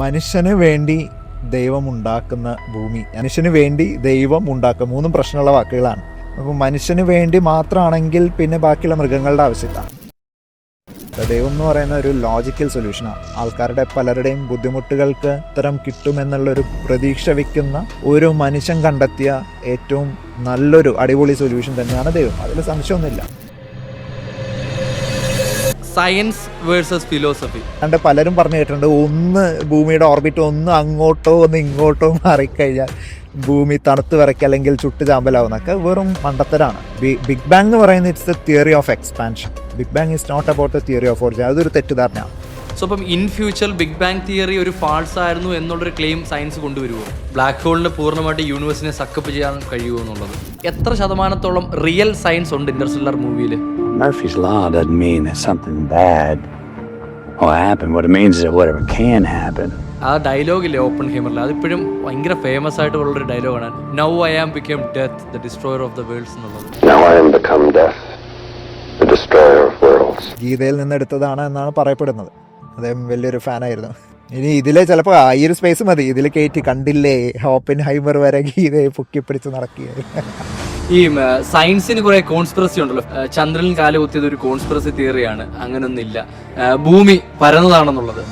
മനുഷ്യന് വേണ്ടി ദൈവം ഉണ്ടാക്കുന്ന ഭൂമി, മനുഷ്യന് വേണ്ടി ദൈവം ഉണ്ടാക്കുക, മൂന്നും പ്രശ്നമുള്ള വാക്കുകളാണ്. അപ്പോൾ മനുഷ്യന് വേണ്ടി മാത്രമാണെങ്കിൽ പിന്നെ ബാക്കിയുള്ള മൃഗങ്ങളുടെ ആവശ്യമില്ല. ദൈവം എന്ന് പറയുന്ന ഒരു ലോജിക്കൽ സൊല്യൂഷനാണ്. ആൾക്കാരുടെ പലരുടെയും ബുദ്ധിമുട്ടുകൾക്ക് ഉത്തരം കിട്ടുമെന്നുള്ളൊരു പ്രതീക്ഷ വയ്ക്കുന്ന ഒരു മനുഷ്യൻ കണ്ടെത്തിയ ഏറ്റവും നല്ലൊരു അടിപൊളി സൊല്യൂഷൻ തന്നെയാണ് ദൈവം. അതിൽ സംശയമൊന്നുമില്ല. Science versus philosophy. അതുകൊണ്ട് പലരും പറഞ്ഞു കേട്ടിട്ടുണ്ട്, ഒന്ന് ഭൂമിയുടെ ഓർബിറ്റ് ഒന്ന് അങ്ങോട്ടോ ഒന്ന് ഇങ്ങോട്ടോ മാറിക്കഴിഞ്ഞാൽ ഭൂമി തണുത്ത് വിറയ്ക്കുക അല്ലെങ്കിൽ ചുട്ട് ചാമ്പലാവുന്നൊക്കെ വെറും മണ്ടത്തരാണ്. ബിഗ് ബാങ് എന്ന് പറയുന്നത് it's the theory of expansion. Big bang is not about the theory of origin. അതൊരു തെറ്റിദ്ധാരണയാണ്. സോ അപ്പം in future big bang theory ഒരു ഫാൾസ് ആയിരുന്നു എന്നുള്ളൊരു ക്ലെയിം സയൻസ് കൊണ്ടുവരുമോ? ബ്ലാക്ക് ഹോളിന് പൂർണ്ണമായിട്ട് യൂണിവേഴ്സിനെ സക്കപ്പ് ചെയ്യാൻ കഴിയുമോ എന്നുള്ളത് എത്ര ശതമാനത്തോളം റിയൽ സയൻസ് ഉണ്ട് ഇന്റർസ്റ്റെല്ലർ മൂവിയിൽ? Murphy's Law doesn't mean that something bad will happen. What it means is that whatever can happen. ആ ഡയലോഗില്ലേ ഓപ്പൺ ഹേമറിൽ, അതിപ്പോഴും ഭയങ്കര ഫേമസ് ആയിട്ടുള്ളൊരു ഡയലോഗാണ്. Now I am become death, the destroyer of the worlds എന്നുള്ളത്. Now I am become death, the destroyer of worlds. ഗീതയിൽ നിന്നെടുത്തതാണ് എന്നാണ് പറയപ്പെടുന്നത്. അദ്ദേഹം വലിയൊരു ഫാനായിരുന്നു. ഇനി ഇതിലെ ചിലപ്പോൾ ഈ ഒരു സ്പേസ് മതി, ഇതിൽ കയറ്റി കണ്ടില്ലേ ഓപ്പൺ ഹൈമർ വരെ ഗീതയെ പൊക്കിപ്പിടിച്ച് നടക്കുകയായിരുന്നു. ഈ സയൻസിന് കുറെ കോൺസ്പിറസി ഉണ്ടല്ലോ. ചന്ദ്രനിൽ കാലുകുത്തിയത് ഒരു കോൺസ്പിറസി തിയറിയാണ്. അങ്ങനൊന്നുമില്ല, ഭൂമി പരന്നതാണെന്നുള്ളത്.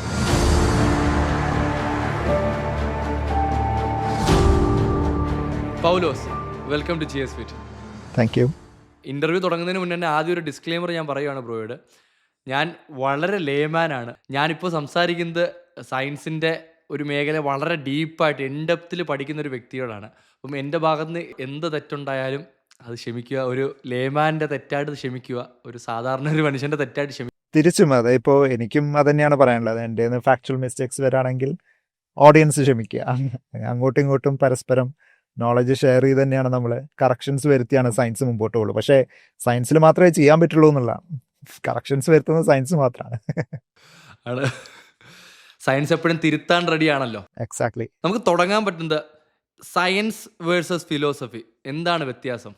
Paulose, welcome to GS Fit. Thank you. Interview തുടങ്ങുന്നതിന് മുന്നേ ആദ്യം ഒരു ഡിസ്ക്ലെയിമർ ഞാൻ പറയുകയാണ് ബ്രോയോട്. ഞാൻ വളരെ ലേമാനാണ്. ഞാനിപ്പോൾ സംസാരിക്കുന്നത് സയൻസിൻ്റെ ഒരു മേഖല വളരെ ഡീപ്പായിട്ട് എൻഡെപ്തിൽ പഠിക്കുന്ന ഒരു വ്യക്തിയോടാണ്. അപ്പം എൻ്റെ ഭാഗത്ത് നിന്ന് എന്ത് തെറ്റുണ്ടായാലും അത് ക്ഷമിക്കുക. ഒരു ലേമാൻ്റെ തെറ്റായിട്ട് ക്ഷമിക്കുക, ഒരു സാധാരണ ഒരു മനുഷ്യൻ്റെ തെറ്റായിട്ട് ക്ഷമിക്കുക. തിരിച്ചും അതെ, ഇപ്പോൾ എനിക്കും അത് തന്നെയാണ് പറയാനുള്ളത്. എൻ്റെ ഫാക്ച്വൽ മിസ്റ്റേക്സ് വരാണെങ്കിൽ ഓഡിയൻസ് ക്ഷമിക്കുക. അങ്ങോട്ടും ഇങ്ങോട്ടും പരസ്പരം നോളജ് ഷെയർ ചെയ്ത് തന്നെയാണ് നമ്മൾ കറക്ഷൻസ് വരുത്തിയാണ് സയൻസ് മുമ്പോട്ട് പോകുള്ളൂ. പക്ഷേ സയൻസിൽ മാത്രമേ ചെയ്യാൻ പറ്റുള്ളൂ എന്നുള്ള കറക്ഷൻസ് വരുത്തുന്നത് സയൻസ് മാത്രമാണ്. ആണ്, സയൻസ് എപ്പോഴും തിരുത്താൻ റെഡിയാണല്ലോ. എക്സാക്ട്ലി. നമുക്ക് തുടങ്ങാൻ പറ്റുന്നത് സയൻസ് വേഴ്സസ് ഫിലോസഫി. എന്താണ് വ്യത്യാസം?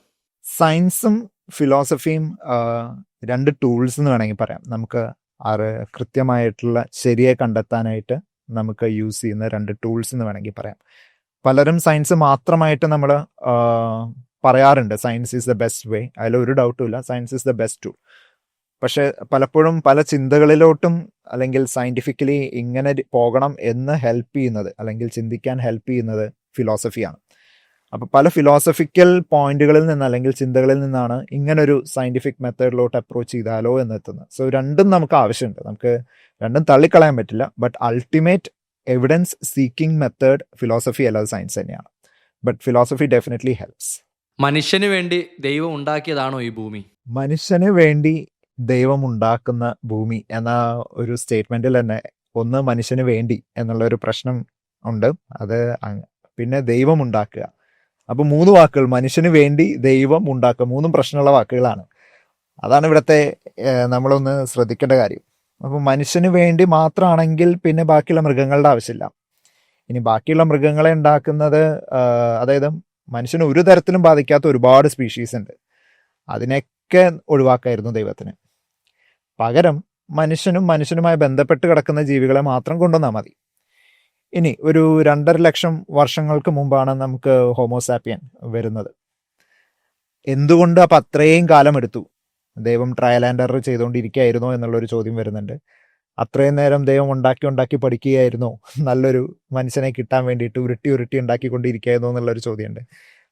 സയൻസും ഫിലോസഫിയും രണ്ട് ടൂൾസ് എന്ന് വേണമെങ്കിൽ പറയാം. നമുക്ക് കൃത്യമായിട്ടുള്ള ശരിയെ കണ്ടെത്താനായിട്ട് നമുക്ക് യൂസ് ചെയ്യുന്ന രണ്ട് ടൂൾസ് എന്ന് വേണമെങ്കിൽ പറയാം. പലരും സയൻസ് മാത്രമായിട്ട് നമ്മൾ പറയാറുണ്ട്, science is the best way. അതിലൊരു ഡൗട്ടും ഇല്ല, science is the best tool. പക്ഷെ പലപ്പോഴും പല ചിന്തകളിലോട്ടും അല്ലെങ്കിൽ സയൻറ്റിഫിക്കലി ഇങ്ങനെ പോകണം എന്ന് ഹെൽപ്പ് ചെയ്യുന്നത് അല്ലെങ്കിൽ ചിന്തിക്കാൻ ഹെൽപ്പ് ചെയ്യുന്നത് ഫിലോസഫിയാണ്. അപ്പോൾ പല ഫിലോസഫിക്കൽ പോയിന്റുകളിൽ നിന്ന് അല്ലെങ്കിൽ ചിന്തകളിൽ നിന്നാണ് ഇങ്ങനൊരു സയൻറ്റിഫിക് മെത്തേഡിലോട്ട് അപ്രോച്ച് ചെയ്താലോ എന്നെത്തുന്നത്. സോ രണ്ടും നമുക്ക് ആവശ്യമുണ്ട്, നമുക്ക് രണ്ടും തള്ളിക്കളയാൻ പറ്റില്ല. But ultimate evidence seeking method philosophy അല്ലാതെ സയൻസ് തന്നെയാണ്. But philosophy definitely helps. മനുഷ്യന് വേണ്ടി ദൈവം ഉണ്ടാക്കിയതാണോ ഈ ഭൂമി? മനുഷ്യന് വേണ്ടി ദൈവം ഉണ്ടാക്കുന്ന ഭൂമി എന്ന ഒരു സ്റ്റേറ്റ്മെന്റിൽ തന്നെ ഒന്ന് മനുഷ്യന് വേണ്ടി എന്നുള്ള ഒരു പ്രശ്നം ഉണ്ട്. അത് പിന്നെ ദൈവം ഉണ്ടാക്കുക. അപ്പോൾ മൂന്ന് വാക്കുകൾ, മനുഷ്യന് വേണ്ടി ദൈവം ഉണ്ടാക്കുക, മൂന്നും പ്രശ്നമുള്ള വാക്കുകളാണ്. അതാണ് ഇവിടുത്തെ നമ്മളൊന്ന് ശ്രദ്ധിക്കേണ്ട കാര്യം. അപ്പോൾ മനുഷ്യന് വേണ്ടി മാത്രമാണെങ്കിൽ പിന്നെ ബാക്കിയുള്ള മൃഗങ്ങളുടെ ആവശ്യമില്ല. ഇനി ബാക്കിയുള്ള മൃഗങ്ങളെ ഉണ്ടാക്കുന്നത്, അതായത് മനുഷ്യന് ഒരു തരത്തിലും ബാധിക്കാത്ത ഒരുപാട് സ്പീഷീസ് ഉണ്ട്. അതിനൊക്കെ ഒഴിവാക്കായിരുന്നു ദൈവത്തിന്. പകരം മനുഷ്യനുമായി ബന്ധപ്പെട്ട് കിടക്കുന്ന ജീവികളെ മാത്രം കൊണ്ടുവന്നാൽ മതി. ഇനി ഒരു 2.5 ലക്ഷം വർഷങ്ങൾക്ക് മുമ്പാണ് നമുക്ക് ഹോമോസാപ്പിയൻ വരുന്നത്. എന്തുകൊണ്ട് അപ്പം അത്രയും കാലം എടുത്തു? ദൈവം ട്രയൽ ആൻഡ് എറർ ചെയ്തുകൊണ്ടിരിക്കുകയായിരുന്നോ എന്നുള്ളൊരു ചോദ്യം വരുന്നുണ്ട്. അത്രയും നേരം ദൈവം ഉണ്ടാക്കി പഠിക്കുകയായിരുന്നോ നല്ലൊരു മനുഷ്യനെ കിട്ടാൻ വേണ്ടിയിട്ട്? ഉരുട്ടി ഉണ്ടാക്കിക്കൊണ്ടിരിക്കുകയായിരുന്നോ എന്നുള്ളൊരു ചോദ്യമുണ്ട്.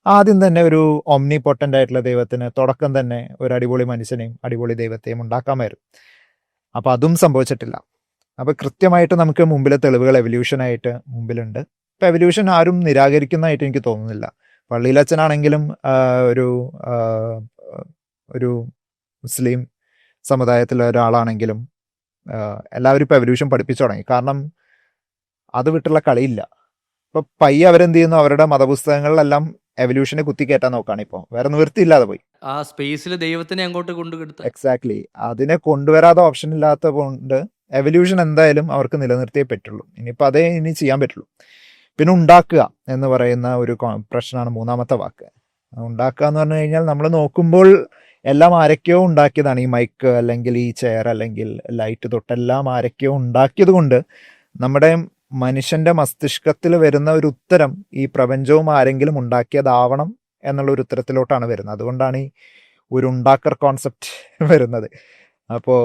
ആദ്യം തന്നെ ഒരു ഒമ്നി പൊട്ടൻ്റ് ആയിട്ടുള്ള ദൈവത്തിന് തുടക്കം തന്നെ ഒരു അടിപൊളി മനുഷ്യനെയും അടിപൊളി ദൈവത്തെയും ഉണ്ടാക്കാമായിരുന്നു. അപ്പം അതും സംഭവിച്ചിട്ടില്ല. അപ്പം കൃത്യമായിട്ട് നമുക്ക് മുമ്പിലെ തെളിവുകൾ എവല്യൂഷനായിട്ട് മുമ്പിലുണ്ട്. ഇപ്പം എവല്യൂഷൻ ആരും നിരാകരിക്കുന്നതായിട്ട് എനിക്ക് തോന്നുന്നില്ല. പള്ളിയിലച്ഛനാണെങ്കിലും ഒരു മുസ്ലിം സമുദായത്തിലെ ഒരാളാണെങ്കിലും എല്ലാവരും ഇപ്പോൾ എവല്യൂഷൻ പഠിപ്പിച്ചു തുടങ്ങി. കാരണം അത് വിട്ടുള്ള കളിയില്ല. ഇപ്പം പയ്യെ അവരെന്ത് ചെയ്യുന്നു, അവരുടെ മതപുസ്തകങ്ങളിലെല്ലാം എവല്യൂഷനെ കുത്തിക്കയറ്റാൻ നോക്കുകയാണ്. ഇപ്പോൾ വേറെ നിവൃത്തിയില്ലാതെ പോയി. ആ സ്പേസിൽ ദൈവത്തിനെ അങ്ങോട്ട് കൊണ്ടുകൊടുത്തു. എക്സാക്ട്ലി. അതിനെ കൊണ്ടുവരാതെ ഓപ്ഷൻ ഇല്ലാത്ത കൊണ്ട് എവല്യൂഷൻ എന്തായാലും അവർക്ക് നിലനിർത്തിയേ പറ്റുള്ളൂ. ഇനിയിപ്പോൾ അതേ ഇനി ചെയ്യാൻ പറ്റുള്ളൂ. പിന്നെ ഉണ്ടാക്കുക എന്ന് പറയുന്ന ഒരു പ്രശ്നമാണ് മൂന്നാമത്തെ വാക്ക്. ഉണ്ടാക്കുക എന്ന് പറഞ്ഞു കഴിഞ്ഞാൽ നമ്മൾ നോക്കുമ്പോൾ എല്ലാം ആരൊക്കെയോ ഉണ്ടാക്കിയതാണ്. ഈ മൈക്ക് അല്ലെങ്കിൽ ഈ ചെയർ അല്ലെങ്കിൽ ലൈറ്റ് തൊട്ടെല്ലാം ആരൊക്കെയോ ഉണ്ടാക്കിയത് കൊണ്ട് നമ്മുടെ മനുഷ്യന്റെ മസ്തിഷ്കത്തിൽ വരുന്ന ഒരു ഉത്തരം ഈ പ്രപഞ്ചവും ആരെങ്കിലും ഉണ്ടാക്കിയതാവണം എന്നുള്ള ഒരു ഉത്തരത്തിലോട്ടാണ് വരുന്നത്. അതുകൊണ്ടാണ് ഈ ഒരു ഉണ്ടാക്കർ കോൺസെപ്റ്റ് വരുന്നത്. അപ്പോൾ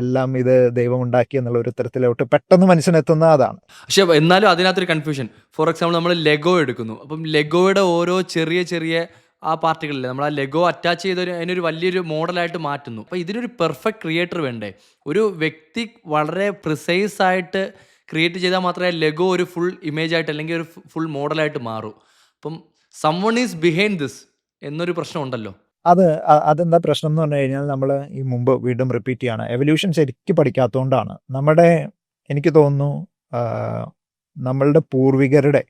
എല്ലാം ഇത് ദൈവം ഉണ്ടാക്കി എന്നുള്ള ഒരു ഉത്തരത്തിലോട്ട് പെട്ടെന്ന് മനുഷ്യനെത്തുന്ന അതാണ്. പക്ഷെ എന്നാലും അതിനകത്തൊരു കൺഫ്യൂഷൻ. ഫോർ എക്സാമ്പിൾ നമ്മൾ ലെഗോ എടുക്കുന്നു. അപ്പം ലെഗോയുടെ ഓരോ ചെറിയ ചെറിയ ആ പാർട്ടികളില്ലേ, നമ്മൾ ആ ലെഗോ അറ്റാച്ച് ചെയ്ത് അതിനൊരു വലിയൊരു മോഡലായിട്ട് മാറ്റുന്നു. അപ്പോൾ ഇതിനൊരു പെർഫെക്റ്റ് ക്രിയേറ്റർ വേണ്ടേ? ഒരു വ്യക്തി വളരെ പ്രിസൈസ് ആയിട്ട് ക്രിയേറ്റ് ചെയ്താൽ മാത്രമേ ലെഗോ ഒരു ഫുൾ ഇമേജ് ആയിട്ട് അല്ലെങ്കിൽ ഒരു ഫുൾ മോഡലായിട്ട് മാറൂ. അപ്പം സംവൺ ഈസ് ബിഹൈൻഡ് ദിസ് എന്നൊരു പ്രശ്നം ഉണ്ടല്ലോ. അതെന്താ പ്രശ്നം എന്ന് പറഞ്ഞു കഴിഞ്ഞാൽ, നമ്മൾ ഈ മുമ്പ് വീണ്ടും റിപ്പീറ്റ് ചെയ്യാണ്, എവല്യൂഷൻ ശരിക്കും പഠിക്കാത്തതുകൊണ്ടാണ്. എനിക്ക് തോന്നുന്നു നമ്മളുടെ പൂർവികരുടെ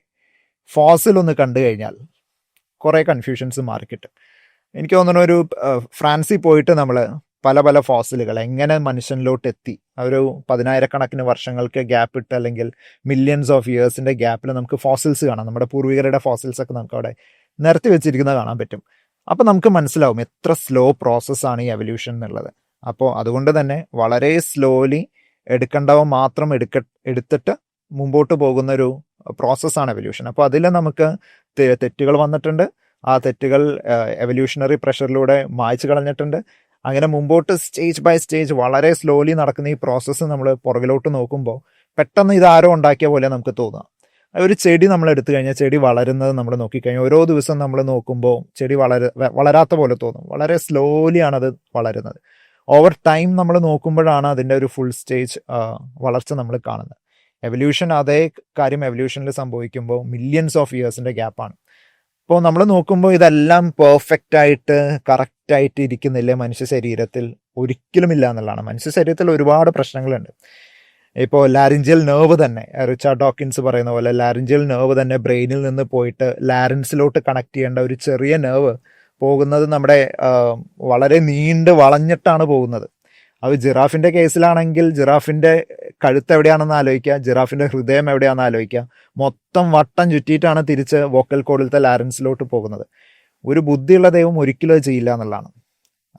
ഫോസിൽ ഒന്ന് കണ്ടു കഴിഞ്ഞാൽ കുറേ കൺഫ്യൂഷൻസ് മാറിക്കിട്ടും. എനിക്ക് തോന്നുന്നു ഒരു ഫ്രാൻസിൽ പോയിട്ട് നമ്മൾ പല പല ഫോസിലുകൾ എങ്ങനെ മനുഷ്യനിലോട്ട് എത്തി, ഒരു 10,000 വർഷങ്ങൾക്ക് ഗ്യാപ്പ് ഇട്ട് അല്ലെങ്കിൽ മില്യൺസ് ഓഫ് ഇയേഴ്സിൻ്റെ ഗ്യാപ്പിൽ നമുക്ക് ഫോസിൽസ് കാണാം. നമ്മുടെ പൂർവികരുടെ ഫോസിൽസ് ഒക്കെ നമുക്ക് അവിടെ നിരത്തി വെച്ചിരിക്കുന്നത് കാണാൻ പറ്റും. അപ്പോൾ നമുക്ക് മനസ്സിലാവും എത്ര സ്ലോ പ്രോസസ്സാണ് ഈ എവല്യൂഷൻ എന്നുള്ളത്. അപ്പോൾ അതുകൊണ്ട് തന്നെ വളരെ സ്ലോലി എടുക്കേണ്ടവ മാത്രം എടുത്തിട്ട് മുമ്പോട്ട് പോകുന്ന ഒരു പ്രോസസ്സാണ് എവല്യൂഷൻ. അപ്പോൾ അതിൽ നമുക്ക് തെറ്റുകൾ വന്നിട്ടുണ്ട്. ആ തെറ്റുകൾ എവല്യൂഷണറി പ്രഷറിലൂടെ മായ്ച്ചു കളഞ്ഞിട്ടുണ്ട്. അങ്ങനെ മുമ്പോട്ട് സ്റ്റേജ് ബൈ സ്റ്റേജ് വളരെ സ്ലോലി നടക്കുന്ന ഈ പ്രോസസ്സ് നമ്മൾ പുറകിലോട്ട് നോക്കുമ്പോൾ പെട്ടെന്ന് ഇതാരോ ഉണ്ടാക്കിയ പോലെ നമുക്ക് തോന്നാം. ഒരു ചെടി നമ്മൾ എടുത്തു കഴിഞ്ഞാൽ ചെടി വളരുന്നത് നമ്മൾ നോക്കിക്കഴിഞ്ഞാൽ ഓരോ ദിവസം നമ്മൾ നോക്കുമ്പോൾ ചെടി വളരാത്ത പോലെ തോന്നും. വളരെ സ്ലോലിയാണത് വളരുന്നത്. ഓവർ ടൈം നമ്മൾ നോക്കുമ്പോഴാണ് അതിൻ്റെ ഒരു ഫുൾ സ്റ്റേജ് വളർച്ച നമ്മൾ കാണുന്നത്. എവല്യൂഷൻ അതേ കാര്യം എവല്യൂഷനിൽ സംഭവിക്കുമ്പോൾ മില്യൺസ് ഓഫ് ഇയേഴ്സിൻ്റെ ഗ്യാപ്പാണ്. അപ്പോൾ നമ്മൾ നോക്കുമ്പോൾ ഇതെല്ലാം പെർഫെക്റ്റ് ആയിട്ട് കറക്റ്റായിട്ട് ഇരിക്കുന്നില്ലേ മനുഷ്യ ശരീരത്തിൽ? ഒരിക്കലും ഇല്ല എന്നുള്ളതാണ്. മനുഷ്യ ശരീരത്തിൽ ഒരുപാട് പ്രശ്നങ്ങളുണ്ട്. ഇപ്പോൾ ലാരിഞ്ചിയൽ നെർവ് തന്നെ, റിച്ചാർഡ് ഡോക്കിൻസ് പറയുന്ന പോലെ ലാരിഞ്ചിയൽ നെർവ് തന്നെ ബ്രെയിനിൽ നിന്ന് പോയിട്ട് ലാരൻസിലോട്ട് കണക്ട് ചെയ്യേണ്ട ഒരു ചെറിയ നെർവ് പോകുന്നത് നമ്മുടെ വളരെ നീണ്ട് വളഞ്ഞിട്ടാണ് പോകുന്നത്. അത് ജിറാഫിൻ്റെ കേസിലാണെങ്കിൽ ജിറാഫിൻ്റെ കഴുത്ത് എവിടെയാണെന്ന് ആലോചിക്കുക, ജിറാഫിൻ്റെ ഹൃദയം എവിടെയാണെന്ന് ആലോചിക്കുക. മൊത്തം വട്ടം ചുറ്റിയിട്ടാണ് തിരിച്ച് വോക്കൽ കോഡിലത്തെ ലാരൻസിലോട്ട് പോകുന്നത്. ഒരു ബുദ്ധിയുള്ള ദൈവം ഒരിക്കലും അത് ചെയ്യില്ല എന്നുള്ളതാണ്.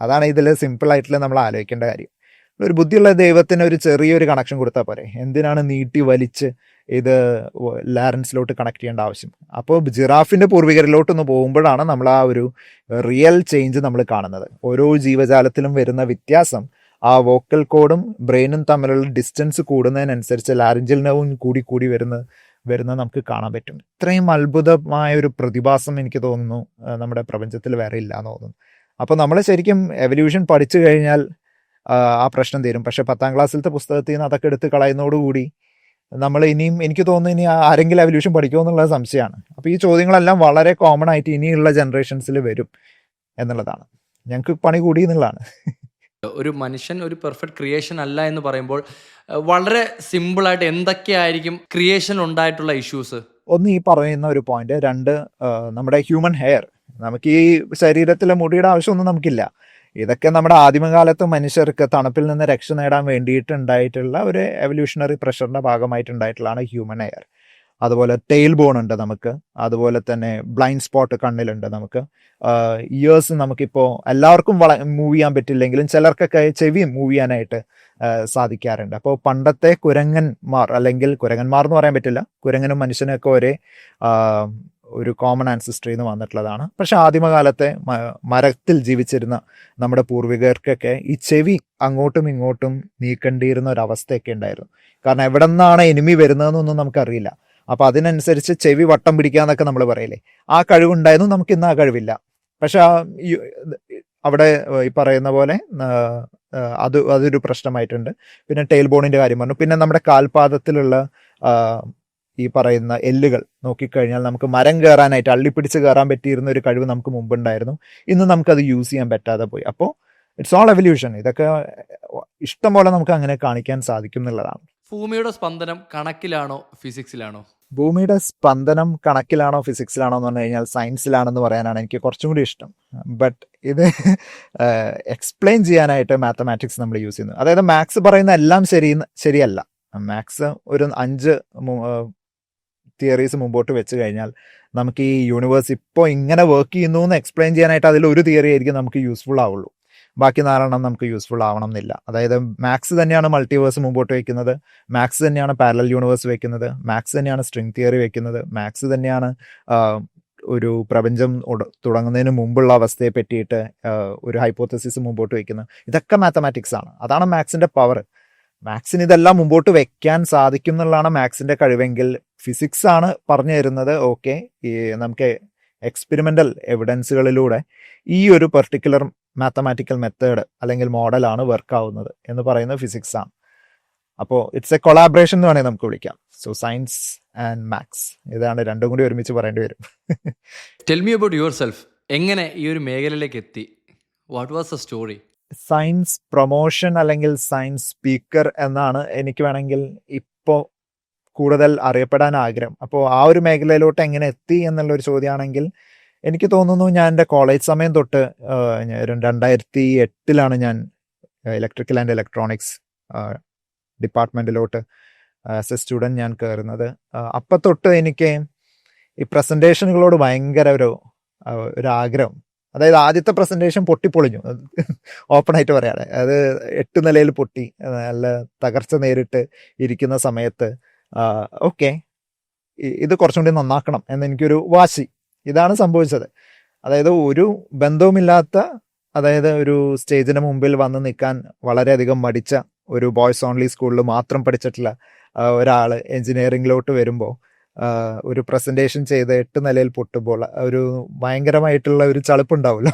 അതാണ് ഇതിൽ സിമ്പിളായിട്ടുള്ള നമ്മൾ ആലോചിക്കേണ്ട കാര്യം. ഒരു ബുദ്ധിയുള്ള ദൈവത്തിന് ഒരു ചെറിയൊരു കണക്ഷൻ കൊടുത്താൽ പോരെ, എന്തിനാണ് നീട്ടി വലിച്ച് ഇത് ലാരൻസിലോട്ട് കണക്ട് ചെയ്യേണ്ട ആവശ്യം? അപ്പോൾ ജിറാഫിൻ്റെ പൂർവികരിലോട്ടൊന്ന് പോകുമ്പോഴാണ് നമ്മൾ ആ ഒരു റിയൽ ചേഞ്ച് നമ്മൾ കാണുന്നത്. ഓരോ ജീവജാലത്തിലും വരുന്ന വ്യത്യാസം ആ വോക്കൽ കോഡും ബ്രെയിനും തമ്മിലുള്ള ഡിസ്റ്റൻസ് കൂടുന്നതിനനുസരിച്ച് ലാരിഞ്ചൽ നെർവും കൂടി വരുന്ന നമുക്ക് കാണാൻ പറ്റും. ഇത്രയും അത്ഭുതമായ ഒരു പ്രതിഭാസം എനിക്ക് തോന്നുന്നു നമ്മുടെ പ്രപഞ്ചത്തിൽ വേറെ ഇല്ല എന്ന് തോന്നുന്നു. അപ്പോൾ നമ്മൾ ശരിക്കും എവല്യൂഷൻ പഠിച്ചു കഴിഞ്ഞാൽ ആ പ്രശ്നം തീരും. പക്ഷെ 10ാം ക്ലാസ്സിലത്തെ പുസ്തകത്തിൽ നിന്ന് അതൊക്കെ എടുത്ത് കളയുന്നതോടുകൂടി നമ്മൾ ഇനിയും എനിക്ക് തോന്നുന്നു ഇനി ആരെങ്കിലും എവല്യൂഷൻ പഠിക്കുമോ എന്നുള്ളത് സംശയമാണ്. അപ്പോൾ ഈ ചോദ്യങ്ങളെല്ലാം വളരെ കോമൺ ആയിട്ട് ഇനിയുള്ള ജനറേഷൻസിൽ വരും എന്നുള്ളതാണ്. ഞങ്ങൾക്ക് പണി കൂടി എന്നുള്ളതാണ്. ഒരു മനുഷ്യൻ ഒരു പെർഫെക്റ്റ് ക്രിയേഷൻ അല്ല എന്ന് പറയുമ്പോൾ വളരെ സിമ്പിളായിട്ട് എന്തൊക്കെയായിരിക്കും ക്രിയേഷൻ ഉണ്ടായിട്ടുള്ള ഇഷ്യൂസ്? ഒന്ന്, ഈ പറയുന്ന ഒരു പോയിന്റ്. 2, നമ്മുടെ ഹ്യൂമൻ ഹെയർ. നമുക്ക് ഈ ശരീരത്തിലെ മുടിയുടെ ആവശ്യമൊന്നും നമുക്കില്ല. ഇതൊക്കെ നമ്മുടെ ആദിമകാലത്ത് മനുഷ്യർക്ക് തണുപ്പിൽ നിന്ന് രക്ഷ നേടാൻ വേണ്ടിയിട്ടുണ്ടായിട്ടുള്ള ഒരു എവല്യൂഷണറി പ്രഷറിന്റെ ഭാഗമായിട്ടുണ്ടായിട്ടുള്ളതാണ് ഹ്യൂമൻ ഹെയർ. അതുപോലെ ടെയിൽ ബോൺ ഉണ്ട് നമുക്ക്. അതുപോലെ തന്നെ ബ്ലൈൻഡ് സ്പോട്ട് കണ്ണിലുണ്ട് നമുക്ക്. ഇയേഴ്സ് നമുക്കിപ്പോൾ എല്ലാവർക്കും മൂവ് ചെയ്യാൻ പറ്റില്ലെങ്കിലും ചിലർക്കൊക്കെ ചെവി മൂവ് ചെയ്യാനായിട്ട് സാധിക്കാറുണ്ട്. അപ്പോൾ പണ്ടത്തെ കുരങ്ങന്മാർ, അല്ലെങ്കിൽ കുരങ്ങന്മാർ എന്ന് പറയാൻ പറ്റില്ല, കുരങ്ങനും മനുഷ്യനൊക്കെ ഒരേ ഒരു കോമൺ ആൻസിസ്ട്രിയിൽ നിന്ന് വന്നിട്ടുള്ളതാണ്. പക്ഷെ ആദിമകാലത്തെ മരത്തിൽ ജീവിച്ചിരുന്ന നമ്മുടെ പൂർവികർക്കൊക്കെ ഈ ചെവി അങ്ങോട്ടും ഇങ്ങോട്ടും നീക്കേണ്ടിയിരുന്ന ഒരവസ്ഥയൊക്കെ ഉണ്ടായിരുന്നു. കാരണം എവിടെ നിന്നാണ് എനിമി വരുന്നതെന്നൊന്നും നമുക്കറിയില്ല. അപ്പോൾ അതിനനുസരിച്ച് ചെവി വട്ടം പിടിക്കാന്നൊക്കെ നമ്മൾ പറയില്ലേ, ആ കഴിവുണ്ടായിരുന്നു. നമുക്ക് ഇന്ന് ആ കഴിവില്ല. പക്ഷെ അവിടെ ഈ പറയുന്ന പോലെ അതൊരു പ്രശ്നമായിട്ടുണ്ട്. പിന്നെ ടെയിൽ ബോണിൻ്റെ കാര്യം പറഞ്ഞു. പിന്നെ നമ്മുടെ കാൽപാദത്തിലുള്ള ഈ പറയുന്ന എല്ലുകൾ നോക്കിക്കഴിഞ്ഞാൽ നമുക്ക് മരം കയറാനായിട്ട് അള്ളിപ്പിടിച്ച് കയറാൻ പറ്റിയിരുന്ന ഒരു കഴിവ് നമുക്ക് മുമ്പുണ്ടായിരുന്നു. ഇന്ന് നമുക്കത് യൂസ് ചെയ്യാൻ പറ്റാതെ പോയി. അപ്പോൾ ഇറ്റ്സ് ഓൾ എവല്യൂഷൻ. ഇതൊക്കെ ഇഷ്ടം പോലെ നമുക്ക് അങ്ങനെ കാണിക്കാൻ സാധിക്കും എന്നുള്ളതാണ്. ഭൂമിയുടെ സ്പന്ദനം കണക്കിലാണോ ഫിസിക്സിലാണോ? ഭൂമിയുടെ സ്പന്ദനം കണക്കിലാണോ ഫിസിക്സിലാണോ എന്ന് പറഞ്ഞു കഴിഞ്ഞാൽ സയൻസിലാണെന്ന് പറയാനാണ് എനിക്ക് കുറച്ചും കൂടി ഇഷ്ടം. ബട്ട് ഇത് എക്സ്പ്ലെയിൻ ചെയ്യാനായിട്ട് മാത്തമാറ്റിക്സ് നമ്മൾ യൂസ് ചെയ്യുന്നു. അതായത് മാത്സ് പറയുന്ന എല്ലാം ശരിയല്ല. മാത്സ് ഒരു 5 തിയറീസ് മുമ്പോട്ട് വെച്ച് കഴിഞ്ഞാൽ നമുക്ക് ഈ യൂണിവേഴ്സ് ഇപ്പോൾ ഇങ്ങനെ വർക്ക് ചെയ്യുന്നു എന്ന് എക്സ്പ്ലെയിൻ ചെയ്യാനായിട്ട് അതിൽ ഒരു തിയറി ആയിരിക്കും നമുക്ക് യൂസ്ഫുൾ ആവുള്ളൂ. ബാക്കി 4 നമുക്ക് യൂസ്ഫുൾ ആവണം എന്നില്ല. അതായത് മാത്സ് തന്നെയാണ് മൾട്ടിവേഴ്സ് മുമ്പോട്ട് വയ്ക്കുന്നത്, മാത്സ് തന്നെയാണ് പാരലൽ യൂണിവേഴ്സ് വെക്കുന്നത്, മാത്സ് തന്നെയാണ് സ്ട്രിംഗ് തിയറി വെക്കുന്നത്, മാത്സ് തന്നെയാണ് ഒരു പ്രപഞ്ചം തുടങ്ങുന്നതിന് മുമ്പുള്ള അവസ്ഥയെ പറ്റിയിട്ട് ഒരു ഹൈപ്പോത്തസിസ് മുമ്പോട്ട് വയ്ക്കുന്നത്. ഇതൊക്കെ മാത്തമാറ്റിക്സ് ആണ്. അതാണ് മാത്സിന്റെ പവർ. മാത്സിന് ഇതെല്ലാം മുമ്പോട്ട് വെക്കാൻ സാധിക്കും എന്നുള്ളതാണ് മാത്സിന്റെ കഴിവെങ്കിൽ ഫിസിക്സ് ആണ് പറഞ്ഞു തരുന്നത് ഓക്കെ നമുക്ക് എക്സ്പെരിമെന്റൽ എവിഡൻസുകളിലൂടെ ഈ ഒരു പെർട്ടിക്കുലർ മാത്തമാറ്റിക്കൽ മെത്തേഡ് അല്ലെങ്കിൽ മോഡലാണ് വർക്ക് ആവുന്നത് എന്ന് പറയുന്നത് ഫിസിക്സ് ആണ്. അപ്പോൾ ഇറ്റ്സ് എ കൊളാബറേഷൻ എന്ന് വേണമെങ്കിൽ നമുക്ക് വിളിക്കാം. സോ സയൻസ് ആൻഡ് മാത്സ് ഇതാണ് രണ്ടും കൂടി ഒരുമിച്ച് പറയേണ്ടി വരും. Tell me about your self. എങ്ങനെ ഈ ഒരു മേഖലയിലേക്ക് എത്തി? What was the story? Science promotion അല്ലെങ്കിൽ സയൻസ് സ്പീക്കർ എന്നാണ് എനിക്ക് വേണമെങ്കിൽ ഇപ്പോൾ കൂടുതൽ അറിയപ്പെടാൻ ആഗ്രഹം. അപ്പോൾ ആ ഒരു മേഖലയിലോട്ട് എങ്ങനെ എത്തി എന്നുള്ളൊരു ചോദ്യമാണെങ്കിൽ എനിക്ക് തോന്നുന്നു ഞാൻ എൻ്റെ കോളേജ് സമയം തൊട്ട് 2008 ഞാൻ ഇലക്ട്രിക്കൽ ആൻഡ് ഇലക്ട്രോണിക്സ് ഡിപ്പാർട്ട്മെൻറ്റിലോട്ട് ആസ് എ സ്റ്റുഡൻറ്റ് ഞാൻ കയറുന്നത്. അപ്പം തൊട്ട് എനിക്ക് ഈ പ്രസൻറ്റേഷനുകളോട് ഭയങ്കര ഒരു ആഗ്രഹം. അതായത് ആദ്യത്തെ പ്രസൻറ്റേഷൻ പൊട്ടിപ്പൊളിഞ്ഞു, ഓപ്പണായിട്ട് പറയാതെ. അത് 8 നിലയിൽ പൊട്ടി, നല്ല തകർച്ച നേരിട്ട് ഇരിക്കുന്ന സമയത്ത് ഓക്കെ ഇത് കുറച്ചും കൂടി നന്നാക്കണം എന്നെനിക്കൊരു വാശി. ഇതാണ് സംഭവിച്ചത്. അതായത് ഒരു ബന്ധവുമില്ലാത്ത, അതായത് ഒരു സ്റ്റേജിന് മുമ്പിൽ വന്ന് നിൽക്കാൻ വളരെയധികം മടിച്ച ഒരു ബോയ്സ് ഓൺലി സ്കൂളിൽ മാത്രം പഠിച്ചിട്ടുള്ള ഒരാൾ എൻജിനീയറിംഗിലോട്ട് വരുമ്പോൾ ഒരു പ്രസൻറ്റേഷൻ ചെയ്ത് 8 നിലയിൽ പൊട്ടുമ്പോൾ ഒരു ഭയങ്കരമായിട്ടുള്ള ഒരു ചളുപ്പുണ്ടാവുമല്ലോ.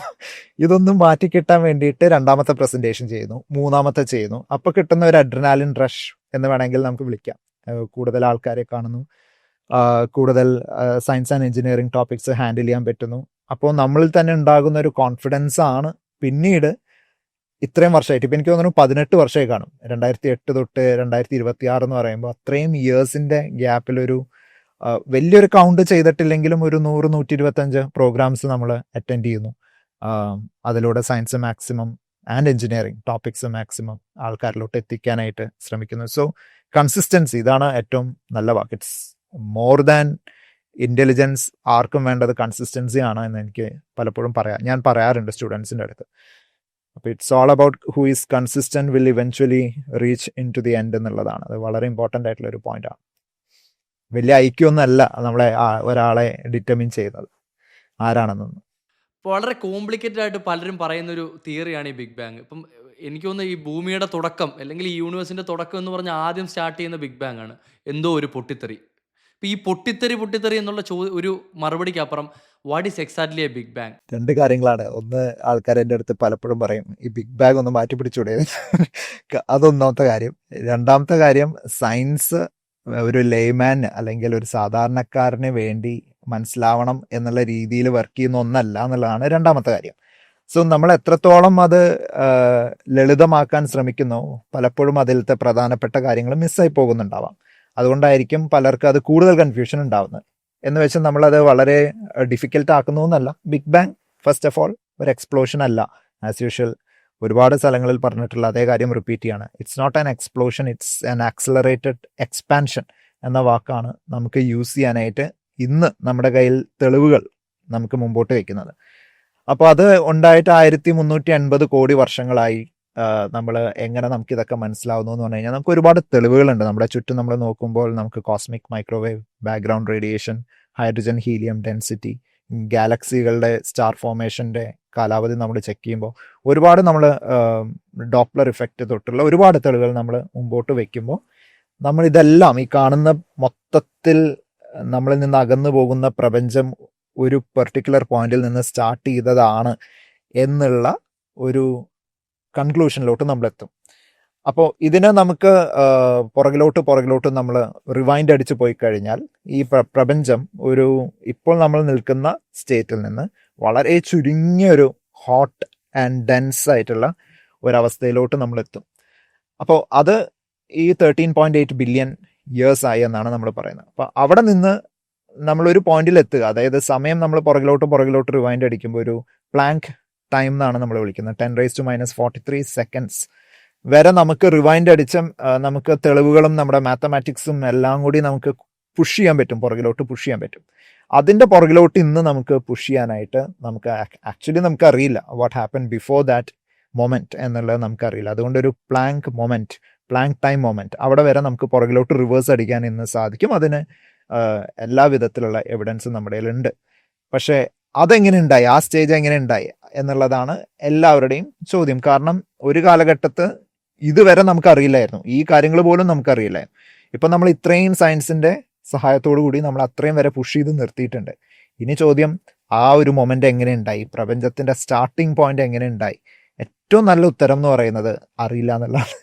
ഇതൊന്നും മാറ്റിക്കിട്ടാൻ വേണ്ടിയിട്ട് 2ാമത്തെ പ്രസൻറ്റേഷൻ ചെയ്യുന്നു, 3ാമത്തെ ചെയ്യുന്നു. അപ്പോൾ കിട്ടുന്ന ഒരു അഡ്രിനാലിൻ റഷ് എന്ന് വേണമെങ്കിൽ നമുക്ക് വിളിക്കാം. കൂടുതൽ ആൾക്കാരെ കാണുന്നു, കൂടുതൽ science and engineering topics handle ചെയ്യാൻ പറ്റുന്നു. അപ്പോൾ നമ്മളിൽ തന്നെ ഉണ്ടാകുന്ന ഒരു കോൺഫിഡൻസ് ആണ് പിന്നീട് ഇത്രയും വർഷമായിട്ട്, ഇപ്പം എനിക്ക് തോന്നുന്നു 18 വർഷമായി കാണും, 2008 തൊട്ട് 2026 എന്ന് പറയുമ്പോൾ അത്രയും ഇയേഴ്സിൻ്റെ ഗ്യാപ്പിലൊരു വലിയൊരു കൗണ്ട് ചെയ്തിട്ടില്ലെങ്കിലും ഒരു 100-125 പ്രോഗ്രാംസ് നമ്മൾ അറ്റൻഡ് ചെയ്യുന്നു. അതിലൂടെ science maximum and engineering topics maximum ആൾക്കാരിലോട്ട് എത്തിക്കാനായിട്ട് ശ്രമിക്കുന്നു. സോ കൺസിസ്റ്റൻസി, ഇതാണ് ഏറ്റവും നല്ല വാക്ക്. It's more than intelligence. ആർക്കും വേണ്ടത് കൺസിസ്റ്റൻസി ആണ് എന്ന് എനിക്ക് പലപ്പോഴും ഞാൻ പറയാറുണ്ട് സ്റ്റുഡൻസിൻ്റെ അടുത്ത്. അപ്പോൾ it's all about who is consistent will eventually reach into the end എന്നുള്ളതാണ്. അത് വളരെ ഇമ്പോർട്ടൻ്റ് ആയിട്ടുള്ള ഒരു പോയിന്റാണ്. വലിയ ഐക്യമൊന്നുമല്ല നമ്മളെ ഒരാളെ ഡിറ്റർമിൻ ചെയ്യുന്നത് ആരാണെന്നൊന്നും. വളരെ കോംപ്ലിക്കേറ്റഡ് ആയിട്ട് പലരും പറയുന്നൊരു തിയറിയാണ് ഈ ബിഗ് ബാങ്. ഇപ്പം എനിക്ക് തോന്നുന്നു ഈ ഭൂമിയുടെ തുടക്കം അല്ലെങ്കിൽ ഈ യൂണിവേഴ്സിൻ്റെ തുടക്കം എന്ന് പറഞ്ഞാൽ ആദ്യം സ്റ്റാർട്ട് ചെയ്യുന്ന ബിഗ് ബാങ് ആണ്. എന്തോ ഒരു പൊട്ടിത്തെറി. ഇപ്പം ഈ പൊട്ടിത്തെറി എന്നുള്ള ഒരു മറുപടിക്ക് അപ്പുറം what is exactly a big bang? 2 കാര്യങ്ങളാണ്. ഒന്ന്, ആൾക്കാർ എൻ്റെ അടുത്ത് പലപ്പോഴും പറയും ഈ ബിഗ് ബാങ് ഒന്ന് മാറ്റി പിടിച്ചൂടെ, അതൊന്നാമത്തെ കാര്യം. 2ാമത്തെ കാര്യം, സയൻസ് ഒരു ലേമാൻ അല്ലെങ്കിൽ ഒരു സാധാരണക്കാരന് വേണ്ടി മനസ്സിലാവണം എന്നുള്ള രീതിയിൽ വർക്ക് ചെയ്യുന്ന ഒന്നല്ല എന്നുള്ളതാണ് 2ാമത്തെ കാര്യം. സോ നമ്മൾ എത്രത്തോളം അത് ലളിതമാക്കാൻ ശ്രമിക്കുന്നോ പലപ്പോഴും അതിലത്തെ പ്രധാനപ്പെട്ട കാര്യങ്ങൾ മിസ്സായി പോകുന്നുണ്ടാവാം. അതുകൊണ്ടായിരിക്കും പലർക്കും അത് കൂടുതൽ കൺഫ്യൂഷൻ ഉണ്ടാവുന്നത്. എന്ന് വെച്ചാൽ നമ്മളത് വളരെ ഡിഫിക്കൽട്ട് ആക്കുന്നു എന്നല്ല. Big bang first of all ഒരു എക്സ്പ്ലോഷൻ അല്ല. ആസ് യൂഷ്വൽ ഒരുപാട് സ്ഥലങ്ങളിൽ പറഞ്ഞിട്ടുള്ള അതേ കാര്യം റിപ്പീറ്റ് ചെയ്യാണ്. It's not an explosion, it's an accelerated expansion എന്ന വാക്കാണ് നമുക്ക് യൂസ് ചെയ്യാനായിട്ട് ഇന്ന് നമ്മുടെ കയ്യിൽ തെളിവുകൾ നമുക്ക് മുമ്പോട്ട് വയ്ക്കുന്നത്. അപ്പോൾ അത് ഉണ്ടായിട്ട് 1380 കോടി വർഷങ്ങളായി. നമ്മൾ എങ്ങനെ നമുക്കിതൊക്കെ മനസ്സിലാവുന്നു എന്ന് പറഞ്ഞു കഴിഞ്ഞാൽ നമുക്ക് ഒരുപാട് തെളിവുകളുണ്ട്. നമ്മുടെ ചുറ്റും നമ്മൾ നോക്കുമ്പോൾ നമുക്ക് cosmic microwave, background radiation, hydrogen helium density, ഗാലക്സികളുടെ സ്റ്റാർ ഫോർമേഷൻ്റെ കാലാവധി നമ്മൾ ചെക്ക് ചെയ്യുമ്പോൾ ഒരുപാട് നമ്മൾ ഡോപ്ലർ ഇഫക്റ്റ് തൊട്ടുള്ള ഒരുപാട് തെളിവുകൾ നമ്മൾ മുമ്പോട്ട് വയ്ക്കുമ്പോൾ നമ്മൾ ഇതെല്ലാം ഈ കാണുന്ന മൊത്തത്തിൽ നമ്മളിൽ നിന്ന് അകന്നു പോകുന്ന പ്രപഞ്ചം ഒരു പെർട്ടിക്കുലർ പോയിന്റിൽ നിന്ന് സ്റ്റാർട്ട് ചെയ്തതാണ് എന്നുള്ള ഒരു കൺക്ലൂഷനിലോട്ട് നമ്മളെത്തും. അപ്പോൾ ഇതിനെ നമുക്ക് പുറകിലോട്ട് നമ്മൾ റിവൈൻഡ് അടിച്ച് പോയി കഴിഞ്ഞാൽ ഈ പ്രപഞ്ചം ഒരു ഇപ്പോൾ നമ്മൾ നിൽക്കുന്ന സ്റ്റേറ്റിൽ നിന്ന് വളരെ ചുരുങ്ങിയൊരു ഹോട്ട് ആൻഡ് ഡെൻസ് ആയിട്ടുള്ള ഒരവസ്ഥയിലോട്ട് നമ്മളെത്തും. അപ്പോൾ അത് ഈ 13.8 ബില്യൺ ഇയേഴ്സ് ആയി എന്നാണ് നമ്മൾ പറയുന്നത്. അപ്പോൾ അവിടെ നിന്ന് നമ്മളൊരു പോയിന്റിൽ എത്തുക, അതായത് സമയം നമ്മൾ പുറകിലോട്ട് റിവൈൻഡ് അടിക്കുമ്പോൾ ഒരു പ്ലാങ്ക് ടൈം എന്നാണ് നമ്മൾ വിളിക്കുന്നത്. 10⁻⁻43 സെക്കൻഡ്സ് വരെ നമുക്ക് റിവൈൻഡ് അടിച്ച നമുക്ക് തെളിവുകളും നമ്മുടെ മാത്തമാറ്റിക്സും എല്ലാം കൂടി നമുക്ക് പുഷ് ചെയ്യാൻ പറ്റും, പുറകിലോട്ട് പുഷ് ചെയ്യാൻ പറ്റും. അതിൻ്റെ പുറകിലോട്ട് ഇന്ന് നമുക്ക് പുഷ് ചെയ്യാനായിട്ട് നമുക്ക് ആക്ച്വലി നമുക്കറിയില്ല what happen before that. Moment എന്നുള്ളത് നമുക്കറിയില്ല. അതുകൊണ്ട് ഒരു പ്ലാങ്ക് ടൈം മൊമെന്റ് അവിടെ വരെ നമുക്ക് പുറകിലോട്ട് റിവേഴ്സ് അടിക്കാൻ ഇന്ന് സാധിക്കും. അതിന് എല്ലാ വിധത്തിലുള്ള എവിഡൻസും നമ്മുടെ കയ്യിലുണ്ട്. പക്ഷേ അതെങ്ങനെ ഉണ്ടായി, ആ സ്റ്റേജ് എങ്ങനെ ഉണ്ടായി എന്നുള്ളതാണ് എല്ലാവരുടെയും ചോദ്യം. കാരണം ഒരു കാലഘട്ടത്ത് ഇതുവരെ നമുക്കറിയില്ലായിരുന്നു, ഈ കാര്യങ്ങൾ പോലും നമുക്കറിയില്ലായിരുന്നു. ഇപ്പം നമ്മൾ ഇത്രയും സയൻസിന്റെ സഹായത്തോടു കൂടി നമ്മൾ അത്രയും വരെ പുഷ് ചെയ്ത് നിർത്തിയിട്ടുണ്ട്. ഇനി ചോദ്യം, ആ ഒരു മൊമെന്റ് എങ്ങനെ ഉണ്ടായി, പ്രപഞ്ചത്തിന്റെ സ്റ്റാർട്ടിങ് പോയിന്റ് എങ്ങനെ ഉണ്ടായി? ഏറ്റവും നല്ല ഉത്തരം എന്ന് പറയുന്നത് അറിയില്ല എന്നുള്ളതാണ്.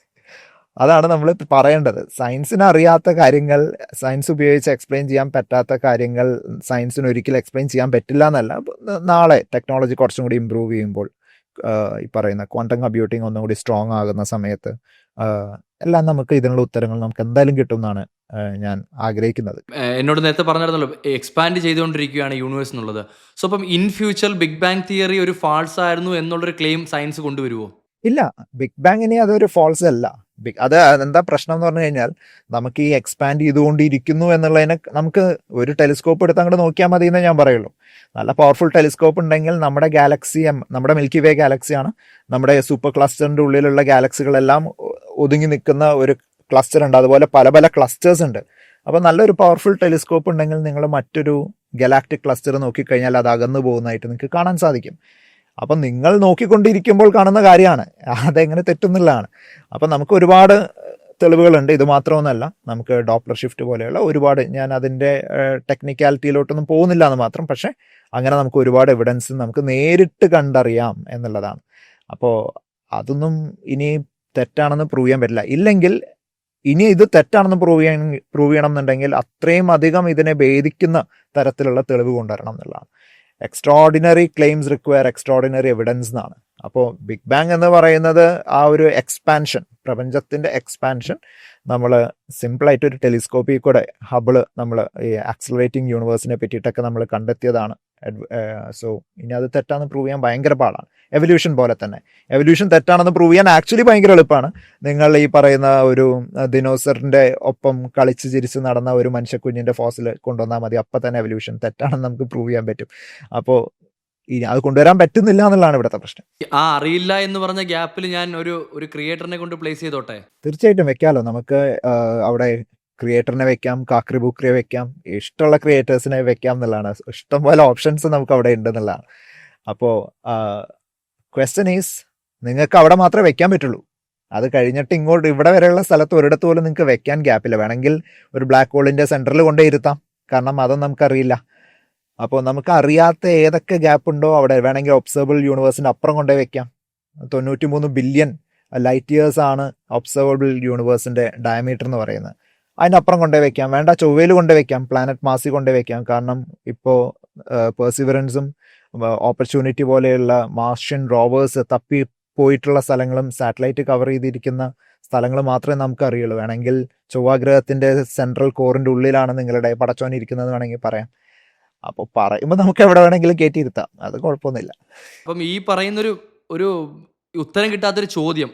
അതാണ് നമ്മൾ പറയേണ്ടത്. സയൻസിന് അറിയാത്ത കാര്യങ്ങൾ, സയൻസ് ഉപയോഗിച്ച് എക്സ്പ്ലെയിൻ ചെയ്യാൻ പറ്റാത്ത കാര്യങ്ങൾ സയൻസിന് ഒരിക്കലും എക്സ്പ്ലെയിൻ ചെയ്യാൻ പറ്റില്ല എന്നല്ല. നാളെ ടെക്നോളജി കുറച്ചും കൂടി ഇമ്പ്രൂവ് ചെയ്യുമ്പോൾ, ഈ പറയുന്ന ക്വാണ്ടം കമ്പ്യൂട്ടിംഗ് ഒന്നും കൂടി സ്ട്രോങ് ആകുന്ന സമയത്ത് എല്ലാം നമുക്ക് ഇതിനുള്ള ഉത്തരങ്ങൾ നമുക്ക് എന്തായാലും കിട്ടും എന്നാണ് ഞാൻ ആഗ്രഹിക്കുന്നത്. എന്നോട് നേരത്തെ പറഞ്ഞിരുന്നല്ലോ, എക്സ്പാൻഡ് ചെയ്തുകൊണ്ടിരിക്കുകയാണ് യൂണിവേഴ്സ് എന്നുള്ളത്. സോ അപ്പം in future big bang theory ഒരു ഫാൾസ് ആയിരുന്നു എന്നുള്ളൊരു ക്ലെയിം സയൻസ് കൊണ്ടുവരുമോ? ഇല്ല, ബിഗ് ബാങ് ഇനി അതൊരു ഫോൾസ് അല്ല. അതെന്താ പ്രശ്നം എന്ന് പറഞ്ഞു കഴിഞ്ഞാൽ, നമുക്ക് ഈ എക്സ്പാൻഡ് ചെയ്തുകൊണ്ടിരിക്കുന്നു എന്നുള്ളതിനെ നമുക്ക് ഒരു ടെലിസ്കോപ്പ് എടുത്ത് അങ്ങോട്ട് നോക്കിയാൽ മതി എന്നേ ഞാൻ പറയുള്ളൂ. നല്ല പവർഫുൾ ടെലിസ്കോപ്പ് ഉണ്ടെങ്കിൽ നമ്മുടെ ഗാലക്സി, നമ്മുടെ മിൽക്കി വേ ഗാലക്സിയാണ്, നമ്മുടെ സൂപ്പർ ക്ലസ്റ്ററിന്റെ ഉള്ളിലുള്ള ഗാലക്സികളെല്ലാം ഒതുങ്ങി നിൽക്കുന്ന ഒരു ക്ലസ്റ്റർ ഉണ്ട്. അതുപോലെ പല പല ക്ലസ്റ്റേഴ്സ് ഉണ്ട്. അപ്പോൾ നല്ലൊരു പവർഫുൾ ടെലിസ്കോപ്പ് ഉണ്ടെങ്കിൽ നിങ്ങൾ മറ്റൊരു ഗലാക്ടിക് ക്ലസ്റ്റർ നോക്കിക്കഴിഞ്ഞാൽ അത് അകന്നു പോകുന്നതായിട്ട് നിങ്ങൾക്ക് കാണാൻ സാധിക്കും. അപ്പം നിങ്ങൾ നോക്കിക്കൊണ്ടിരിക്കുമ്പോൾ കാണുന്ന കാര്യമാണ്, അതെങ്ങനെ തെറ്റുന്നുള്ളതാണ്. അപ്പം നമുക്ക് ഒരുപാട് തെളിവുകളുണ്ട്. ഇത് മാത്രമൊന്നുമല്ല, നമുക്ക് ഡോപ്ലർ ഷിഫ്റ്റ് പോലെയുള്ള ഒരുപാട്, ഞാൻ അതിൻ്റെ ടെക്നിക്കാലിറ്റിയിലോട്ടൊന്നും പോകുന്നില്ല എന്ന് മാത്രം. പക്ഷേ അങ്ങനെ നമുക്ക് ഒരുപാട് എവിഡൻസ് നമുക്ക് നേരിട്ട് കണ്ടറിയാം എന്നുള്ളതാണ്. അപ്പോൾ അതൊന്നും ഇനി തെറ്റാണെന്ന് പ്രൂവ് ചെയ്യാൻ പറ്റില്ല. ഇല്ലെങ്കിൽ ഇനി ഇത് തെറ്റാണെന്ന് പ്രൂവ് ചെയ്യണം എന്നുണ്ടെങ്കിൽ അത്രയും അധികം ഇതിനെ ഭേദിക്കുന്ന തരത്തിലുള്ള തെളിവ് കൊണ്ടുവരണം എന്നുള്ളതാണ്. Extraordinary claims require extraordinary evidence എന്നാണ്. അപ്പോൾ ബിഗ് ബാങ് എന്ന് പറയുന്നത് ആ ഒരു എക്സ്പാൻഷൻ, പ്രപഞ്ചത്തിന്റെ എക്സ്പാൻഷൻ നമ്മൾ സിമ്പിളായിട്ട് ഒരു ടെലിസ്കോപ്പിൽ കൂടെ ഹബിള് നമ്മൾ ഈ ആക്സിലറേറ്റിംഗ് യൂണിവേഴ്സിനെ പറ്റിയിട്ടൊക്കെ നമ്മൾ കണ്ടെത്തിയതാണ്. സോ ഇനി അത് തെറ്റാണെന്ന് പ്രൂവ് ചെയ്യാൻ ഭയങ്കര പാടാണ്. എവല്യൂഷൻ പോലെ തന്നെ എവല്യൂഷൻ തെറ്റാണെന്ന് പ്രൂവ് ചെയ്യാൻ ആക്ച്വലി ഭയങ്കര എളുപ്പമാണ്. നിങ്ങൾ ഈ പറയുന്ന ഒരു ദിനോസറിന്റെ ഒപ്പം കളിച്ച് ചിരിച്ച് നടന്ന ഒരു മനുഷ്യക്കുഞ്ഞിന്റെ ഫോസിൽ കൊണ്ടുവന്നാൽ മതി, അപ്പം തന്നെ എവല്യൂഷൻ തെറ്റാണെന്ന് നമുക്ക് പ്രൂവ് ചെയ്യാൻ പറ്റും. അപ്പോൾ ഇനി അത് കൊണ്ടുവരാൻ പറ്റുന്നില്ല എന്നുള്ളതാണ് ഇവിടുത്തെ പ്രശ്നം. ആ അറിയില്ല എന്ന് പറഞ്ഞ ഗ്യാപ്പിൽ ഞാൻ ഒരു ക്രിയേറ്ററിനെ കൊണ്ട് പ്ലേസ് ചെയ്തോട്ടെ? തീർച്ചയായിട്ടും വെക്കാമല്ലോ. നമുക്ക് അവിടെ ക്രിയേറ്ററിനെ വെക്കാം, കാക്രി ബുക്രിയെ വെക്കാം, ഇഷ്ടമുള്ള ക്രിയേറ്റേഴ്സിനെ വെക്കാം എന്നുള്ളതാണ്. ഇഷ്ടംപോലെ ഓപ്ഷൻസ് നമുക്ക് അവിടെ ഉണ്ട് എന്നുള്ളതാണ്. അപ്പോൾ ക്വസ്റ്റ്യൻ ഈസ്, നിങ്ങൾക്ക് അവിടെ മാത്രമേ വെക്കാൻ പറ്റുള്ളൂ. അത് കഴിഞ്ഞിട്ട് ഇങ്ങോട്ട് ഇവിടെ വരെയുള്ള സ്ഥലത്ത് ഒരിടത്ത് പോലും നിങ്ങൾക്ക് വെക്കാൻ ഗ്യാപ്പില്ല. വേണമെങ്കിൽ ഒരു ബ്ലാക്ക് ഹോളിന്റെ സെന്ററിൽ കൊണ്ടേ ഇരുത്താം, കാരണം അതൊന്നും നമുക്കറിയില്ല. അപ്പോൾ നമുക്ക് അറിയാത്ത ഏതൊക്കെ ഗ്യാപ്പ് ഉണ്ടോ അവിടെ വേണമെങ്കിൽ ഒബ്സർവബിൾ യൂണിവേഴ്സിന്റെ അപ്പുറം കൊണ്ടേ വെക്കാം. 93 ബില്യൺ ലൈറ്റ് ഇയേഴ്സ് ആണ് ഒബ്സർവബിൾ യൂണിവേഴ്സിന്റെ ഡയമീറ്റർ എന്ന് പറയുന്നത്. അതിനപ്പുറം കൊണ്ടേ വെക്കാം, വേണ്ട ചൊവ്വയിൽ കൊണ്ടേ വെക്കാം, പ്ലാനറ്റ് മാസിൽ കൊണ്ടേ വെക്കാം. കാരണം ഇപ്പോൾ പെർസിവറൻസും ഓപ്പർച്യൂണിറ്റി പോലെയുള്ള മാർഷ്യൻ റോവേഴ്സ് തപ്പി പോയിട്ടുള്ള സ്ഥലങ്ങളും സാറ്റലൈറ്റ് കവർ ചെയ്തിരിക്കുന്ന സ്ഥലങ്ങൾ മാത്രമേ നമുക്ക് അറിയുള്ളൂ. വേണമെങ്കിൽ ചൊവ്വാഗ്രഹത്തിന്റെ സെൻട്രൽ കോറിന്റെ ഉള്ളിലാണ് നിങ്ങളുടെ പടച്ചോൻ ഇരിക്കുന്നത് വേണമെങ്കിൽ പറയാം. അപ്പോൾ പറയുമ്പോൾ നമുക്ക് എവിടെ വേണമെങ്കിലും കയറ്റിയിരുത്താം, അത് കുഴപ്പമൊന്നുമില്ല. അപ്പം ഈ പറയുന്നൊരു ഉത്തരം കിട്ടാത്തൊരു ചോദ്യം,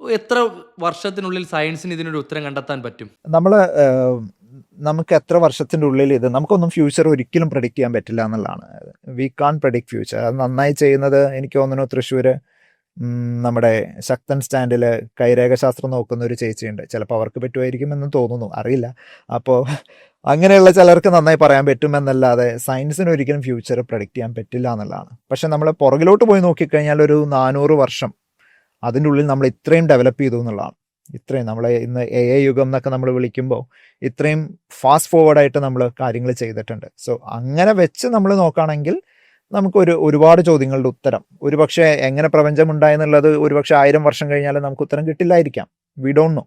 എത്ര വർഷത്തിനുള്ളിൽ സയൻസിന് ഇതിനൊരു ഉത്തരം കണ്ടെത്താൻ പറ്റും? നമുക്ക് എത്ര വർഷത്തിൻ്റെ ഉള്ളിൽ ഇത്, നമുക്കൊന്നും ഫ്യൂച്ചർ ഒരിക്കലും പ്രഡിക്റ്റ് ചെയ്യാൻ പറ്റില്ല എന്നുള്ളതാണ്. വി കാൺ പ്രഡിക്റ്റ് ഫ്യൂച്ചർ. അത് നന്നായി ചെയ്യുന്നത് എനിക്ക് തോന്നുന്നു തൃശ്ശൂർ നമ്മുടെ ശക്തൻ സ്റ്റാൻഡിൽ കൈരേഖശാസ്ത്രം നോക്കുന്ന ഒരു ചേച്ചിയുണ്ട്. ചിലപ്പോൾ അവർക്ക് പറ്റുമായിരിക്കുമെന്ന് തോന്നുന്നു, അറിയില്ല. അപ്പോൾ അങ്ങനെയുള്ള ചിലർക്ക് നന്നായി പറയാൻ പറ്റുമെന്നല്ലാതെ സയൻസിന് ഒരിക്കലും ഫ്യൂച്ചർ പ്രഡിക്റ്റ് ചെയ്യാൻ പറ്റില്ല എന്നുള്ളതാണ്. പക്ഷെ നമ്മൾ പുറകിലോട്ട് പോയി നോക്കിക്കഴിഞ്ഞാൽ ഒരു 400 വർഷം അതിൻ്റെ ഉള്ളിൽ നമ്മൾ ഇത്രയും ഡെവലപ്പ് ചെയ്തു എന്നുള്ളതാണ്. ഇത്രയും നമ്മൾ ഇന്ന് AI യുഗം എന്നൊക്കെ നമ്മൾ വിളിക്കുമ്പോൾ ഇത്രയും ഫാസ്റ്റ് ഫോർവേഡായിട്ട് നമ്മൾ കാര്യങ്ങൾ ചെയ്തിട്ടുണ്ട്. സോ അങ്ങനെ വെച്ച് നമ്മൾ നോക്കുകയാണെങ്കിൽ നമുക്ക് ഒരുപാട് ചോദ്യങ്ങളുടെ ഉത്തരം, ഒരുപക്ഷെ എങ്ങനെ പ്രപഞ്ചം ഉണ്ടായെന്നുള്ളത് ഒരുപക്ഷെ 1000 വർഷം കഴിഞ്ഞാൽ നമുക്ക് ഉത്തരം കിട്ടില്ലായിരിക്കാം. We don't know.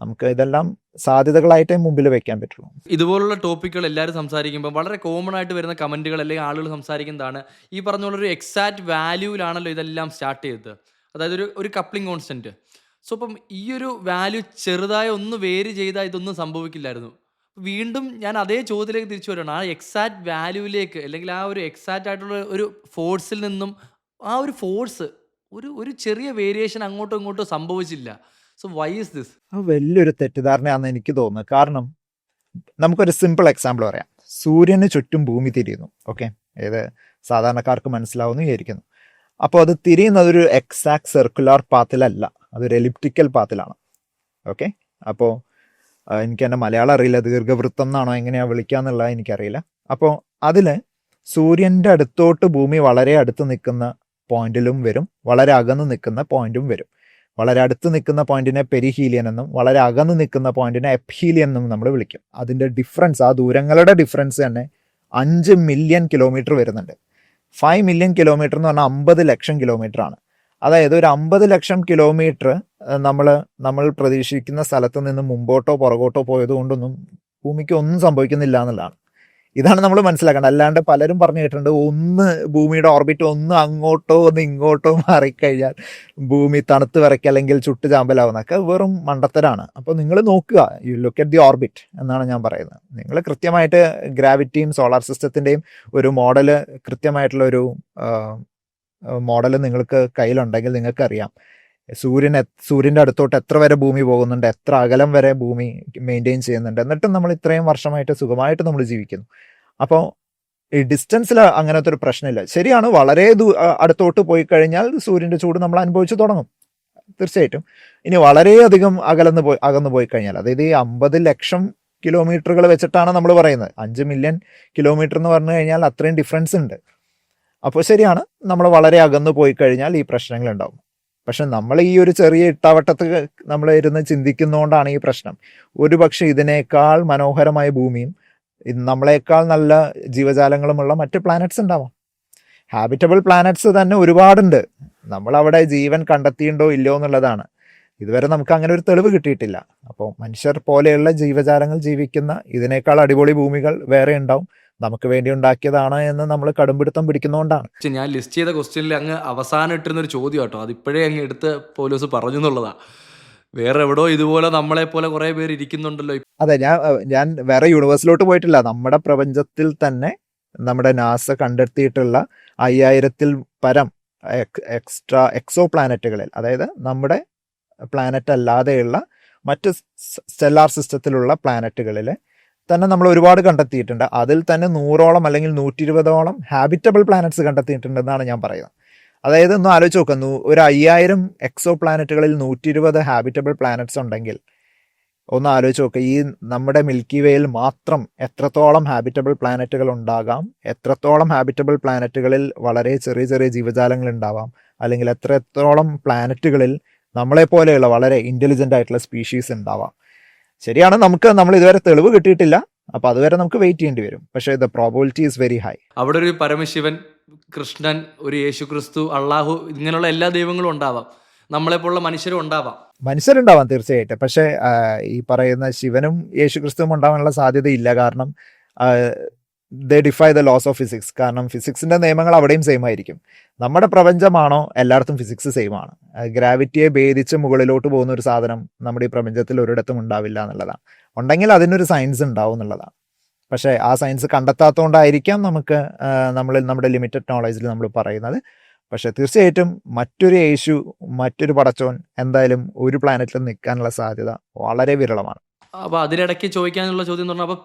നമുക്ക് ഇതെല്ലാം സാധ്യതകളായിട്ടേ മുമ്പിൽ വെക്കാൻ പറ്റുള്ളൂ. ഇതുപോലുള്ള ടോപ്പിക്കുകൾ എല്ലാവരും സംസാരിക്കുമ്പോൾ വളരെ കോമൺ ആയിട്ട് വരുന്ന കമൻറ്റുകൾ അല്ലെങ്കിൽ ആളുകൾ സംസാരിക്കുന്നതാണ് ഈ പറഞ്ഞ പോലെ ഒരു എക്സാക്ട് വാല്യൂവിലാണല്ലോ ഇതെല്ലാം സ്റ്റാർട്ട് ചെയ്തത്, അതായത് ഒരു കപ്ലിംഗ് കോൺസ്റ്റന്റ്. സോ അപ്പം ഈ ഒരു വാല്യൂ ചെറുതായ ഒന്ന് വേരി ചെയ്താൽ ഇതൊന്നും സംഭവിക്കില്ലായിരുന്നു. വീണ്ടും ഞാൻ അതേ ചോദ്യത്തിലേക്ക് തിരിച്ചു വരികയാണ്. ആ എക്സാക്ട് വാല്യൂവിലേക്ക് അല്ലെങ്കിൽ ആ ഒരു എക്സാക്റ്റ് ആയിട്ടുള്ള ഒരു ഫോഴ്സിൽ നിന്നും ആ ഒരു ഫോഴ്സ് ഒരു ചെറിയ വേരിയേഷൻ അങ്ങോട്ടോ ഇങ്ങോട്ടോ സംഭവിച്ചില്ല. So why is this? വലിയൊരു തെറ്റിദ്ധാരണയാണെന്ന് എനിക്ക് തോന്നുന്നത്. കാരണം നമുക്കൊരു സിമ്പിൾ എക്സാമ്പിൾ പറയാം. സൂര്യന് ചുറ്റും ഭൂമി തിരിയുന്നു. ഓക്കെ, ഏത് സാധാരണക്കാർക്ക് മനസ്സിലാവുമെന്ന് വിചാരിക്കുന്നു. അപ്പോൾ അത് തിരിയുന്നത് ഒരു എക്സാക്ട് സർക്കുലർ പാത്തിലല്ല, അതൊരു എലിപ്റ്റിക്കൽ പാത്തിലാണ്. ഓക്കെ, അപ്പോൾ എനിക്ക് എൻ്റെ മലയാളം അറിയില്ല, ദീർഘവൃത്തം എന്നാണോ എങ്ങനെയാണ് വിളിക്കുക എന്നുള്ളത് എനിക്കറിയില്ല. അപ്പോൾ അതിൽ സൂര്യൻ്റെ അടുത്തോട്ട് ഭൂമി വളരെ അടുത്ത് നിൽക്കുന്ന പോയിന്റിലും വരും, വളരെ അകന്ന് നിൽക്കുന്ന പോയിന്റും വരും. വളരെ അടുത്ത് നിൽക്കുന്ന പോയിന്റിനെ പെരിഹീലിയൻ എന്നും വളരെ അകന്ന് നിൽക്കുന്ന പോയിന്റിനെ എപ്ഹീലിയൻ എന്നും നമ്മൾ വിളിക്കും. അതിൻ്റെ ഡിഫറൻസ്, ആ ദൂരങ്ങളുടെ ഡിഫറൻസ് തന്നെ 5 മില്യൺ കിലോമീറ്റർ വരുന്നുണ്ട്. 5 മില്യൺ കിലോമീറ്റർ എന്ന് പറഞ്ഞാൽ 50 ലക്ഷം കിലോമീറ്റർ ആണ്. അതായത് ഒരു 50 ലക്ഷം കിലോമീറ്റർ നമ്മൾ പ്രതീക്ഷിക്കുന്ന സ്ഥലത്ത് നിന്ന് മുമ്പോട്ടോ പുറകോട്ടോ പോയത് കൊണ്ടൊന്നും ഭൂമിക്ക് ഒന്നും സംഭവിക്കുന്നില്ല എന്നുള്ളതാണ്. ഇതാണ് നമ്മൾ മനസ്സിലാക്കേണ്ടത്. അല്ലാണ്ട് പലരും പറഞ്ഞു കേട്ടിട്ടുണ്ട്, ഒന്ന് ഭൂമിയുടെ ഓർബിറ്റ് ഒന്ന് അങ്ങോട്ടോ ഒന്ന് ഇങ്ങോട്ടോ മാറിക്കഴിഞ്ഞാൽ ഭൂമി തണുത്ത് വിറയ്ക്കുക അല്ലെങ്കിൽ ചുട്ട് ചാമ്പലാവുന്നൊക്കെ വെറും മണ്ടത്തരാണ്. അപ്പോൾ നിങ്ങൾ നോക്കുക, you look at the orbit എന്നാണ് ഞാൻ പറയുന്നത്. നിങ്ങൾ കൃത്യമായിട്ട് ഗ്രാവിറ്റിയും സോളാർ സിസ്റ്റത്തിൻ്റെയും ഒരു മോഡല്, കൃത്യമായിട്ടുള്ള ഒരു മോഡൽ നിങ്ങൾക്ക് കയ്യിലുണ്ടെങ്കിൽ നിങ്ങൾക്കറിയാം സൂര്യൻ്റെ അടുത്തോട്ട് എത്ര വരെ ഭൂമി പോകുന്നുണ്ട്, എത്ര അകലം വരെ ഭൂമി മെയിൻറ്റെയിൻ ചെയ്യുന്നുണ്ട്. എന്നിട്ടും നമ്മൾ ഇത്രയും വർഷമായിട്ട് സുഖമായിട്ട് നമ്മൾ ജീവിക്കുന്നു. അപ്പോൾ ഈ ഡിസ്റ്റൻസിൽ അങ്ങനത്തെ ഒരു പ്രശ്നമില്ല. ശരിയാണ്, വളരെ അടുത്തോട്ട് പോയി കഴിഞ്ഞാൽ സൂര്യൻ്റെ ചൂട് നമ്മൾ അനുഭവിച്ചു തുടങ്ങും തീർച്ചയായിട്ടും. ഇനി വളരെയധികം അകന്നു പോയി കഴിഞ്ഞാൽ, അതായത് ഈ 50 ലക്ഷം കിലോമീറ്ററുകൾ വെച്ചിട്ടാണ് നമ്മൾ പറയുന്നത്. 5 മില്യൺ കിലോമീറ്റർ എന്ന് പറഞ്ഞു കഴിഞ്ഞാൽ അത്രയും ഡിഫറൻസ് ഉണ്ട്. അപ്പോൾ ശരിയാണ്, നമ്മൾ വളരെ അകന്നു പോയി കഴിഞ്ഞാൽ ഈ പ്രശ്നങ്ങൾ ഉണ്ടാവും. പക്ഷെ നമ്മൾ ഈ ഒരു ചെറിയ ഇട്ടാവട്ടത്ത് നമ്മൾ ഇരുന്ന് ചിന്തിക്കുന്നതുകൊണ്ടാണ് ഈ പ്രശ്നം. ഒരുപക്ഷെ ഇതിനേക്കാൾ മനോഹരമായ ഭൂമിയും നമ്മളെക്കാൾ നല്ല ജീവജാലങ്ങളുമുള്ള മറ്റ് പ്ലാനറ്റ്സ് ഉണ്ടാവാം. ഹാബിറ്റബിൾ പ്ലാനറ്റ്സ് തന്നെ ഒരുപാടുണ്ട്. നമ്മൾ അവിടെ ജീവൻ കണ്ടെത്തിയിട്ടുണ്ടോ ഇല്ലയോ എന്നുള്ളതാണ്. ഇതുവരെ നമുക്ക് അങ്ങനെ ഒരു തെളിവ് കിട്ടിയിട്ടില്ല. അപ്പോൾ മനുഷ്യർ പോലെയുള്ള ജീവജാലങ്ങൾ ജീവിക്കുന്ന ഇതിനേക്കാൾ അടിപൊളി ഭൂമികൾ വേറെ ഉണ്ടാവും. നമുക്ക് വേണ്ടി ഉണ്ടാക്കിയതാണ് എന്ന് നമ്മൾ കടുംപിടുത്തം പിടിക്കുന്നതുകൊണ്ടാണ്. ഞാൻ ലിസ്റ്റ് ചെയ്ത ക്വസ്റ്റ്യനിൽ അങ്ങ് അവസാനം ഇട്ടിരുന്നൊരു ചോദ്യം കേട്ടോ, അതിപ്പോഴേ അങ്ങ് എടുത്ത് പൗലോസ് പറഞ്ഞു എന്നുള്ളതാ. വേറെ എവിടോ ഇതുപോലെ നമ്മളെ പോലെ കുറെ പേര് ഇരിക്കുന്നുണ്ടല്ലോ. അതെ, ഞാൻ വേറെ യൂണിവേഴ്സിലോട്ട് പോയിട്ടില്ല. നമ്മുടെ പ്രപഞ്ചത്തിൽ തന്നെ നമ്മുടെ നാസ കണ്ടെത്തിയിട്ടുള്ള 5000-ൽ പരം എക്സോ പ്ലാനറ്റുകളിൽ, അതായത് നമ്മുടെ പ്ലാനറ്റ് അല്ലാതെയുള്ള മറ്റ് സ്റ്റെല്ലാർ സിസ്റ്റത്തിലുള്ള പ്ലാനറ്റുകളിൽ തന്നെ നമ്മൾ ഒരുപാട് കണ്ടെത്തിയിട്ടുണ്ട്. അതിൽ തന്നെ 100ഓളം അല്ലെങ്കിൽ 120ഓളം ഹാബിറ്റബിൾ പ്ലാനറ്റ്സ് കണ്ടെത്തിയിട്ടുണ്ടെന്നാണ് ഞാൻ പറയുന്നത്. അതായത് ഒന്ന് ആലോചിച്ച് നോക്കുക, ഒരു 5000 എക്സോ പ്ലാനറ്റുകളിൽ 120 ഹാബിറ്റബിൾ പ്ലാനറ്റ്സ് ഉണ്ടെങ്കിൽ ഒന്ന് ആലോചിച്ച് നോക്കുക, ഈ നമ്മുടെ മിൽക്കി വേയിൽ മാത്രം എത്രത്തോളം ഹാബിറ്റബിൾ പ്ലാനറ്റുകൾ ഉണ്ടാകാം, എത്രത്തോളം ഹാബിറ്റബിൾ പ്ലാനറ്റുകളിൽ വളരെ ചെറിയ ചെറിയ ജീവജാലങ്ങൾ ഉണ്ടാവാം, അല്ലെങ്കിൽ എത്രത്തോളം പ്ലാനറ്റുകളിൽ നമ്മളെപ്പോലെയുള്ള വളരെ ഇൻ്റലിജൻ്റ് ആയിട്ടുള്ള സ്പീഷീസ് ഉണ്ടാവാം. ശരിയാണ്, നമ്മൾ ഇതുവരെ തെളിവ് കിട്ടിയിട്ടില്ല. അപ്പൊ അതുവരെ നമുക്ക് വെയിറ്റ് ചെയ്യേണ്ടി വരും. പക്ഷേ the probability is very high. അവിടെ ഒരു പരമശിവൻ, കൃഷ്ണൻ, ഒരു യേശു ക്രിസ്തു, അള്ളാഹു, ഇങ്ങനെയുള്ള എല്ലാ ദൈവങ്ങളും ഉണ്ടാവാം. നമ്മളെപ്പോലുള്ള മനുഷ്യരും ഉണ്ടാവാം. മനുഷ്യരുണ്ടാവാം തീർച്ചയായിട്ടും. പക്ഷേ ഈ പറയുന്ന ശിവനും യേശു ക്രിസ്തുവും ഉണ്ടാവാനുള്ള സാധ്യതയില്ല. കാരണം they defy the laws of physics. കാരണം ഫിസിക്സിന്റെ നിയമങ്ങൾ അവിടെയും സെയിം ആയിരിക്കും. നമ്മുടെ പ്രപഞ്ചമാണോ എല്ലായിടത്തും ഫിസിക്സ് സെയിം ആണ്. ഗ്രാവിറ്റിയെ ഭേദിച്ച് മുകളിലോട്ട് പോകുന്ന ഒരു സാധനം നമ്മുടെ ഈ പ്രപഞ്ചത്തിൽ ഒരിടത്തും ഉണ്ടാവില്ല എന്നുള്ളതാണ്. ഉണ്ടെങ്കിൽ അതിനൊരു സയൻസ് ഉണ്ടാവും എന്നുള്ളതാണ്. പക്ഷേ ആ സയൻസ് കണ്ടെത്താത്തതുകൊണ്ടായിരിക്കാം നമ്മുടെ ലിമിറ്റഡ് നോളേജിൽ നമ്മൾ പറയുന്നത്. പക്ഷെ തീർച്ചയായിട്ടും മറ്റൊരു യേശു, മറ്റൊരു പടച്ചോൻ എന്തായാലും ഒരു പ്ലാനറ്റിൽ നിൽക്കാനുള്ള സാധ്യത വളരെ വിരളമാണ്. അപ്പോൾ അതിനിടയ്ക്ക് ചോദിക്കാനുള്ള ചോദ്യം എന്ന് പറഞ്ഞാൽ, അപ്പോൾ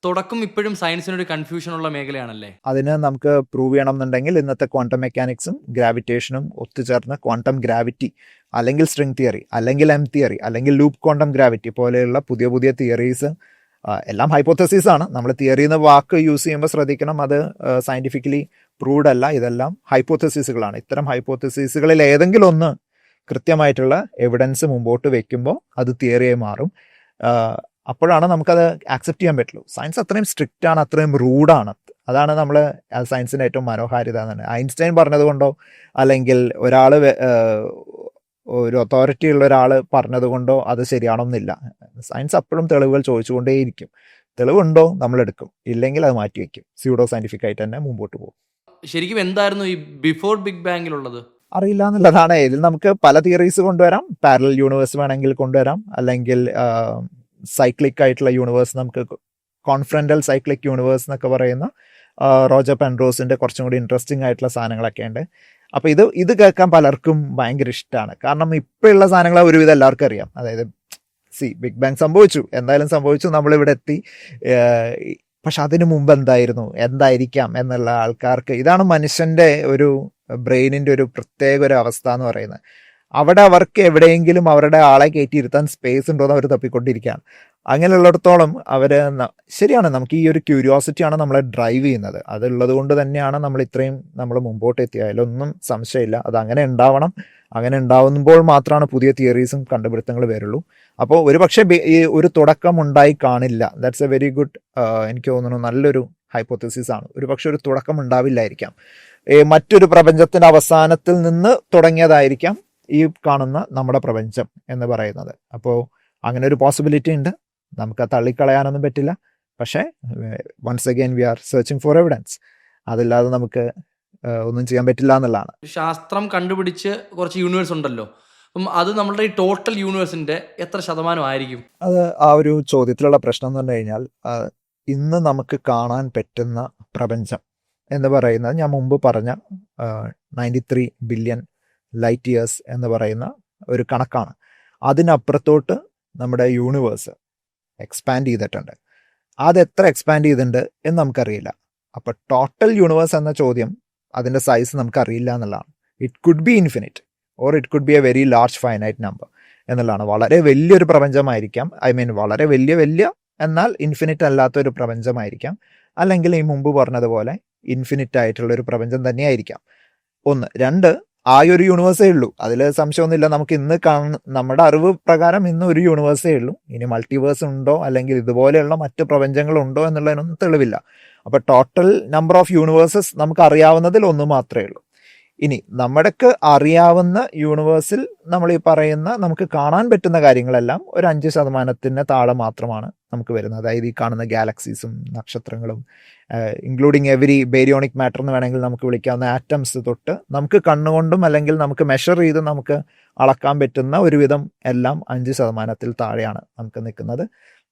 തുടക്കം ഇപ്പോഴും സയൻസിനൊരു കൺഫ്യൂഷൻ ഉള്ള മേഖലയാണല്ലേ? അതിന് നമുക്ക് പ്രൂവ് ചെയ്യണം എന്നുണ്ടെങ്കിൽ ഇന്നത്തെ ക്വാണ്ടം മെക്കാനിക്സും ഗ്രാവിറ്റേഷനും ഒത്തുചേർന്ന് ക്വാണ്ടം ഗ്രാവിറ്റി, അല്ലെങ്കിൽ സ്ട്രിംഗ് തിയറി, അല്ലെങ്കിൽ എം തിയറി, അല്ലെങ്കിൽ ലൂപ്പ് ക്വാണ്ടം ഗ്രാവിറ്റി പോലെയുള്ള പുതിയ പുതിയ തിയറീസ്, എല്ലാം ഹൈപ്പോത്തസിസ് ആണ്. നമ്മൾ തിയറി എന്ന വാക്ക് യൂസ് ചെയ്യുമ്പോൾ ശ്രദ്ധിക്കണം, അത് സയന്റിഫിക്കലി പ്രൂവ്ഡ് അല്ല. ഇതെല്ലാം ഹൈപ്പോത്തസിസുകളാണ്. ഇത്തരം ഹൈപ്പോത്തസിസുകളിൽ ഏതെങ്കിലും ഒന്ന് കൃത്യമായിട്ടുള്ള എവിഡൻസ് മുമ്പോട്ട് വെക്കുമ്പോൾ അത് തിയറിയായി മാറും. അപ്പോഴാണ് നമുക്കത് ആക്സെപ്റ്റ് ചെയ്യാൻ പറ്റുള്ളൂ. സയൻസ് അത്രയും സ്ട്രിക്റ്റ് ആണ്, അത്രയും റൂഡാണ്. അതാണ് നമ്മൾ സയൻസിൻ്റെ ഏറ്റവും മനോഹാരിത എന്നാണ്. ഐൻസ്റ്റൈൻ പറഞ്ഞത് കൊണ്ടോ അല്ലെങ്കിൽ ഒരു അതോറിറ്റി ഉള്ള ഒരാൾ പറഞ്ഞത് കൊണ്ടോ അത് ശരിയാണെന്നില്ല. സയൻസ് അപ്പോഴും തെളിവുകൾ ചോദിച്ചുകൊണ്ടേയിരിക്കും. തെളിവുണ്ടോ നമ്മളെടുക്കും, ഇല്ലെങ്കിൽ അത് മാറ്റിവെക്കും. സ്യൂഡോ സയന്റിഫിക് ആയിട്ട് തന്നെ മുമ്പോട്ട് പോകും. ശരിക്കും എന്തായിരുന്നു ഈ ബിഫോർ ബിഗ് ബാങ്കിലുള്ളത്? അറിയില്ല എന്നുള്ളതാണ്. ഇതിൽ നമുക്ക് പല തിയറീസ് കൊണ്ടുവരാം. പാരലൽ യൂണിവേഴ്സ് വേണമെങ്കിൽ കൊണ്ടുവരാം, അല്ലെങ്കിൽ സൈക്ലിക് ആയിട്ടുള്ള യൂണിവേഴ്സ്, നമുക്ക് കോൺഫ്രന്റൽ സൈക്ലിക് യൂണിവേഴ്സ് എന്നൊക്കെ പറയുന്ന റോജർ പെൻറോസിന്റെ കുറച്ചും കൂടി ഇൻട്രസ്റ്റിംഗ് ആയിട്ടുള്ള സാധനങ്ങളൊക്കെ ഉണ്ട്. അപ്പോൾ ഇത് കേൾക്കാൻ പലർക്കും ഭയങ്കര ഇഷ്ടമാണ്. കാരണം ഇപ്പോഴുള്ള സാധനങ്ങൾ ഒരുവിധം എല്ലാവർക്കും അറിയാം. അതായത് ബിഗ് ബാങ് സംഭവിച്ചു, എന്തായാലും സംഭവിച്ചു, നമ്മളിവിടെ എത്തി. പക്ഷെ അതിനു മുമ്പ് എന്തായിരുന്നു, എന്തായിരിക്കാം എന്നുള്ള ആൾക്കാർക്ക്, ഇതാണ് മനുഷ്യന്റെ ഒരു ബ്രെയിനിൻ്റെ ഒരു പ്രത്യേക ഒരു അവസ്ഥ എന്ന് പറയുന്നത്. അവിടെ അവർക്ക് എവിടെയെങ്കിലും അവരുടെ ആളെ കയറ്റിയിരുത്താൻ സ്പേസ് ഉണ്ടോ എന്ന് അവർ തപ്പിക്കൊണ്ടിരിക്കുകയാണ്. അങ്ങനെയുള്ളിടത്തോളം അവർ ശരിയാണ്, നമുക്ക് ഈ ഒരു ക്യൂരിയോസിറ്റിയാണ് നമ്മളെ ഡ്രൈവ് ചെയ്യുന്നത്. അതുള്ളത് കൊണ്ട് തന്നെയാണ് നമ്മൾ മുമ്പോട്ട് എത്തിയത്. അതിലൊന്നും സംശയമില്ല. അത് അങ്ങനെ ഉണ്ടാവണം. അങ്ങനെ ഉണ്ടാവുമ്പോൾ മാത്രമാണ് പുതിയ തിയറീസും കണ്ടുപിടുത്തങ്ങൾ വരുള്ളൂ. അപ്പോൾ ഒരുപക്ഷെ ഈ ഒരു തുടക്കം ഉണ്ടായി കാണില്ല. ദാറ്റ്സ് എ വെരി ഗുഡ്, എനിക്ക് തോന്നുന്നു നല്ലൊരു ഹൈപ്പോത്തസിസ് ആണ്. ഒരുപക്ഷെ ഒരു തുടക്കം ഉണ്ടാവില്ലായിരിക്കാം. മറ്റൊരു പ്രപഞ്ചത്തിൻ്റെ അവസാനത്തിൽ നിന്ന് തുടങ്ങിയതായിരിക്കാം ഈ കാണുന്ന നമ്മുടെ പ്രപഞ്ചം എന്ന് പറയുന്നത്. അപ്പോൾ അങ്ങനെ ഒരു പോസിബിലിറ്റി ഉണ്ട്. നമുക്ക് തള്ളിക്കളയാനൊന്നും പറ്റില്ല. പക്ഷേ once again we are searching for evidence. അതില്ലാതെ നമുക്ക് ഒന്നും ചെയ്യാൻ പറ്റില്ല എന്നുള്ളതാണ്. ശാസ്ത്രം കണ്ടുപിടിച്ച് കുറച്ച് യൂണിവേഴ്സ് ഉണ്ടല്ലോ, അപ്പം അത് നമ്മളുടെ ഈ ടോട്ടൽ യൂണിവേഴ്സിന്റെ എത്ര ശതമാനമായിരിക്കും? അത് ആ ഒരു ചോദ്യത്തിലുള്ള പ്രശ്നം എന്ന് പറഞ്ഞു കഴിഞ്ഞാൽ, ഇന്ന് നമുക്ക് കാണാൻ പറ്റുന്ന പ്രപഞ്ചം എന്ന് പറയുന്നത് ഞാൻ മുമ്പ് പറഞ്ഞ 93 ബില്യൺ ലൈറ്റ് ഇയേഴ്സ് എന്ന് പറയുന്ന ഒരു കണക്കാണ്. അതിനപ്പുറത്തോട്ട് നമ്മുടെ യൂണിവേഴ്സ് എക്സ്പാൻഡ് ചെയ്തിട്ടുണ്ട്. അതെത്ര എക്സ്പാൻഡ് ചെയ്തിട്ടുണ്ട് എന്ന് നമുക്കറിയില്ല. അപ്പോൾ ടോട്ടൽ യൂണിവേഴ്സ് എന്ന ചോദ്യം, അതിൻ്റെ സൈസ് നമുക്കറിയില്ല എന്നുള്ളതാണ്. It could be infinite or it could be A very large finite number എന്നുള്ളതാണ്. വളരെ വലിയൊരു പ്രപഞ്ചമായിരിക്കാം, വളരെ വലിയ എന്നാൽ ഇൻഫിനിറ്റ് അല്ലാത്തൊരു പ്രപഞ്ചമായിരിക്കാം. അല്ലെങ്കിൽ ഈ മുമ്പ് പറഞ്ഞതുപോലെ ഇൻഫിനിറ്റ് ആയിട്ടുള്ളൊരു പ്രപഞ്ചം തന്നെയായിരിക്കാം. ഒന്ന്. രണ്ട്, ആ ഒരു യൂണിവേഴ്സേ ഉള്ളൂ, അതിൽ സംശയമൊന്നുമില്ല. നമുക്ക് ഇന്ന് നമ്മുടെ അറിവ് പ്രകാരം ഇന്ന് ഒരു യൂണിവേഴ്സേ ഉള്ളൂ. ഇനി മൾട്ടിവേഴ്സ് ഉണ്ടോ അല്ലെങ്കിൽ ഇതുപോലെയുള്ള മറ്റ് പ്രപഞ്ചങ്ങളുണ്ടോ എന്നുള്ളതിനൊന്നും തെളിവില്ല. അപ്പോൾ ടോട്ടൽ നമ്പർ ഓഫ് യൂണിവേഴ്സസ് നമുക്ക് അറിയാവുന്നതിൽ ഒന്ന് മാത്രമേ ഉള്ളൂ. ഇനി നമ്മുടെക്ക് അറിയാവുന്ന യൂണിവേഴ്സിൽ നമ്മൾ ഈ പറയുന്ന നമുക്ക് കാണാൻ പറ്റുന്ന കാര്യങ്ങളെല്ലാം ഒരു 5% താഴെ മാത്രമാണ് നമുക്ക് വരുന്നത്. അതായത് ഈ കാണുന്ന ഗാലക്സീസും നക്ഷത്രങ്ങളും ഇൻക്ലൂഡിങ് എവരി ബേരിയോണിക് മാറ്റർ എന്ന് വേണമെങ്കിൽ നമുക്ക് വിളിക്കാവുന്ന ആറ്റംസ് തൊട്ട് നമുക്ക് കണ്ണുകൊണ്ടും അല്ലെങ്കിൽ നമുക്ക് മെഷർ ചെയ്ത് നമുക്ക് അളക്കാൻ പറ്റുന്ന ഒരുവിധം എല്ലാം 5% താഴെയാണ് നമുക്ക് നിൽക്കുന്നത്.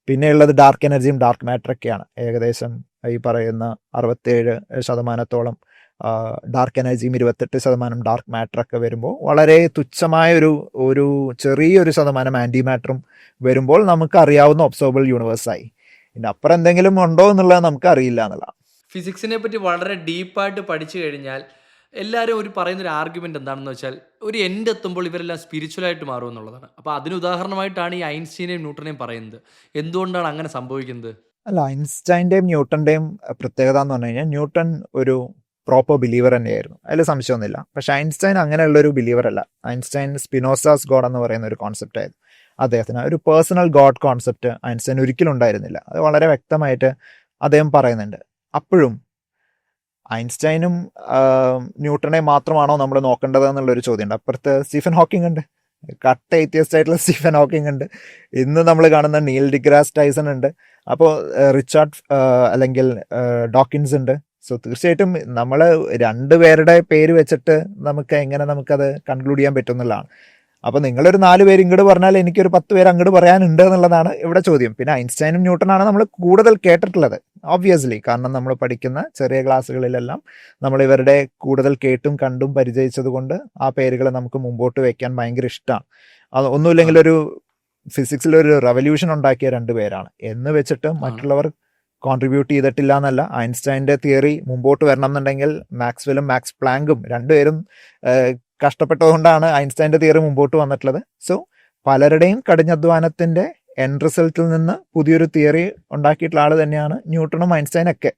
പിന്നെയുള്ളത് ഡാർക്ക് എനർജിയും ഡാർക്ക് മാറ്ററൊക്കെയാണ്. ഏകദേശം ഈ പറയുന്ന 67% ഡാർക്ക് എനർജിയും 28% ഡാർക്ക് മാറ്ററൊക്കെ വരുമ്പോൾ വളരെ തുച്ഛമായ ഒരു ചെറിയൊരു ശതമാനം ആൻറ്റി മാറ്ററും വരുമ്പോൾ നമുക്ക് അറിയാവുന്ന ഒബ്സർവബിൾ യൂണിവേഴ്സായി. പിന്നെ അപ്പുറം എന്തെങ്കിലും ഉണ്ടോ എന്നുള്ളത് നമുക്ക് അറിയില്ല എന്നുള്ളതാണ്. ഫിസിക്സിനെ പറ്റി വളരെ ഡീപ്പായിട്ട് പഠിച്ചു കഴിഞ്ഞാൽ എല്ലാവരും പറയുന്നൊരു ആർഗ്യുമെൻ്റ് എന്താണെന്ന് വെച്ചാൽ, ഒരു എൻഡ് എത്തുമ്പോൾ ഇവരെല്ലാം സ്പിരിച്വലായിട്ട് മാറും എന്നുള്ളതാണ്. അപ്പോൾ അതിന് ഉദാഹരണമായിട്ടാണ് ഈ ഐൻസ്റ്റീനെയും ന്യൂട്ടനെയും പറയുന്നത്. എന്തുകൊണ്ടാണ് അങ്ങനെ സംഭവിക്കുന്നത്? അല്ല, ഐൻസ്റ്റൈൻ്റെയും ന്യൂട്ടൻ്റെയും പ്രത്യേകത എന്ന് പറഞ്ഞു കഴിഞ്ഞാൽ, ന്യൂട്ടൺ ഒരു പ്രോപ്പർ ബിലീവർ തന്നെയായിരുന്നു, അതിൽ സംശയമൊന്നുമില്ല. പക്ഷേ ഐൻസ്റ്റൈൻ അങ്ങനെയുള്ളൊരു ബിലീവർ അല്ല. ഐൻസ്റ്റൈൻ സ്പിനോസാസ് ഗോഡ് എന്ന് പറയുന്ന ഒരു കോൺസെപ്റ്റ് ആയിരുന്നു. അദ്ദേഹത്തിന് ഒരു പേഴ്സണൽ ഗോഡ് കോൺസെപ്റ്റ് ഐൻസ്റ്റൈൻ ഒരിക്കലും ഉണ്ടായിരുന്നില്ല. അത് വളരെ വ്യക്തമായിട്ട് അദ്ദേഹം പറയുന്നുണ്ട്. അപ്പോഴും ഐൻസ്റ്റൈനും ന്യൂട്ടനെ മാത്രമാണോ നമ്മൾ നോക്കേണ്ടത് എന്നുള്ളൊരു ചോദ്യമുണ്ട്. അപ്പുറത്ത് സ്റ്റീഫൻ ഹോക്കിംഗ് ഉണ്ട്, കട്ട എത്തിയസ്റ്റ് ആയിട്ടുള്ള സ്റ്റീഫൻ ഹോക്കിംഗ് ഉണ്ട്. ഇന്ന് നമ്മൾ കാണുന്ന നീൽ ഡിഗ്രാസ് ടൈസൺ ഉണ്ട്. അപ്പോൾ റിച്ചാർഡ് അല്ലെങ്കിൽ ഡോക്കിൻസ് ഉണ്ട്. സോ തീർച്ചയായിട്ടും നമ്മൾ രണ്ടുപേരുടെ പേര് വെച്ചിട്ട് നമുക്കത് കൺക്ലൂഡ് ചെയ്യാൻ പറ്റും എന്നുള്ളതാണ്. അപ്പോൾ നിങ്ങളൊരു 4 പേര് ഇങ്ങോട്ട് പറഞ്ഞാൽ എനിക്കൊരു 10 പേര് അങ്ങോട്ട് പറയാനുണ്ട് എന്നുള്ളതാണ് ഇവിടെ ചോദ്യം. പിന്നെ ഐൻസ്റ്റൈനും ന്യൂട്ടനാണ് നമ്മൾ കൂടുതൽ കേട്ടിട്ടുള്ളത്, ഓബ്വിയസ്ലി. കാരണം നമ്മൾ പഠിക്കുന്ന ചെറിയ ക്ലാസ്സുകളിലെല്ലാം നമ്മൾ ഇവരുടെ കൂടുതൽ കേട്ടും കണ്ടും പരിചയിച്ചത് കൊണ്ട് ആ പേരുകൾ നമുക്ക് മുമ്പോട്ട് വയ്ക്കാൻ ഭയങ്കര ഇഷ്ടമാണ്. അത് ഒന്നുമില്ലെങ്കിൽ ഒരു ഫിസിക്സിലൊരു റെവല്യൂഷൻ ഉണ്ടാക്കിയ 2 പേരാണ് എന്ന് വെച്ചിട്ട് മറ്റുള്ളവർ കോൺട്രിബ്യൂട്ട് ചെയ്തിട്ടില്ല എന്നല്ല. ഐൻസ്റ്റൈൻ്റെ തിയറി മുമ്പോട്ട് വരണം എന്നുണ്ടെങ്കിൽ മാക്സ്വെല്ലും മാക്സ് പ്ലാങ്കും 2 പേരും കഷ്ടപ്പെട്ടതുകൊണ്ടാണ് ഐൻസ്റ്റൈൻ്റെ തിയറി മുമ്പോട്ട് വന്നിട്ടുള്ളത്. സോ പലരുടെയും കഠിനാധ്വാനത്തിൻ്റെ എൻഡ് റിസൾട്ടിൽ നിന്ന് പുതിയൊരു തിയറി ഉണ്ടാക്കിയിട്ടുള്ള ആൾ തന്നെയാണ് ന്യൂട്ടണും ഐൻസ്റ്റൈനൊക്കെ.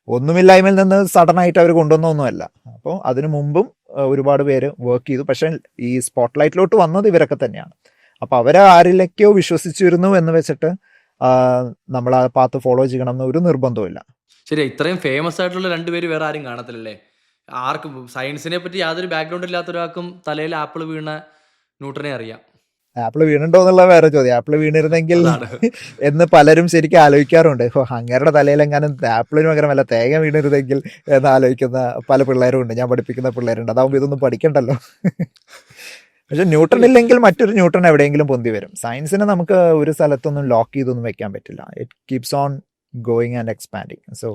ഒന്നുമില്ലായ്മയിൽ നിന്ന് സഡനായിട്ട് അവർ കൊണ്ടുവന്നൊന്നുമല്ല. അപ്പോൾ അതിനു മുമ്പും ഒരുപാട് പേര് വർക്ക് ചെയ്തു. പക്ഷേ ഈ സ്പോട്ട് ലൈറ്റിലോട്ട് വന്നത് ഇവരൊക്കെ തന്നെയാണ്. അപ്പോൾ അവരെ ആരിലേക്കോ വിശ്വസിച്ചിരുന്നു എന്ന് വെച്ചിട്ട് നമ്മൾ ആ പാത്ത് ഫോളോ ചെയ്യണം എന്ന് ഒരു നിർബന്ധമില്ല. ശരി, ഇത്രയും ഫേമസ് ആയിട്ടുള്ള 2 പേര് വേറെ ആരും കാണത്തില്ലല്ലേ? ആർക്കും സയൻസിനെ പറ്റി യാതൊരു ബാക്ക്ഗ്രൗണ്ട് ഇല്ലാത്ത ഒരാൾക്കും തലയിൽ ആപ്പിൾ വീണ ന്യൂട്ടനെ അറിയാം. ആപ്പിൾ വീണുണ്ടോ എന്നുള്ള വേറെ ചോദ്യം. ആപ്പിൾ വീണിരുന്നെങ്കിൽ എന്ന് പലരും ശരിക്കും ആലോചിക്കാറുണ്ട്. അങ്ങേരുടെ തലയിലെങ്ങാനും ആപ്പിളിന് പകരം വല്ല തേങ്ങ വീണിരുന്നെങ്കിൽ എന്ന് ആലോചിക്കുന്ന പല പിള്ളേരും ഉണ്ട്. ഞാൻ പഠിപ്പിക്കുന്ന പിള്ളേരുണ്ട്. അതാവുമ്പോൾ ഇതൊന്നും പഠിക്കണ്ടല്ലോ. പക്ഷെ ന്യൂട്ടൺ ഇല്ലെങ്കിൽ മറ്റൊരു ന്യൂട്ടൺ എവിടെയെങ്കിലും പൊന്തി വരും. സയൻസിനെ നമുക്ക് ഒരു സ്ഥലത്തൊന്നും ലോക്ക് ചെയ്തൊന്നും വെക്കാൻ പറ്റില്ല. It keeps on going and expanding. So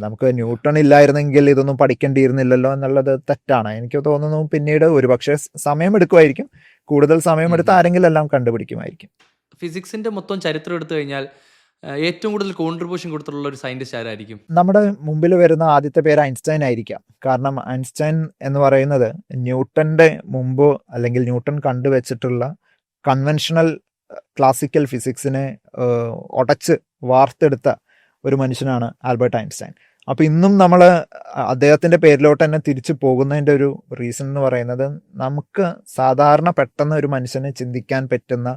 നമുക്ക് ന്യൂട്ടൺ ഇല്ലായിരുന്നെങ്കിൽ ഇതൊന്നും പഠിക്കേണ്ടിയിരുന്നില്ലല്ലോ എന്നുള്ളത് തെറ്റാണ്. എനിക്ക് തോന്നുന്നു പിന്നീട് ഒരുപക്ഷെ സമയമെടുക്കുമായിരിക്കും. കൂടുതൽ സമയമെടുത്ത് ആരെങ്കിലും എല്ലാം കണ്ടുപിടിക്കുമായിരിക്കും. ഫിസിക്സിന്റെ മൊത്തം ചരിത്രം എടുത്തു കഴിഞ്ഞാൽ ഏറ്റവും കൂടുതൽ കോൺട്രിബ്യൂഷൻ കൊടുത്തിട്ടുള്ള ഒരു സയന്റിസ്റ്റ് ആരായിരിക്കും? നമ്മുടെ മുമ്പിൽ വരുന്ന ആദ്യത്തെ പേര് ഐൻസ്റ്റൈൻ ആയിരിക്കാം. കാരണം ഐൻസ്റ്റൈൻ എന്ന് പറയുന്നത് ന്യൂട്ടന്റെ മുമ്പ് അല്ലെങ്കിൽ ന്യൂട്ടൺ കണ്ടുവച്ചിട്ടുള്ള കൺവെൻഷണൽ ക്ലാസിക്കൽ ഫിസിക്സിനെ ഉടച്ച് വാർത്തെടുത്ത ഒരു മനുഷ്യനാണ് ആൽബർട്ട് ഐൻസ്റ്റൈൻ. അപ്പൊ ഇന്നും നമ്മൾ അദ്ദേഹത്തിന്റെ പേരിലോട്ട് തന്നെ തിരിച്ചു പോകുന്നതിന്റെ ഒരു റീസൺ എന്ന് പറയുന്നത് നമുക്ക് സാധാരണ പെട്ടെന്ന് ഒരു മനുഷ്യന് ചിന്തിക്കാൻ പറ്റുന്ന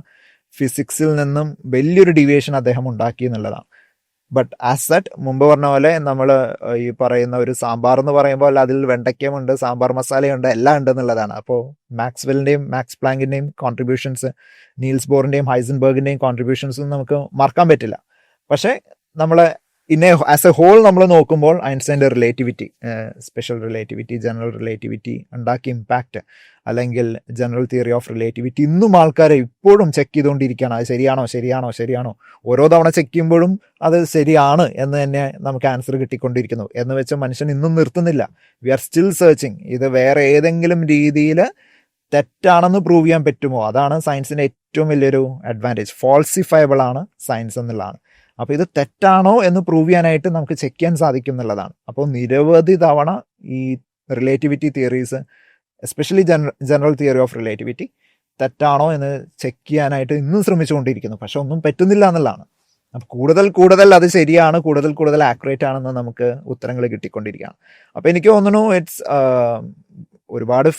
ഫിസിക്സിൽ നിന്നും വലിയൊരു ഡീവിയേഷൻ അദ്ദേഹം ഉണ്ടാക്കി എന്നുള്ളതാണ്. ബട്ട് ആസ് ദറ്റ് മുമ്പ് പറഞ്ഞ പോലെ നമ്മൾ ഈ പറയുന്ന ഒരു സാമ്പാർ എന്ന് പറയുമ്പോൾ അതിൽ വെണ്ടയ്ക്കമുണ്ട്, സാമ്പാർ മസാലയുണ്ട്, എല്ലാം ഉണ്ട് എന്നുള്ളതാണ്. അപ്പോൾ മാക്സ്വെല്ലിന്റെയും മാക്സ് പ്ലാങ്കിന്റെയും കോൺട്രിബ്യൂഷൻസ്, നീൽസ് ബോറിന്റെയും ഹൈസൻബർഗിന്റെയും കോൺട്രിബ്യൂഷൻസും നമുക്ക് മറക്കാൻ പറ്റില്ല. പക്ഷേ നമ്മൾ ആസ് എ ഹോൾ നമ്മൾ നോക്കുമ്പോൾ ഐൻസ്റ്റൈൻ്റെ relativity, special relativity, general relativity ഉണ്ടാക്കിയ ഇമ്പാക്റ്റ്, അല്ലെങ്കിൽ ജനറൽ തിയറി ഓഫ് റിലേറ്റിവിറ്റി ഇന്നും ആൾക്കാരെ ഇപ്പോഴും ചെക്ക് ചെയ്തുകൊണ്ടിരിക്കുകയാണ്. അത് ശരിയാണോ. ഓരോ തവണ ചെക്ക് ചെയ്യുമ്പോഴും അത് ശരിയാണ് എന്ന് തന്നെ നമുക്ക് ആൻസർ കിട്ടിക്കൊണ്ടിരിക്കുന്നു. എന്ന് വെച്ച് മനുഷ്യൻ ഇന്നും നിർത്തുന്നില്ല. We are still searching. ഇത് വേറെ ഏതെങ്കിലും രീതിയിൽ തെറ്റാണെന്ന് പ്രൂവ് ചെയ്യാൻ പറ്റുമോ? അതാണ് സയൻസിൻ്റെ ഏറ്റവും വലിയൊരു അഡ്വാൻറ്റേജ്. ഫോൾസിഫയബിൾ ആണ് സയൻസ് എന്നുള്ളതാണ്. അപ്പോൾ ഇത് തെറ്റാണോ എന്ന് പ്രൂവ് ചെയ്യാനായിട്ട് നമുക്ക് ചെക്ക് ചെയ്യാൻ സാധിക്കും എന്നുള്ളതാണ്. അപ്പോൾ നിരവധി തവണ ഈ relativity theories, especially general theory of relativity തെറ്റാണോ എന്ന് ചെക്ക് ചെയ്യാനായിട്ട് ഇന്നും ശ്രമിച്ചുകൊണ്ടിരിക്കുന്നു. പക്ഷെ ഒന്നും പറ്റുന്നില്ല എന്നുള്ളതാണ്. അപ്പം കൂടുതൽ അത് ശരിയാണ്, കൂടുതൽ ആക്യുറേറ്റ് ആണെന്ന് നമുക്ക് ഉത്തരങ്ങൾ കിട്ടിക്കൊണ്ടിരിക്കുകയാണ്. അപ്പോൾ എനിക്ക് തോന്നുന്നു ഒരുപാട്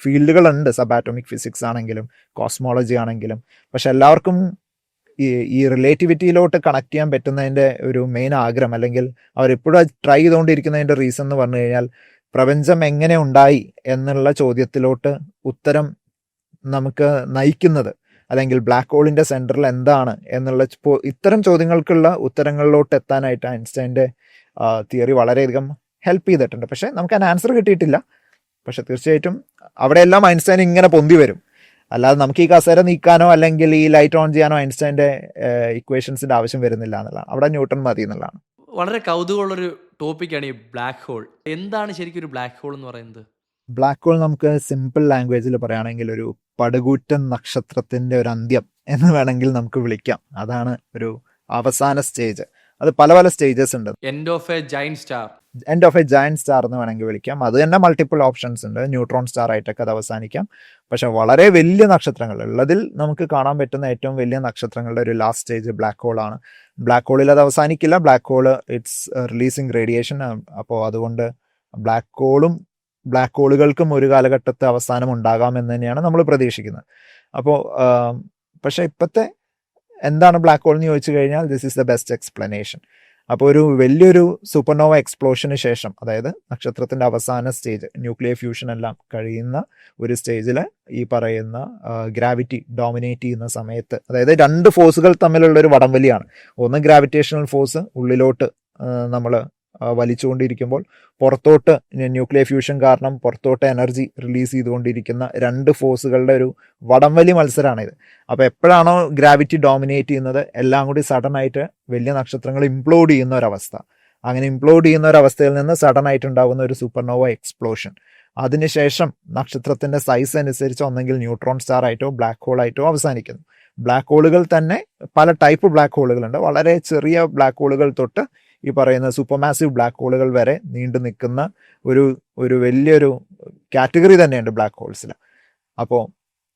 ഫീൽഡുകളുണ്ട്, സബ് ആറ്റോമിക് ഫിസിക്സ് ആണെങ്കിലും കോസ്മോളജി ആണെങ്കിലും. പക്ഷെ എല്ലാവർക്കും ഈ റിലേറ്റിവിറ്റിയിലോട്ട് കണക്ട് ചെയ്യാൻ പറ്റുന്നതിൻ്റെ ഒരു മെയിൻ ആഗ്രഹം, അല്ലെങ്കിൽ അവരെപ്പോഴും ട്രൈ ചെയ്തുകൊണ്ടിരിക്കുന്നതിൻ്റെ റീസൺ എന്ന് പറഞ്ഞു കഴിഞ്ഞാൽ പ്രപഞ്ചം എങ്ങനെ ഉണ്ടായി എന്നുള്ള ചോദ്യത്തിലോട്ട് ഉത്തരം നമുക്ക് നയിക്കുന്നത്, അല്ലെങ്കിൽ ബ്ലാക്ക് ഹോളിൻ്റെ സെൻറ്ററിൽ എന്താണ് എന്നുള്ള ഇത്തരം ചോദ്യങ്ങൾക്കുള്ള ഉത്തരങ്ങളിലോട്ട് എത്താനായിട്ട് ഐൻസ്റ്റൈൻ്റെ തിയറി വളരെയധികം ഹെൽപ്പ് ചെയ്തിട്ടുണ്ട്. പക്ഷേ നമുക്ക് അതിന് ആൻസർ കിട്ടിയിട്ടില്ല. പക്ഷെ തീർച്ചയായിട്ടും അവിടെയെല്ലാം ഐൻസ്റ്റൈൻ ഇങ്ങനെ പൊന്തി വരും. അല്ലാതെ നമുക്ക് ഈ കസേര നീക്കാനോ അല്ലെങ്കിൽ ഈ ലൈറ്റ് ഓൺ ചെയ്യാനോ ഐൻസ്റ്റൈൻ്റെ ഇക്വേഷൻസിൻ്റെ ആവശ്യം വരുന്നില്ല എന്നുള്ളതാണ്. അവിടെ ന്യൂട്ടൺ മതി എന്നുള്ളതാണ്. വളരെ കൗതുകമുള്ളൊരു ടോപ്പിക്കാണ് ഈ ബ്ലാക്ക് ഹോൾ. എന്താണ് ശരിക്കും ഒരു ബ്ലാക്ക് ഹോൾ എന്ന് പറയുന്നത്? ബ്ലാക്ക് ഹോൾ നമുക്ക് സിമ്പിൾ ലാംഗ്വേജിൽ പറയുകയാണെങ്കിൽ ഒരു പടുകൂറ്റൻ നക്ഷത്രത്തിൻ്റെ ഒരു അന്ത്യം എന്ന് വേണമെങ്കിൽ നമുക്ക് വിളിക്കാം. അതാണ് ഒരു അവസാന സ്റ്റേജ്. അത് പല സ്റ്റേജസ് ഉണ്ട്. End of A giant star എന്ന് വേണമെങ്കിൽ വിളിക്കാം. അത് തന്നെ മൾട്ടിപ്പിൾ ഓപ്ഷൻസ് ഉണ്ട്. ന്യൂട്രോൺ സ്റ്റാർ ആയിട്ടൊക്കെ അത് അവസാനിക്കാം. പക്ഷെ വളരെ വലിയ നക്ഷത്രങ്ങൾ ഉള്ളതിൽ നമുക്ക് കാണാൻ പറ്റുന്ന ഏറ്റവും വലിയ നക്ഷത്രങ്ങളുടെ ഒരു ലാസ്റ്റ് സ്റ്റേജ് ബ്ലാക്ക് ഹോൾ ആണ്. ബ്ലാക്ക് ഹോളിൽ അത് അവസാനിക്കില്ല. Black hole it's releasing radiation. അപ്പോൾ അതുകൊണ്ട് ബ്ലാക്ക് ഹോളുകൾക്കും ഒരു കാലഘട്ടത്തെ അവസാനം ഉണ്ടാകാം എന്ന് തന്നെയാണ് നമ്മൾ പ്രതീക്ഷിക്കുന്നത്. അപ്പോൾ പക്ഷെ ഇപ്പോഴത്തെ എന്താണ് ബ്ലാക്ക് ഹോൾ എന്ന് ചോദിച്ചു കഴിഞ്ഞാൽ this is the best explanation. അപ്പോൾ ഒരു വലിയൊരു സൂപ്പർനോവ എക്സ്പ്ലോഷന് ശേഷം, അതായത് നക്ഷത്രത്തിൻ്റെ അവസാന സ്റ്റേജ്, ന്യൂക്ലിയർ ഫ്യൂഷൻ എല്ലാം കഴിയുന്ന ഒരു സ്റ്റേജിൽ ഈ പറയുന്ന ഗ്രാവിറ്റി ഡോമിനേറ്റ് ചെയ്യുന്ന സമയത്ത്, അതായത് രണ്ട് ഫോഴ്സുകൾ തമ്മിലുള്ളൊരു വടംവലിയാണ്. ഒന്ന് ഗ്രാവിറ്റേഷണൽ ഫോഴ്സ് ഉള്ളിലോട്ട് നമ്മൾ വലിച്ചുകൊണ്ടിരിക്കുമ്പോൾ പുറത്തോട്ട് ന്യൂക്ലിയർ ഫ്യൂഷൻ കാരണം പുറത്തോട്ട് എനർജി റിലീസ് ചെയ്തുകൊണ്ടിരിക്കുന്ന രണ്ട് ഫോഴ്സുകളുടെ ഒരു വടംവലി മത്സരമാണിത്. അപ്പോൾ എപ്പോഴാണോ ഗ്രാവിറ്റി ഡോമിനേറ്റ് ചെയ്യുന്നത് എല്ലാം കൂടി സഡൻ ആയിട്ട് വലിയ നക്ഷത്രങ്ങൾ ഇംപ്ലോഡ് ചെയ്യുന്ന ഒരവസ്ഥ. അങ്ങനെ ഇംപ്ലോഡ് ചെയ്യുന്ന ഒരവസ്ഥയിൽ നിന്ന് സഡൻ ആയിട്ട് ഉണ്ടാകുന്ന ഒരു സൂപ്പർനോവ എക്സ്പ്ലോഷൻ. അതിനുശേഷം നക്ഷത്രത്തിൻ്റെ സൈസ് അനുസരിച്ച് ഒന്നെങ്കിൽ ന്യൂട്രോൺ സ്റ്റാർ ആയിട്ടോ ബ്ലാക്ക് ഹോൾ ആയിട്ടോ അവസാനിക്കുന്നു. ബ്ലാക്ക് ഹോളുകൾ തന്നെ പല ടൈപ്പ് ബ്ലാക്ക് ഹോളുകളുണ്ട്. വളരെ ചെറിയ ബ്ലാക്ക് ഹോളുകൾ തൊട്ട് ഈ പറയുന്ന സൂപ്പർ മാസീവ് ബ്ലാക്ക് ഹോളുകൾ വരെ നീണ്ടു നിൽക്കുന്ന ഒരു വലിയൊരു കാറ്റഗറി തന്നെയുണ്ട് ബ്ലാക്ക് ഹോൾസിൽ. അപ്പോൾ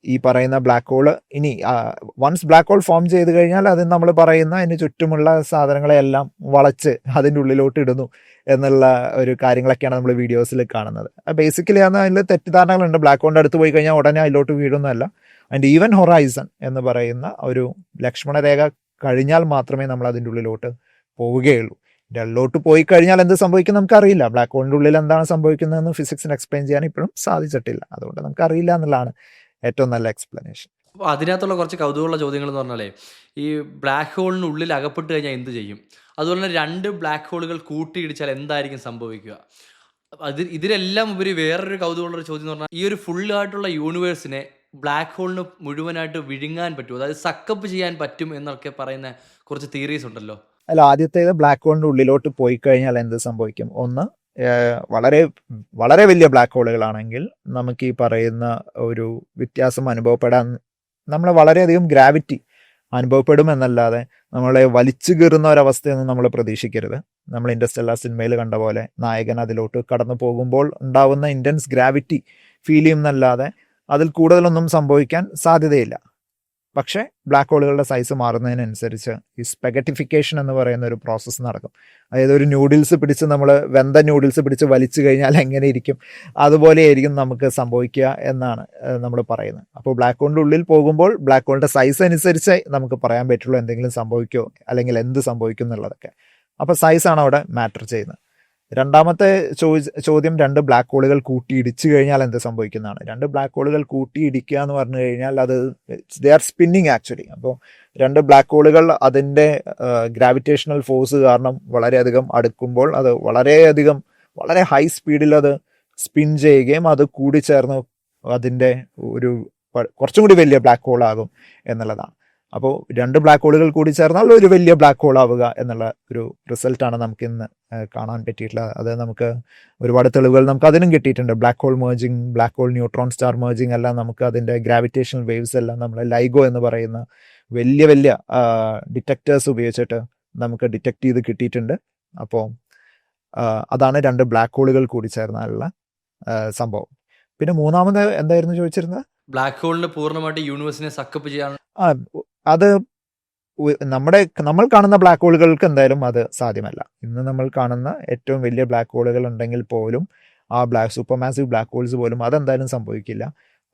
ഈ പറയുന്ന ബ്ലാക്ക് ഹോൾ ഇനി വൺസ് ബ്ലാക്ക് ഹോൾ ഫോം ചെയ്ത് കഴിഞ്ഞാൽ അത് നമ്മൾ പറയുന്ന അതിന് ചുറ്റുമുള്ള സാധനങ്ങളെല്ലാം വളച്ച് അതിൻ്റെ ഉള്ളിലോട്ട് ഇടുന്നു എന്നുള്ള ഒരു കാര്യങ്ങളൊക്കെയാണ് നമ്മൾ വീഡിയോസിൽ കാണുന്നത്. ബേസിക്കലി അതിൽ തെറ്റിദ്ധാരണകളുണ്ട്. ബ്ലാക്ക് ഹോളിൻ്റെ അടുത്ത് പോയി കഴിഞ്ഞാൽ ഉടനെ അതിലോട്ട് വീഴുന്നതല്ല. അതിൻ്റെ ഈവൻ ഹൊറൈസൺ എന്ന് പറയുന്ന ഒരു ലക്ഷ്മണരേഖ കഴിഞ്ഞാൽ മാത്രമേ നമ്മൾ അതിൻ്റെ ഉള്ളിലോട്ട് പോവുകയുള്ളൂ. ഡെല്ലോട്ട് പോയി കഴിഞ്ഞാൽ എന്ത് സംഭവിക്കും നമുക്കറിയില്ല. ബ്ലാക്ക് ഹോളിൻ്റെ ഉള്ളിൽ എന്താണ് സംഭവിക്കുന്നതെന്ന് ഫിസിക്സിന് എക്സ്പ്ലെയിൻ ചെയ്യാൻ ഇപ്പോഴും സാധിച്ചിട്ടില്ല. അതുകൊണ്ട് നമുക്കറിയില്ല എന്നുള്ളതാണ് ഏറ്റവും നല്ല എക്സ്പ്ലനേഷൻ. അപ്പോൾ അതിനകത്തുള്ള കുറച്ച് കൗതുകമുള്ള ചോദ്യങ്ങൾ എന്ന് പറഞ്ഞാലേ, ഈ ബ്ലാക്ക് ഹോളിന് ഉള്ളിൽ അകപ്പെട്ട് കഴിഞ്ഞാൽ എന്ത് ചെയ്യും? അതുപോലെ തന്നെ രണ്ട് ബ്ലാക്ക് ഹോളുകൾ കൂട്ടിയിടിച്ചാൽ എന്തായിരിക്കും സംഭവിക്കുക? ഇതിലെല്ലാം ഉപരി വേറൊരു കൗതുകമുള്ളൊരു ചോദ്യം എന്ന് പറഞ്ഞാൽ, ഈ ഒരു ഫുള്ളായിട്ടുള്ള യൂണിവേഴ്സിനെ ബ്ലാക്ക് ഹോളിന് മുഴുവനായിട്ട് വിഴുങ്ങാൻ പറ്റുമോ? അതായത് സക്കപ്പ് ചെയ്യാൻ പറ്റും എന്നൊക്കെ പറയുന്ന കുറച്ച് തിയറീസ് ഉണ്ടല്ലോ. അല്ല, ആദ്യത്തേത് ബ്ലാക്ക് ഹോളിൻ്റെ ഉള്ളിലോട്ട് പോയി കഴിഞ്ഞാൽ എന്ത് സംഭവിക്കും? ഒന്ന്, വളരെ വളരെ വലിയ ബ്ലാക്ക് ഹോളുകളാണെങ്കിൽ നമുക്ക് ഈ പറയുന്ന ഒരു വ്യത്യാസം അനുഭവപ്പെടാൻ നമ്മൾ വളരെയധികം ഗ്രാവിറ്റി അനുഭവപ്പെടും എന്നല്ലാതെ നമ്മളെ വലിച്ചു കീറുന്ന ഒരവസ്ഥയൊന്നും നമ്മൾ പ്രതീക്ഷിക്കരുത്. നമ്മൾ ഇൻറ്റർസ്റ്റെല്ലാർ സിനിമയിൽ കണ്ട പോലെ നായകൻ അതിലോട്ട് കടന്നു പോകുമ്പോൾ ഉണ്ടാവുന്ന ഇൻറ്റൻസ് ഗ്രാവിറ്റി ഫീൽ ചെയ്യുന്നല്ലാതെ അതിൽ കൂടുതലൊന്നും സംഭവിക്കാൻ സാധ്യതയില്ല. പക്ഷേ ബ്ലാക്ക് ഹോളുകളുടെ സൈസ് മാറുന്നതിനനുസരിച്ച് ഈ സ്പെഗറ്റിഫിക്കേഷൻ എന്ന് പറയുന്ന ഒരു പ്രോസസ്സ് നടക്കും. അതായത് ഒരു നൂഡിൽസ് പിടിച്ച് നമ്മൾ വെന്ത നൂഡിൽസ് പിടിച്ച് വലിച്ചു കഴിഞ്ഞാൽ എങ്ങനെ ഇരിക്കും, അതുപോലെയായിരിക്കും നമുക്ക് സംഭവിക്കുക എന്നാണ് നമ്മൾ പറയുന്നത്. അപ്പോൾ ബ്ലാക്ക് ഹോളിൻ്റെ ഉള്ളിൽ പോകുമ്പോൾ ബ്ലാക്ക് ഹോളിൻ്റെ സൈസ് അനുസരിച്ച് നമുക്ക് പറയാൻ പറ്റുള്ളൂ എന്തെങ്കിലും സംഭവിക്കുമോ അല്ലെങ്കിൽ എന്ത് സംഭവിക്കും എന്നുള്ളതൊക്കെ. അപ്പോൾ സൈസാണ് അവിടെ മാറ്റർ ചെയ്യുന്നത്. രണ്ടാമത്തെ ചോദ്യം, 2 ബ്ലാക്ക് ഹോളുകൾ കൂട്ടിയിടിച്ചു കഴിഞ്ഞാൽ എന്ത് സംഭവിക്കുന്നതാണ്. 2 ബ്ലാക്ക് ഹോളുകൾ കൂട്ടിയിടിക്കുക എന്ന് പറഞ്ഞു കഴിഞ്ഞാൽ അത് ദേ ആർ സ്പിന്നിങ് ആക്ച്വലി. അപ്പോൾ 2 ബ്ലാക്ക് ഹോളുകൾ അതിൻ്റെ ഗ്രാവിറ്റേഷണൽ ഫോഴ്സ് കാരണം വളരെയധികം അടുക്കുമ്പോൾ അത് വളരെ ഹൈ സ്പീഡിൽ അത് സ്പിൻ ചെയ്യുകയും അത് കൂടിച്ചേർന്ന് അതിൻ്റെ ഒരു കുറച്ചും കൂടി വലിയ ബ്ലാക്ക് ഹോൾ ആകും എന്നുള്ളതാണ്. അപ്പോൾ 2 ബ്ലാക്ക് ഹോളുകൾ കൂടി ചേർന്നാൽ ഒരു വലിയ ബ്ലാക്ക് ഹോൾ ആവുക എന്നുള്ള ഒരു റിസൾട്ടാണ് നമുക്ക് ഇന്ന് കാണാൻ പറ്റിയിട്ടുള്ളത്. അത് നമുക്ക് ഒരുപാട് തെളിവുകൾ നമുക്ക് അതിനും കിട്ടിയിട്ടുണ്ട്. Black hole merging, black hole neutron star merging എല്ലാം നമുക്ക് അതിൻ്റെ ഗ്രാവിറ്റേഷണൽ വേവ്സ് എല്ലാം നമ്മൾ ലൈഗോ എന്ന് പറയുന്ന വലിയ ഡിറ്റക്ടേഴ്സ് ഉപയോഗിച്ചിട്ട് നമുക്ക് ഡിറ്റക്ട് ചെയ്ത് കിട്ടിയിട്ടുണ്ട്. അപ്പോൾ അതാണ് 2 ബ്ലാക്ക് ഹോളുകൾ കൂടി ചേർന്നാലുള്ള സംഭവം. പിന്നെ മൂന്നാമത് എന്തായിരുന്നു ചോദിച്ചിരുന്നത്? ബ്ലാക്ക് ഹോളിന് പൂർണ്ണമായിട്ട് യൂണിവേഴ്സിനെ സക്കപ്പ് ചെയ്യാൻ അത് നമ്മൾ കാണുന്ന ബ്ലാക്ക് ഹോളുകൾക്ക് എന്തായാലും അത് സാധ്യമല്ല. ഇന്ന് നമ്മൾ കാണുന്ന ഏറ്റവും വലിയ ബ്ലാക്ക് ഹോളുകൾ ഉണ്ടെങ്കിൽ പോലും ആ സൂപ്പർ മാസീവ് ബ്ലാക്ക് ഹോൾസ് പോലും അതെന്തായാലും സംഭവിക്കില്ല.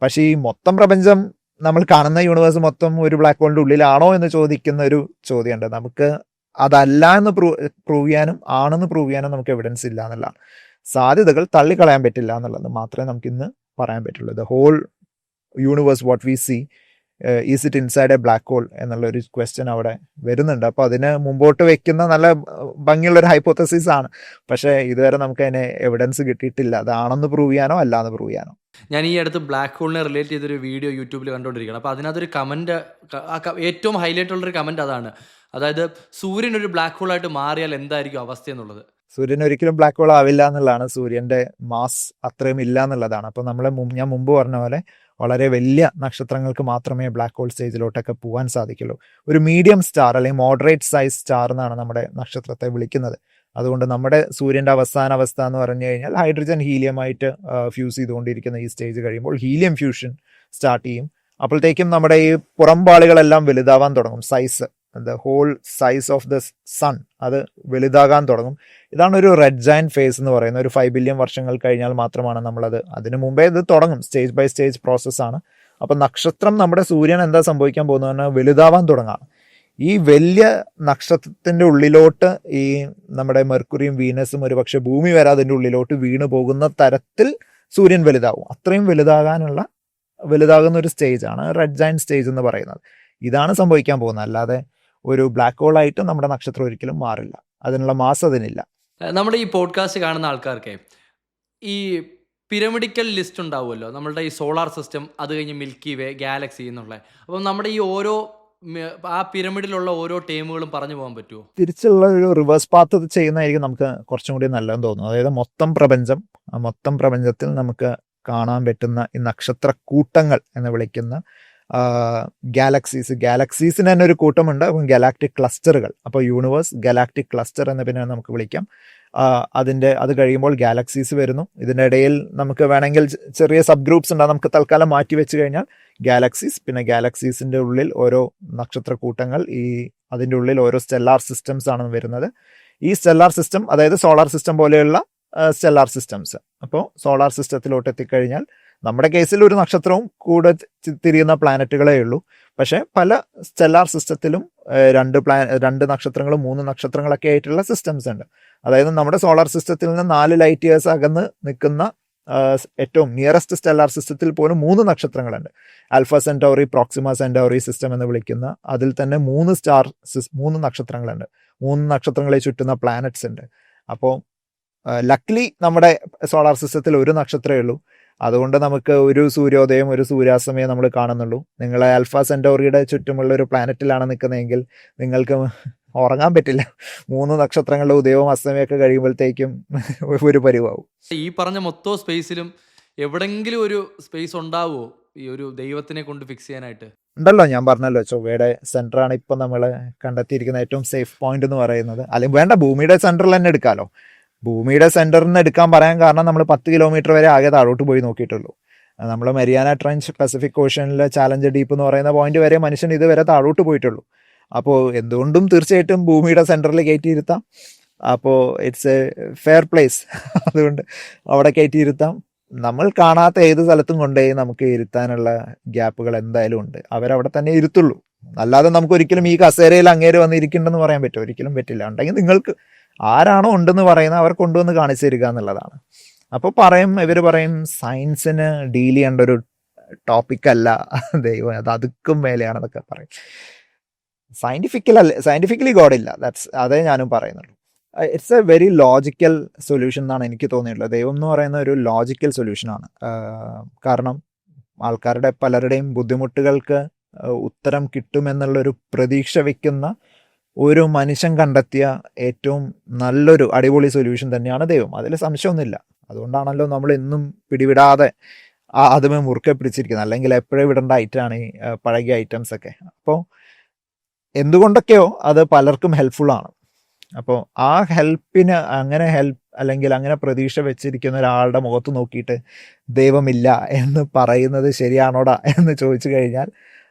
പക്ഷേ ഈ മൊത്തം പ്രപഞ്ചം, നമ്മൾ കാണുന്ന യൂണിവേഴ്സ് മൊത്തം ഒരു ബ്ലാക്ക് ഹോളിൻ്റെ ഉള്ളിലാണോ എന്ന് ചോദിക്കുന്ന ഒരു ചോദ്യമുണ്ട്. നമുക്ക് അതല്ല എന്ന് പ്രൂവ് ചെയ്യാനും ആണെന്ന് പ്രൂവ് ചെയ്യാനും നമുക്ക് എവിഡൻസ് ഇല്ല എന്നുള്ളതാണ്. സാധ്യതകൾ തള്ളിക്കളയാൻ പറ്റില്ല എന്നുള്ളത് മാത്രമേ നമുക്കിന്ന് പറയാൻ പറ്റുള്ളൂ. The whole universe what we see is it inside a black hole എന്നുള്ളൊരു ക്വസ്റ്റ്യൻ അവിടെ വരുന്നുണ്ട്. അപ്പോൾ അതിന് മുമ്പോട്ട് വെക്കുന്ന നല്ല ഭംഗിയുള്ളൊരു ഹൈപ്പോത്തസിസ് ആണ്. പക്ഷേ ഇതുവരെ നമുക്ക് അതിന് എവിഡൻസ് കിട്ടിയിട്ടില്ല അതാണെന്ന് പ്രൂവ് ചെയ്യാനോ അല്ലാന്ന് പ്രൂവ് ചെയ്യാനോ. ഞാൻ ഈ അടുത്ത് ബ്ലാക്ക് ഹോളിനെ റിലേറ്റ് ചെയ്തൊരു വീഡിയോ യൂട്യൂബിൽ കണ്ടുകൊണ്ടിരിക്കുകയാണ്. അപ്പോൾ അതിനകത്തൊരു കമൻറ്റ്, ഏറ്റവും ഹൈലൈറ്റ് ഉള്ളൊരു കമൻറ്റ് അതാണ്. അതായത് സൂര്യൻ ഒരു ബ്ലാക്ക് ഹോളായിട്ട് മാറിയാൽ എന്തായിരിക്കും അവസ്ഥ എന്നുള്ളത്. സൂര്യൻ ഒരിക്കലും ബ്ലാക്ക് ഹോൾ ആവില്ല എന്നുള്ളതാണ്. സൂര്യൻ്റെ മാസ് അത്രയും ഇല്ല എന്നുള്ളതാണ്. അപ്പോൾ ഞാൻ മുമ്പ് പറഞ്ഞ പോലെ വളരെ വലിയ നക്ഷത്രങ്ങൾക്ക് മാത്രമേ ബ്ലാക്ക് ഹോൾ സ്റ്റേജിലോട്ടൊക്കെ പോകാൻ സാധിക്കുള്ളൂ. ഒരു മീഡിയം സ്റ്റാർ അല്ലെങ്കിൽ മോഡറേറ്റ് സൈസ് സ്റ്റാർ എന്നാണ് നമ്മുടെ നക്ഷത്രത്തെ വിളിക്കുന്നത്. അതുകൊണ്ട് നമ്മുടെ സൂര്യൻ്റെ അവസാന അവസ്ഥ എന്ന് പറഞ്ഞു കഴിഞ്ഞാൽ ഹൈഡ്രജൻ ഹീലിയമായിട്ട് ഫ്യൂസ് ചെയ്തുകൊണ്ടിരിക്കുന്ന ഈ സ്റ്റേജ് കഴിയുമ്പോൾ ഹീലിയം ഫ്യൂഷൻ സ്റ്റാർട്ട് ചെയ്യും. അപ്പോഴത്തേക്കും നമ്മുടെ ഈ പുറംപാളികളെല്ലാം വലുതാവാൻ തുടങ്ങും. Size, the whole size of the sun അത് വലുതാകാൻ തുടങ്ങും. ഇതാണ് ഒരു റെഡ് ജയന്റ് ഫേസ് എന്ന് പറയുന്നത്. ഒരു 5 ബില്യൺ വർഷങ്ങൾ കഴിഞ്ഞാൽ മാത്രമാണ് നമ്മളത്, അതിനു മുമ്പേ ഇത് തുടങ്ങും. സ്റ്റേജ് ബൈ സ്റ്റേജ് പ്രോസസ്സാണ്. അപ്പം നക്ഷത്രം, നമ്മുടെ സൂര്യൻ എന്താ സംഭവിക്കാൻ പോകുന്നതെന്ന് വലുതാവാൻ തുടങ്ങാം. ഈ വലിയ നക്ഷത്രത്തിൻ്റെ ഉള്ളിലോട്ട് ഈ നമ്മുടെ മെർക്കുറിയും വീനസും ഒരു പക്ഷേ ഭൂമി വരെ അതിൻ്റെ ഉള്ളിലോട്ട് വീണ് പോകുന്ന തരത്തിൽ സൂര്യൻ വലുതാവും. അത്രയും വലുതാകുന്ന ഒരു സ്റ്റേജാണ് റെഡ് ജയന്റ് സ്റ്റേജ് എന്ന് പറയുന്നത്. ഇതാണ് സംഭവിക്കാൻ പോകുന്നത്. അല്ലാതെ ഒരു ബ്ലാക്ക് ഹോൾ ആയിട്ട് നമ്മുടെ നക്ഷത്രം ഒരിക്കലും മാറില്ല. അതിനുള്ള മാസ് അതിനില്ല. നമ്മുടെ ഈ പോഡ്കാസ്റ്റ് കാണുന്ന ആൾക്കാർക്ക് ഈ പിരമിഡിക്കൽ ലിസ്റ്റ് ഉണ്ടാവുമല്ലോ, നമ്മളുടെ ഈ സോളാർ സിസ്റ്റം, അത് കഴിഞ്ഞ് മിൽക്കി വേ, ഗാലക്സി എന്നുള്ള. അപ്പം നമ്മുടെ ഈ ആ പിരമിഡിലുള്ള ഓരോ ടേമുകളും പറഞ്ഞു പോകാൻ പറ്റുമോ? തിരിച്ചുള്ള ഒരു റിവേഴ്സ് പാത്ത് ചെയ്യുന്നതായിരിക്കും നമുക്ക് കുറച്ചും കൂടി നല്ലതെന്ന് തോന്നുന്നു. അതായത് മൊത്തം പ്രപഞ്ചത്തിൽ നമുക്ക് കാണാൻ പറ്റുന്ന ഈ നക്ഷത്ര കൂട്ടങ്ങൾ എന്ന് വിളിക്കുന്ന ഗാലക്സീസിന് തന്നെ ഒരു കൂട്ടമുണ്ട്. അപ്പം ഗാലാക്ടിക് ക്ലസ്റ്ററുകൾ. അപ്പോൾ യൂണിവേഴ്സ് ഗാലാക്ടിക് ക്ലസ്റ്റർ എന്ന് പിന്നെ നമുക്ക് വിളിക്കാം. അത് കഴിയുമ്പോൾ ഗാലക്സീസ് വരുന്നു. ഇതിൻ്റെ ഇടയിൽ നമുക്ക് വേണമെങ്കിൽ ചെറിയ സബ് ഗ്രൂപ്പ്സ് ഉണ്ട്. നമുക്ക് തൽക്കാലം മാറ്റി വെച്ച് കഴിഞ്ഞാൽ ഗാലക്സീസ്, പിന്നെ ഗാലക്സീസിൻ്റെ ഉള്ളിൽ ഓരോ നക്ഷത്ര കൂട്ടങ്ങൾ, അതിൻ്റെ ഉള്ളിൽ ഓരോ സ്റ്റെല്ലാർ സിസ്റ്റംസ് ആണ് വരുന്നത്. ഈ സ്റ്റെല്ലാർ സിസ്റ്റം, അതായത് സോളാർ സിസ്റ്റം പോലെയുള്ള സ്റ്റെല്ലാർ സിസ്റ്റംസ്. അപ്പോൾ സോളാർ സിസ്റ്റത്തിലോട്ട് എത്തിക്കഴിഞ്ഞാൽ നമ്മുടെ കേസിൽ ഒരു നക്ഷത്രവും കൂടെ തിരിയുന്ന പ്ലാനറ്റുകളേ ഉള്ളൂ. പക്ഷേ പല സ്റ്റെല്ലാർ സിസ്റ്റത്തിലും 2 നക്ഷത്രങ്ങളും 3 നക്ഷത്രങ്ങളൊക്കെ ആയിട്ടുള്ള സിസ്റ്റംസ് ഉണ്ട്. അതായത് നമ്മുടെ സോളാർ സിസ്റ്റത്തിൽ നിന്ന് 4 ലൈറ്റ് ഇയേഴ്സ് അകന്ന് നിൽക്കുന്ന ഏറ്റവും നിയറസ്റ്റ് സ്റ്റെല്ലാർ സിസ്റ്റത്തിൽ പോലും 3 നക്ഷത്രങ്ങളുണ്ട്. ആൽഫ സെന്റൗറി, പ്രോക്സിമ സെന്റൗറി സിസ്റ്റം എന്ന് വിളിക്കുന്ന അതിൽ തന്നെ 3 നക്ഷത്രങ്ങളുണ്ട്. 3 നക്ഷത്രങ്ങളെ ചുറ്റുന്ന പ്ലാനറ്റ്സ് ഉണ്ട്. അപ്പോൾ ലക്ലി നമ്മുടെ സോളാർ സിസ്റ്റത്തിൽ ഒരു നക്ഷത്രമേ ഉള്ളൂ. അതുകൊണ്ട് നമുക്ക് ഒരു സൂര്യോദയം, ഒരു സൂര്യാസ്തമയം നമ്മൾ കാണുന്നുള്ളൂ. നിങ്ങൾ ആൽഫ സെന്റൗറിയുടെ ചുറ്റുമുള്ള ഒരു പ്ലാനറ്റിലാണ് നിൽക്കുന്നതെങ്കിൽ നിങ്ങൾക്ക് ഉറങ്ങാൻ പറ്റില്ല. 3 നക്ഷത്രങ്ങളുടെ ഉദയവും അസ്തമയൊക്കെ കഴിയുമ്പോഴത്തേക്കും ഒരു പരിവാവും. ഈ പറഞ്ഞ മൊത്തം സ്പേസിലും എവിടെങ്കിലും ഒരു സ്പേസ് ഉണ്ടാവുമോ ഈ ഒരു ദൈവത്തിനെ കൊണ്ട് ഫിക്സ് ചെയ്യാനായിട്ട്? ഉണ്ടല്ലോ, ഞാൻ പറഞ്ഞല്ലോ ചൊവ്വയുടെ സെന്ററാണ് ഇപ്പം നമ്മൾ കണ്ടെത്തിയിരിക്കുന്ന ഏറ്റവും സേഫ് പോയിന്റ് എന്ന് പറയുന്നത്. അല്ലെങ്കിൽ വേണ്ട, ഭൂമിയുടെ സെന്ററിൽ തന്നെ എടുക്കാമല്ലോ. ഭൂമിയുടെ സെന്ററിൽ നിന്ന് എടുക്കാൻ പറയാൻ കാരണം നമ്മൾ 10 കിലോമീറ്റർ വരെ ആകെ താഴോട്ട് പോയി നോക്കിയിട്ടുള്ളൂ. നമ്മൾ മരിയാന ട്രഞ്ച് പസഫിക് ഓഷ്യനിലെ ചാലഞ്ചർ ഡീപ്പ് എന്ന് പറയുന്ന പോയിന്റ് വരെ മനുഷ്യൻ ഇതുവരെ താഴോട്ട് പോയിട്ടുള്ളൂ. അപ്പോൾ എന്തുകൊണ്ടും തീർച്ചയായിട്ടും ഭൂമിയുടെ സെന്ററിൽ കയറ്റിയിരുത്താം. അപ്പോൾ ഇറ്റ്സ് എ ഫെയർ പ്ലേസ്. അതുകൊണ്ട് അവിടെ കയറ്റിയിരുത്താം. നമ്മൾ കാണാത്ത ഏത് സ്ഥലത്തും കൊണ്ടുപോയി നമുക്ക് ഇരുത്താനുള്ള ഗ്യാപ്പുകൾ എന്തായാലും ഉണ്ട്. അവരവിടെ തന്നെ ഇരുത്തുള്ളൂ. അല്ലാതെ നമുക്ക് ഒരിക്കലും ഈ കസേരയിൽ അങ്ങേര് വന്നിരിക്കണ്ടെന്ന് പറയാൻ പറ്റുമോ? ഒരിക്കലും പറ്റില്ല. ഉണ്ടെങ്കിൽ നിങ്ങൾക്ക് ആരാണോ ഉണ്ടെന്ന് പറയുന്നത് അവർ കൊണ്ടുവന്ന് കാണിച്ചു തരിക എന്നുള്ളതാണ്. അപ്പോൾ ഇവർ പറയും സയൻസിന് ഡീൽ ചെയ്യേണ്ട ഒരു ടോപ്പിക്കല്ല ദൈവം, അത് അതുക്കും മേലെയാണെന്നൊക്കെ പറയും. സയന്റിഫിക്കലി ഗോഡില്ല. അതേ ഞാനും പറയുന്നുള്ളൂ. It's A very logical solution എന്നാണ് എനിക്ക് തോന്നിയിട്ടുള്ളത്. ദൈവം എന്ന് പറയുന്ന ഒരു ലോജിക്കൽ സൊല്യൂഷനാണ്. കാരണം ആൾക്കാരുടെ പലരുടെയും ബുദ്ധിമുട്ടുകൾക്ക് ഉത്തരം കിട്ടുമെന്നുള്ളൊരു പ്രതീക്ഷ വയ്ക്കുന്ന ഒരു മനുഷ്യൻ കണ്ടെത്തിയ ഏറ്റവും നല്ലൊരു അടിപൊളി സൊല്യൂഷൻ തന്നെയാണ് ദൈവം. അതിൽ സംശയമൊന്നുമില്ല. അതുകൊണ്ടാണല്ലോ നമ്മൾ എന്നും പിടിവിടാതെ അതുമേ മുറുക്കെ പിടിച്ചിരിക്കുന്നത്. അല്ലെങ്കിൽ എപ്പോഴും വിടേണ്ട ഐറ്റമാണ് ഈ പഴകിയ ഐറ്റംസ് ഒക്കെ. അപ്പോൾ എന്തുകൊണ്ടൊക്കെയോ അത് പലർക്കും ഹെൽപ്ഫുള്ളാണ്. അപ്പോൾ ആ ഹെൽപ്പിന് അല്ലെങ്കിൽ അങ്ങനെ പ്രതീക്ഷ വെച്ചിരിക്കുന്ന ഒരാളുടെ മുഖത്ത് നോക്കിയിട്ട് ദൈവമില്ല എന്ന് പറയുന്നത് ശരിയാണോടാ എന്ന് ചോദിച്ചു കഴിഞ്ഞാൽ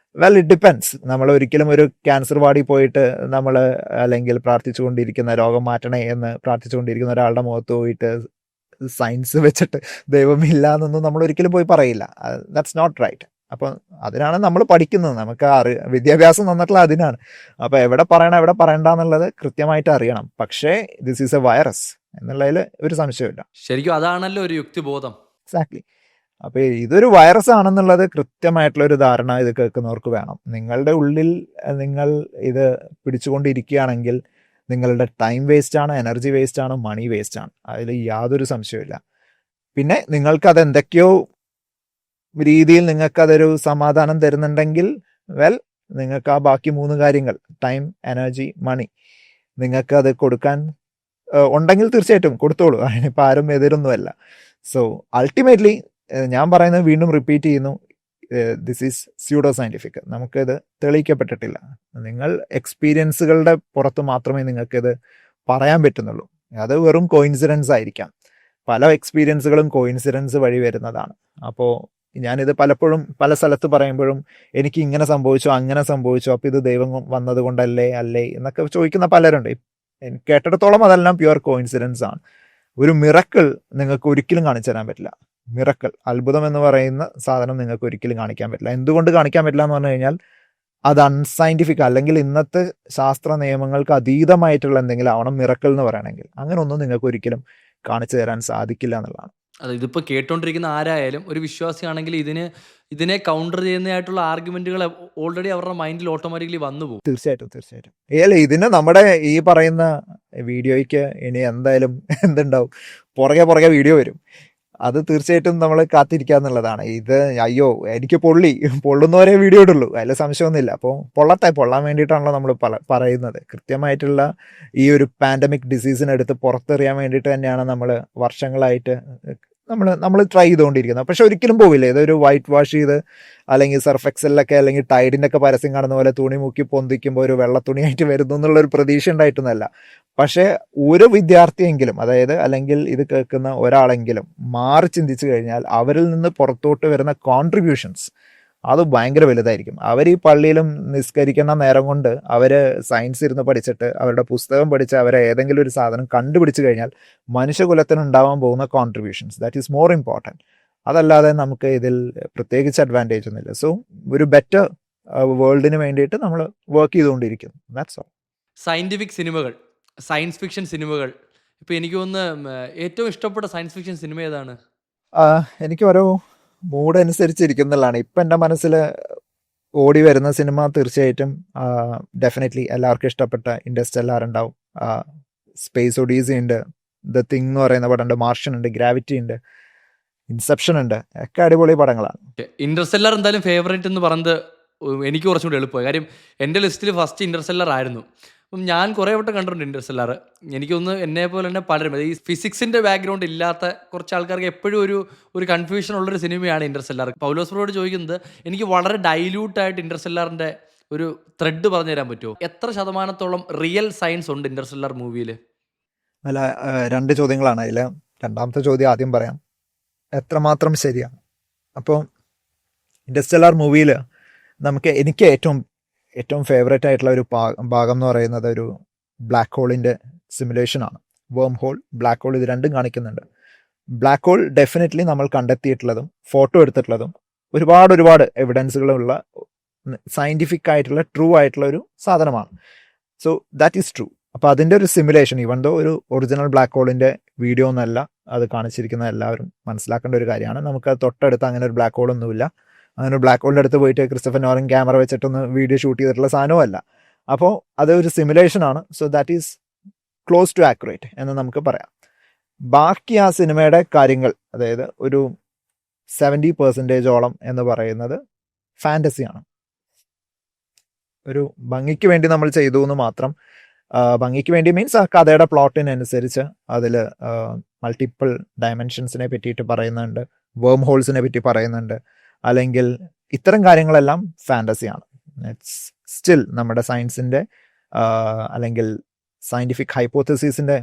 ഇറ്റ് ഡിപ്പെൻസ്. നമ്മൾ ഒരിക്കലും ഒരു ക്യാൻസർ വാർഡിൽ പോയിട്ട് നമ്മൾ അല്ലെങ്കിൽ പ്രാർത്ഥിച്ചുകൊണ്ടിരിക്കുന്ന രോഗം മാറ്റണേ എന്ന് പ്രാർത്ഥിച്ചുകൊണ്ടിരിക്കുന്ന ഒരാളുടെ മുഖത്ത് പോയിട്ട് സയൻസ് വെച്ചിട്ട് ദൈവമില്ല എന്നൊന്നും നമ്മൾ ഒരിക്കലും പോയി പറയില്ല. That's not right. അപ്പം അതിനാണ് നമ്മൾ പഠിക്കുന്നത്. നമുക്ക് വിദ്യാഭ്യാസം തന്നിട്ടുള്ള അതിനാണ്. അപ്പോൾ എവിടെ പറയണം എവിടെ പറയണ്ടെന്നുള്ളത് കൃത്യമായിട്ട് അറിയണം. പക്ഷേ ദിസ് ഈസ് എ വൈറസ് എന്നുള്ളതിൽ ഒരു സംശയമില്ല. ശരിക്കും അതാണല്ലോ ഒരു യുക്തിബോധം. എക്സാക്ട്ലി. അപ്പോൾ ഇതൊരു വൈറസ് ആണെന്നുള്ളത് കൃത്യമായിട്ടുള്ള ഒരു ധാരണ ഇത് കേൾക്കുന്നവർക്ക് വേണം. നിങ്ങളുടെ ഉള്ളിൽ നിങ്ങൾ ഇത് പിടിച്ചുകൊണ്ടിരിക്കുകയാണെങ്കിൽ നിങ്ങളുടെ ടൈം വേസ്റ്റാണ്, എനർജി വേസ്റ്റാണ്, മണി വേസ്റ്റാണ്. അതിൽ യാതൊരു സംശയമില്ല. പിന്നെ നിങ്ങൾക്കത് എന്തൊക്കെയോ രീതിയിൽ നിങ്ങൾക്കതൊരു സമാധാനം തരുന്നുണ്ടെങ്കിൽ നിങ്ങൾക്ക് ആ ബാക്കി 3 കാര്യങ്ങൾ ടൈം, എനർജി, മണി നിങ്ങൾക്കത് കൊടുക്കാൻ ഉണ്ടെങ്കിൽ തീർച്ചയായിട്ടും കൊടുത്തോളൂ. അതിനിപ്പോൾ ആരും എതിരൊന്നുമല്ല. സോ അൾട്ടിമേറ്റ്ലി ഞാൻ പറയുന്നത് വീണ്ടും റിപ്പീറ്റ് ചെയ്യുന്നു, ദിസ് ഈസ് സ്യൂഡോ സയൻറ്റിഫിക്. നമുക്കിത് തെളിയിക്കപ്പെട്ടിട്ടില്ല. നിങ്ങൾ എക്സ്പീരിയൻസുകളുടെ പുറത്ത് മാത്രമേ നിങ്ങൾക്കിത് പറയാൻ പറ്റുന്നുള്ളൂ. അത് വെറും കോയിൻസിഡൻസ് ആയിരിക്കാം. പല എക്സ്പീരിയൻസുകളും കോയിൻസിഡൻസ് വഴി വരുന്നതാണ്. അപ്പോൾ ഞാനിത് പലപ്പോഴും പല സ്ഥലത്ത് പറയുമ്പോഴും എനിക്ക് ഇങ്ങനെ സംഭവിച്ചു, അങ്ങനെ സംഭവിച്ചു, അപ്പോൾ ഇത് ദൈവം വന്നത് കൊണ്ടല്ലേ എന്നൊക്കെ ചോദിക്കുന്ന പലരുണ്ട്. എനിക്ക് കേട്ടിടത്തോളം അതെല്ലാം പ്യുവർ കോയിൻസിഡൻസ് ആണ്. ഒരു മിറക്കിൾ നിങ്ങൾക്ക് ഒരിക്കലും കാണിച്ചു തരാൻ പറ്റില്ല. മിറക്കിൾ, അത്ഭുതം എന്ന് പറയുന്ന സാധനം നിങ്ങൾക്ക് ഒരിക്കലും കാണിക്കാൻ പറ്റില്ല. എന്തുകൊണ്ട് കാണിക്കാൻ പറ്റില്ല എന്ന് പറഞ്ഞു കഴിഞ്ഞാൽ അത് അൺസയന്റിഫിക് അല്ലെങ്കിൽ ഇന്നത്തെ ശാസ്ത്ര നിയമങ്ങൾക്ക് അതീതമായിട്ടുള്ള എന്തെങ്കിലും ആവണം മിറക്കിൾ എന്ന് പറയണമെങ്കിൽ. അങ്ങനെ ഒന്നും നിങ്ങൾക്ക് ഒരിക്കലും കാണിച്ചു തരാൻ സാധിക്കില്ല എന്നുള്ളതാണ്. അത് ഇതിപ്പോൾ കേട്ടോണ്ടിരിക്കുന്ന ആരായാലും ഒരു വിശ്വാസിയാണെങ്കിൽ ഇതിനെ കൗണ്ടർ ചെയ്യുന്നതായിട്ടുള്ള ആർഗ്യുമെന്റുകൾ ഓൾറെഡി അവരുടെ മൈൻഡിൽ ഓട്ടോമാറ്റിക്കലി വന്നു പോകും. തീർച്ചയായിട്ടും. ഇതിന് നമ്മുടെ ഈ പറയുന്ന വീഡിയോയ്ക്ക് ഇനി എന്തായാലും എന്തുണ്ടാവും, പുറകെ വീഡിയോ വരും. അത് തീർച്ചയായിട്ടും നമ്മൾ കാത്തിരിക്കുക എന്നുള്ളതാണ്. ഇത് അയ്യോ എനിക്ക് പൊള്ളുന്നവരെ വീഡിയോ ഇടുള്ളൂ, അതിൽ സംശയമൊന്നുമില്ല. അപ്പോൾ പൊള്ളാൻ വേണ്ടിയിട്ടാണല്ലോ നമ്മൾ പറയുന്നത്. കൃത്യമായിട്ടുള്ള ഈ ഒരു പാൻഡമിക് ഡിസീസിനെടുത്ത് പുറത്തെറിയാൻ വേണ്ടിയിട്ട് തന്നെയാണ് നമ്മൾ വർഷങ്ങളായിട്ട് നമ്മൾ ട്രൈ ചെയ്തുകൊണ്ടിരിക്കുന്നത്. പക്ഷെ ഒരിക്കലും പോവില്ല. ഇതൊരു വൈറ്റ് വാഷ് ചെയ്ത് അല്ലെങ്കിൽ സർഫ് എക്സലിലൊക്കെ അല്ലെങ്കിൽ ടൈഡിൻ്റെ ഒക്കെ പരസ്യം കാണുന്ന പോലെ തുണി മുക്കി പൊന്തിക്കുമ്പോൾ ഒരു വെള്ളത്തുണിയായിട്ട് വരുന്നു എന്നുള്ളൊരു പ്രതീക്ഷ ഉണ്ടായിട്ടൊന്നുമല്ല. പക്ഷേ ഒരു വിദ്യാർത്ഥിയെങ്കിലും അല്ലെങ്കിൽ ഇത് കേൾക്കുന്ന ഒരാളെങ്കിലും മാറി ചിന്തിച്ചു കഴിഞ്ഞാൽ അവരിൽ നിന്ന് പുറത്തോട്ട് വരുന്ന കോൺട്രിബ്യൂഷൻസ് അത് ഭയങ്കര വലുതായിരിക്കും. അവർ ഈ പള്ളിയിലും നിസ്കരിക്കുന്ന നേരം കൊണ്ട് അവർ സയൻസ് ഇരുന്ന് പഠിച്ചിട്ട് അവരുടെ പുസ്തകം പഠിച്ച് അവരെ ഏതെങ്കിലും ഒരു സാധനം കണ്ടുപിടിച്ചു കഴിഞ്ഞാൽ മനുഷ്യകുലത്തിന് ഉണ്ടാവാൻ പോകുന്ന contributions that is more important. അതല്ലാതെ നമുക്ക് ഇതിൽ പ്രത്യേകിച്ച് അഡ്വാൻറ്റേജ് ഒന്നുമില്ല. സോ ഒരു ബെറ്റർ വേൾഡിന് വേണ്ടിയിട്ട് നമ്മൾ വർക്ക് ചെയ്തുകൊണ്ടിരിക്കുന്നു. That's all. സയന്റിഫിക് സിനിമകൾ, സയൻസ് ഫിക്ഷൻ സിനിമകൾ, ഇപ്പോൾ എനിക്ക് തോന്നുന്നു ഏറ്റവും ഇഷ്ടപ്പെട്ട സയൻസ് ഫിക്ഷൻ സിനിമ ഏതാണ്? എനിക്ക് ഓരോ മൂഡ് അനുസരിച്ചിരിക്കുന്നതാണ്. ഇപ്പം എൻ്റെ മനസ്സിൽ ഓടി വരുന്ന സിനിമ തീർച്ചയായിട്ടും ഡെഫിനറ്റ്ലി എല്ലാവർക്കും ഇഷ്ടപ്പെട്ട ഇൻഡർസ്റ്റെല്ലാർ ഉണ്ടാവും, സ്പേസ് ഒഡീസി ഉണ്ട്, ദ തിങ് എന്ന് പറയുന്ന പടമുണ്ട്, മാർഷ്യൻ ഉണ്ട്, ഗ്രാവിറ്റി ഉണ്ട്, ഇൻസെപ്ഷൻ ഉണ്ട്, ഒക്കെ അടിപൊളി പടങ്ങളാണ്. ഇൻറ്റർസ്റ്റെല്ലർ എന്തായാലും ഫേവറേറ്റ് എന്ന് പറയുന്നത് എനിക്ക് കുറച്ചും കൂടി എളുപ്പമായി. കാര്യം എൻ്റെ ലിസ്റ്റിൽ ഫസ്റ്റ് ഇൻറ്റർസ്റ്റെല്ലർ ആയിരുന്നു. അപ്പം ഞാൻ കുറേ വട്ടം കണ്ടിട്ടുണ്ട് ഇൻ്റർസ്റ്റെല്ലാർ. എനിക്കൊന്ന് എന്നെ പോലെ തന്നെ പലരും ഈ ഫിസിക്സിൻ്റെ ബാക്ക്ഗ്രൗണ്ട് ഇല്ലാത്ത കുറച്ച് ആൾക്കാർക്ക് എപ്പോഴും ഒരു കൺഫ്യൂഷൻ ഉള്ളൊരു സിനിമയാണ് ഇൻ്റർസ്റ്റെല്ലാർ. പൗലോസ് ബ്രോയോട് ചോദിക്കുന്നത്, എനിക്ക് വളരെ ഡൈല്യൂട്ടായിട്ട് ഇൻ്റർസ്റ്റെല്ലാറിൻ്റെ ഒരു ത്രെഡ് പറഞ്ഞു തരാൻ പറ്റുമോ? എത്ര ശതമാനത്തോളം റിയൽ സയൻസ് ഉണ്ട് ഇൻ്റർസ്റ്റെല്ലാർ മൂവിയിൽ? അല്ല, രണ്ട് ചോദ്യങ്ങളാണ് അതിൽ. രണ്ടാമത്തെ ചോദ്യം ആദ്യം പറയാം. എത്രമാത്രം ശരിയാണ്? അപ്പോൾ ഇൻ്റർസ്റ്റെല്ലാർ മൂവിയിൽ എനിക്ക് ഏറ്റവും ഫേവറേറ്റ് ആയിട്ടുള്ള ഒരു ഭാഗം എന്ന് പറയുന്നത് ഒരു ബ്ലാക്ക് ഹോളിൻ്റെ സിമുലേഷനാണ്. വേം ഹോൾ, ബ്ലാക്ക് ഹോൾ, ഇത് രണ്ടും കാണിക്കുന്നുണ്ട്. ബ്ലാക്ക് ഹോൾ ഡെഫിനറ്റ്ലി നമ്മൾ കണ്ടെത്തിയിട്ടുള്ളതും ഫോട്ടോ എടുത്തിട്ടുള്ളതും ഒരുപാട് എവിഡൻസുകളുള്ള സയൻറ്റിഫിക് ആയിട്ടുള്ള ട്രൂ ആയിട്ടുള്ള ഒരു സാധനമാണ്. So that is true. അപ്പോൾ അതിൻ്റെ ഒരു സിമുലേഷൻ, ഈവൻ ദോ ഒരു ഒറിജിനൽ ബ്ലാക്ക് ഹോളിൻ്റെ വീഡിയോ ഒന്നല്ല അത് കാണിച്ചിരിക്കുന്ന, എല്ലാവരും മനസ്സിലാക്കേണ്ട ഒരു കാര്യമാണ്. നമുക്ക് തൊട്ടടുത്ത് അങ്ങനെ ഒരു ബ്ലാക്ക് ഹോൾ ഒന്നുമില്ല. അങ്ങനെ ഒരു ബ്ലാക്ക് ഹോളിൻ്റെ അടുത്ത് പോയിട്ട് ക്രിസ്റ്റഫർ നോളൻ ക്യാമറ വെച്ചിട്ടൊന്ന് വീഡിയോ ഷൂട്ട് ചെയ്തിട്ടുള്ള സാധനമല്ല. അപ്പോൾ അത് ഒരു സിമുലേഷനാണ്. So that is close to accurate എന്ന് നമുക്ക് പറയാം. ബാക്കി ആ സിനിമയുടെ കാര്യങ്ങൾ, അതായത് ഒരു 70% എന്ന് പറയുന്നത് ഫാൻറ്റസിയാണ്. ഒരു ഭംഗിക്ക് വേണ്ടി നമ്മൾ ചെയ്തു എന്ന് മാത്രം. ഭംഗിക്ക് വേണ്ടി മീൻസ് ആ കഥയുടെ പ്ലോട്ടിനനുസരിച്ച് അതിൽ മൾട്ടിപ്പിൾ ഡയമെൻഷൻസിനെ പറ്റിയിട്ട് പറയുന്നുണ്ട്, വേം ഹോൾസിനെ പറ്റി പറയുന്നുണ്ട്, അല്ലെങ്കിൽ ഇത്തരം കാര്യങ്ങളെല്ലാം ഫാൻറ്റസിയാണ്. ഇറ്റ്സ് സ്റ്റിൽ നമ്മുടെ സയൻസിൻ്റെ അല്ലെങ്കിൽ സയൻറ്റിഫിക് ഹൈപ്പോത്തസിസിൻ്റെ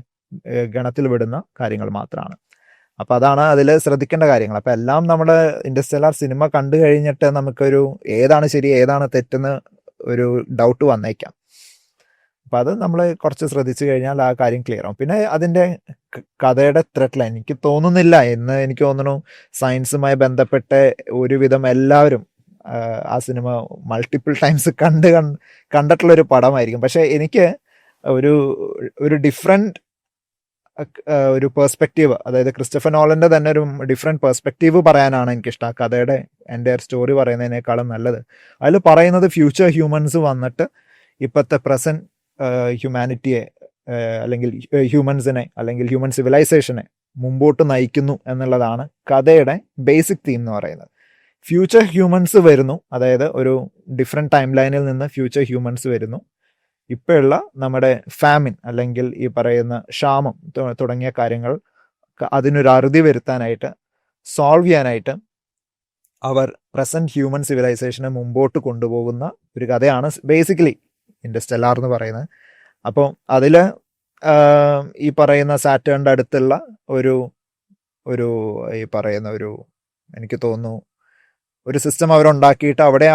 ഗണത്തിൽ വിടുന്ന കാര്യങ്ങൾ മാത്രമാണ്. അപ്പം അതാണ് അതിൽ ശ്രദ്ധിക്കേണ്ട കാര്യങ്ങൾ. അപ്പം എല്ലാം നമ്മുടെ ഇൻ്റർസ്റ്റെല്ലാർ സിനിമ കണ്ടു കഴിഞ്ഞിട്ട് നമുക്കൊരു ഏതാണ് ശരി ഏതാണ് തെറ്റെന്ന് ഒരു ഡൗട്ട് വന്നേക്കാം. അപ്പം അത് നമ്മൾ കുറച്ച് ശ്രദ്ധിച്ചു കഴിഞ്ഞാൽ ആ കാര്യം ക്ലിയർ ആവും. പിന്നെ അതിൻ്റെ കഥയുടെ ത്രെഡ് ലൈൻ എനിക്ക് തോന്നുന്നില്ല എന്ന് എനിക്ക് തോന്നുന്നു സയൻസുമായി ബന്ധപ്പെട്ട് ഒരുവിധം എല്ലാവരും ആ സിനിമ മൾട്ടിപ്പിൾ ടൈംസ് കണ്ടിട്ടുള്ളൊരു പടമായിരിക്കും. പക്ഷേ എനിക്ക് ഒരു ഡിഫറെൻറ്റ് ഒരു പെർസ്പെക്റ്റീവ്, അതായത് ക്രിസ്റ്റഫർ നോളൻ്റെ തന്നെ ഒരു ഡിഫറെൻറ്റ് പെർസ്പെക്റ്റീവ് പറയാനാണ് എനിക്കിഷ്ടം. ആ കഥയുടെ എൻ്റെ സ്റ്റോറി പറയുന്നതിനേക്കാളും നല്ലത്. അതിൽ പറയുന്നത് ഫ്യൂച്ചർ ഹ്യൂമൻസ് വന്നിട്ട് ഇപ്പോഴത്തെ പ്രസൻറ്റ് ഹ്യൂമാനിറ്റിയെ അല്ലെങ്കിൽ ഹ്യൂമൻസിനെ അല്ലെങ്കിൽ ഹ്യൂമൻ സിവിലൈസേഷനെ മുമ്പോട്ട് നയിക്കുന്നു എന്നുള്ളതാണ് കഥയുടെ ബേസിക് തീം എന്ന് പറയുന്നത്. ഫ്യൂച്ചർ ഹ്യൂമൻസ് വരുന്നു, അതായത് ഒരു ഡിഫറെൻറ്റ് ടൈം ലൈനിൽ നിന്ന് ഫ്യൂച്ചർ ഹ്യൂമൻസ് വരുന്നു. ഇപ്പോഴുള്ള നമ്മുടെ ഫാമിൻ അല്ലെങ്കിൽ ഈ പറയുന്ന ക്ഷാമം തുടങ്ങിയ കാര്യങ്ങൾ അതിനൊരു അറുതി വരുത്താനായിട്ട്, സോൾവ് ചെയ്യാനായിട്ട് അവർ പ്രസൻറ്റ് ഹ്യൂമൻ സിവിലൈസേഷനെ മുമ്പോട്ട് കൊണ്ടുപോകുന്ന ഒരു കഥയാണ് ബേസിക്കലി ഇൻ്റർസ്റ്റെല്ലാർ എന്ന് പറയുന്നത്. അപ്പോൾ അതിൽ ഈ പറയുന്ന സാറ്റേണിൻ്റെ അടുത്തുള്ള ഒരു ഈ പറയുന്ന എനിക്ക് തോന്നുന്നു ഒരു സിസ്റ്റം അവരുണ്ടാക്കിയിട്ട് അവിടെ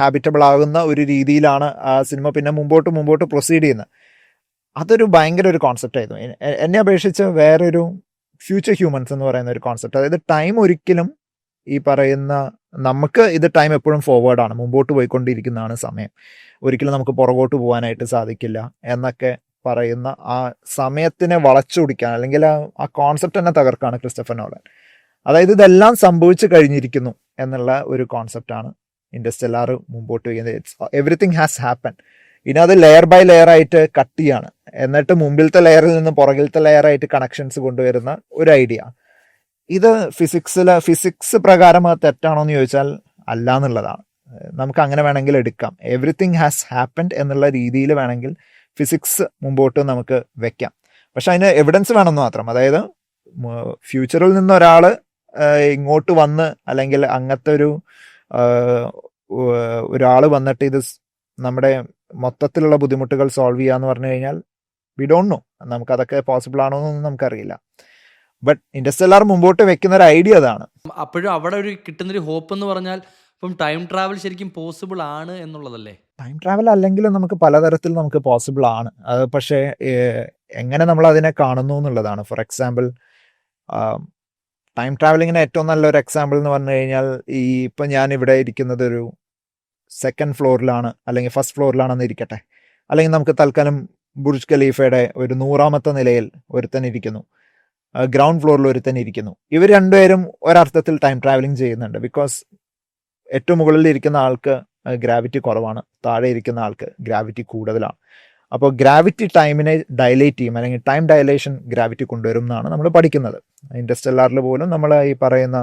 ഹാബിറ്റബിൾ ആകുന്ന ഒരു രീതിയിലാണ് ആ സിനിമ പിന്നെ മുമ്പോട്ട് പ്രൊസീഡ് ചെയ്യുന്നത്. അതൊരു ഭയങ്കര ഒരു കോൺസെപ്റ്റ് ആയിരുന്നു. എന്നെ അപേക്ഷിച്ച് വേറൊരു ഫ്യൂച്ചർ ഹ്യൂമൻസ് എന്ന് പറയുന്ന ഒരു കോൺസെപ്റ്റ്, അതായത് ടൈം ഒരിക്കലും ഈ പറയുന്ന നമുക്ക് ഇത് ടൈം എപ്പോഴും ഫോർവേഡാണ്, മുമ്പോട്ട് പോയിക്കൊണ്ടിരിക്കുന്നതാണ് സമയം, ഒരിക്കലും നമുക്ക് പുറകോട്ട് പോകാനായിട്ട് സാധിക്കില്ല എന്നൊക്കെ പറയുന്ന ആ സമയത്തിനെ വളച്ചൊടിക്കാൻ അല്ലെങ്കിൽ ആ കോൺസെപ്റ്റ് തന്നെ തകർക്കാണ് ക്രിസ്റ്റഫർ നോളൻ. അതായത് ഇതെല്ലാം സംഭവിച്ചു കഴിഞ്ഞിരിക്കുന്നു എന്നുള്ള ഒരു കോൺസെപ്റ്റാണ് ഇൻ്റർസ്റ്റെല്ലാർ മുമ്പോട്ട് വയ്ക്കുന്നത്. Everything has happen. ഇനി അത് ലെയർ ബൈ ലെയർ ആയിട്ട് കട്ട് ചെയ്യാണ്, എന്നിട്ട് മുമ്പിലത്തെ ലെയറിൽ നിന്ന് പുറകിലത്തെ ലെയർ ആയിട്ട് കണക്ഷൻസ് കൊണ്ടുവരുന്ന ഒരു ഐഡിയ. ഇത് ഫിസിക്സ് പ്രകാരം അത് തെറ്റാണോ എന്ന് ചോദിച്ചാൽ അല്ല എന്നുള്ളതാണ്. നമുക്ക് അങ്ങനെ വേണമെങ്കിൽ എടുക്കാം. എവറിത്തിങ് ഹാസ് ഹാപ്പൻഡ് എന്നുള്ള രീതിയിൽ വേണമെങ്കിൽ ഫിസിക്സ് മുമ്പോട്ട് നമുക്ക് വെക്കാം. പക്ഷെ അതിന് എവിഡൻസ് വേണമെന്ന് മാത്രം. അതായത് ഫ്യൂച്ചറിൽ നിന്ന് ഒരാൾ ഇങ്ങോട്ട് വന്ന് അല്ലെങ്കിൽ അങ്ങനത്തെ ഒരാൾ വന്നിട്ട് ഇത് നമ്മുടെ മൊത്തത്തിലുള്ള ബുദ്ധിമുട്ടുകൾ സോൾവ് ചെയ്യാന്ന് പറഞ്ഞു കഴിഞ്ഞാൽ വി ഡോണ്ട് നോ, നമുക്കതൊക്കെ പോസിബിൾ ആണോ എന്നൊന്നും നമുക്കറിയില്ല. ബട്ട് ഇൻ്റർസ്റ്റെല്ലാർ മുമ്പോട്ട് വെക്കുന്ന ഒരു ഐഡിയ അതാണ്. അപ്പോഴും അവിടെ കിട്ടുന്നൊരു ഹോപ്പ് എന്ന് പറഞ്ഞാൽ ഇപ്പം ടൈം ട്രാവൽ ശരിക്കും പോസിബിൾ ആണ് എന്നുള്ളതല്ലേ? ടൈം ട്രാവൽ അല്ലെങ്കിലും നമുക്ക് പലതരത്തിൽ നമുക്ക് പോസിബിൾ ആണ്. അത് പക്ഷേ എങ്ങനെ നമ്മൾ അതിനെ കാണുന്നു എന്നുള്ളതാണ്. ഫോർ എക്സാമ്പിൾ ടൈം ട്രാവലിങ്ങിന് ഏറ്റവും നല്ലൊരു എക്സാമ്പിൾ എന്ന് പറഞ്ഞു കഴിഞ്ഞാൽ ഇപ്പം ഞാൻ ഇവിടെ ഇരിക്കുന്നത് ഒരു സെക്കൻഡ് ഫ്ലോറിലാണ് അല്ലെങ്കിൽ ഫസ്റ്റ് ഫ്ലോറിലാണെന്ന് ഇരിക്കട്ടെ, അല്ലെങ്കിൽ നമുക്ക് തൽക്കാലം ബുർജ് ഖലീഫയുടെ ഒരു 100ാമത്തെ നിലയിൽ ഒരുത്തൻ ഇരിക്കുന്നു, ഗ്രൗണ്ട് ഫ്ലോറിൽ ഒരുത്തൻ ഇരിക്കുന്നു. ഇവർ രണ്ടുപേരും ഒരർത്ഥത്തിൽ ടൈം ട്രാവലിംഗ് ചെയ്യുന്നുണ്ട്. ബിക്കോസ് ഏറ്റവും മുകളിൽ ഇരിക്കുന്ന ആൾക്ക് ഗ്രാവിറ്റി കുറവാണ്, താഴെ ഇരിക്കുന്ന ആൾക്ക് ഗ്രാവിറ്റി കൂടുതലാണ്. അപ്പോൾ ഗ്രാവിറ്റി ടൈമിനെ ഡയലേറ്റ് ചെയ്യും, അല്ലെങ്കിൽ ടൈം ഡയലേഷൻ ഗ്രാവിറ്റി കൊണ്ടുവരും എന്നാണ് നമ്മൾ പഠിക്കുന്നത്. ഇൻ്റർസ്റ്റെല്ലാറിൽ പോലും നമ്മൾ ഈ പറയുന്ന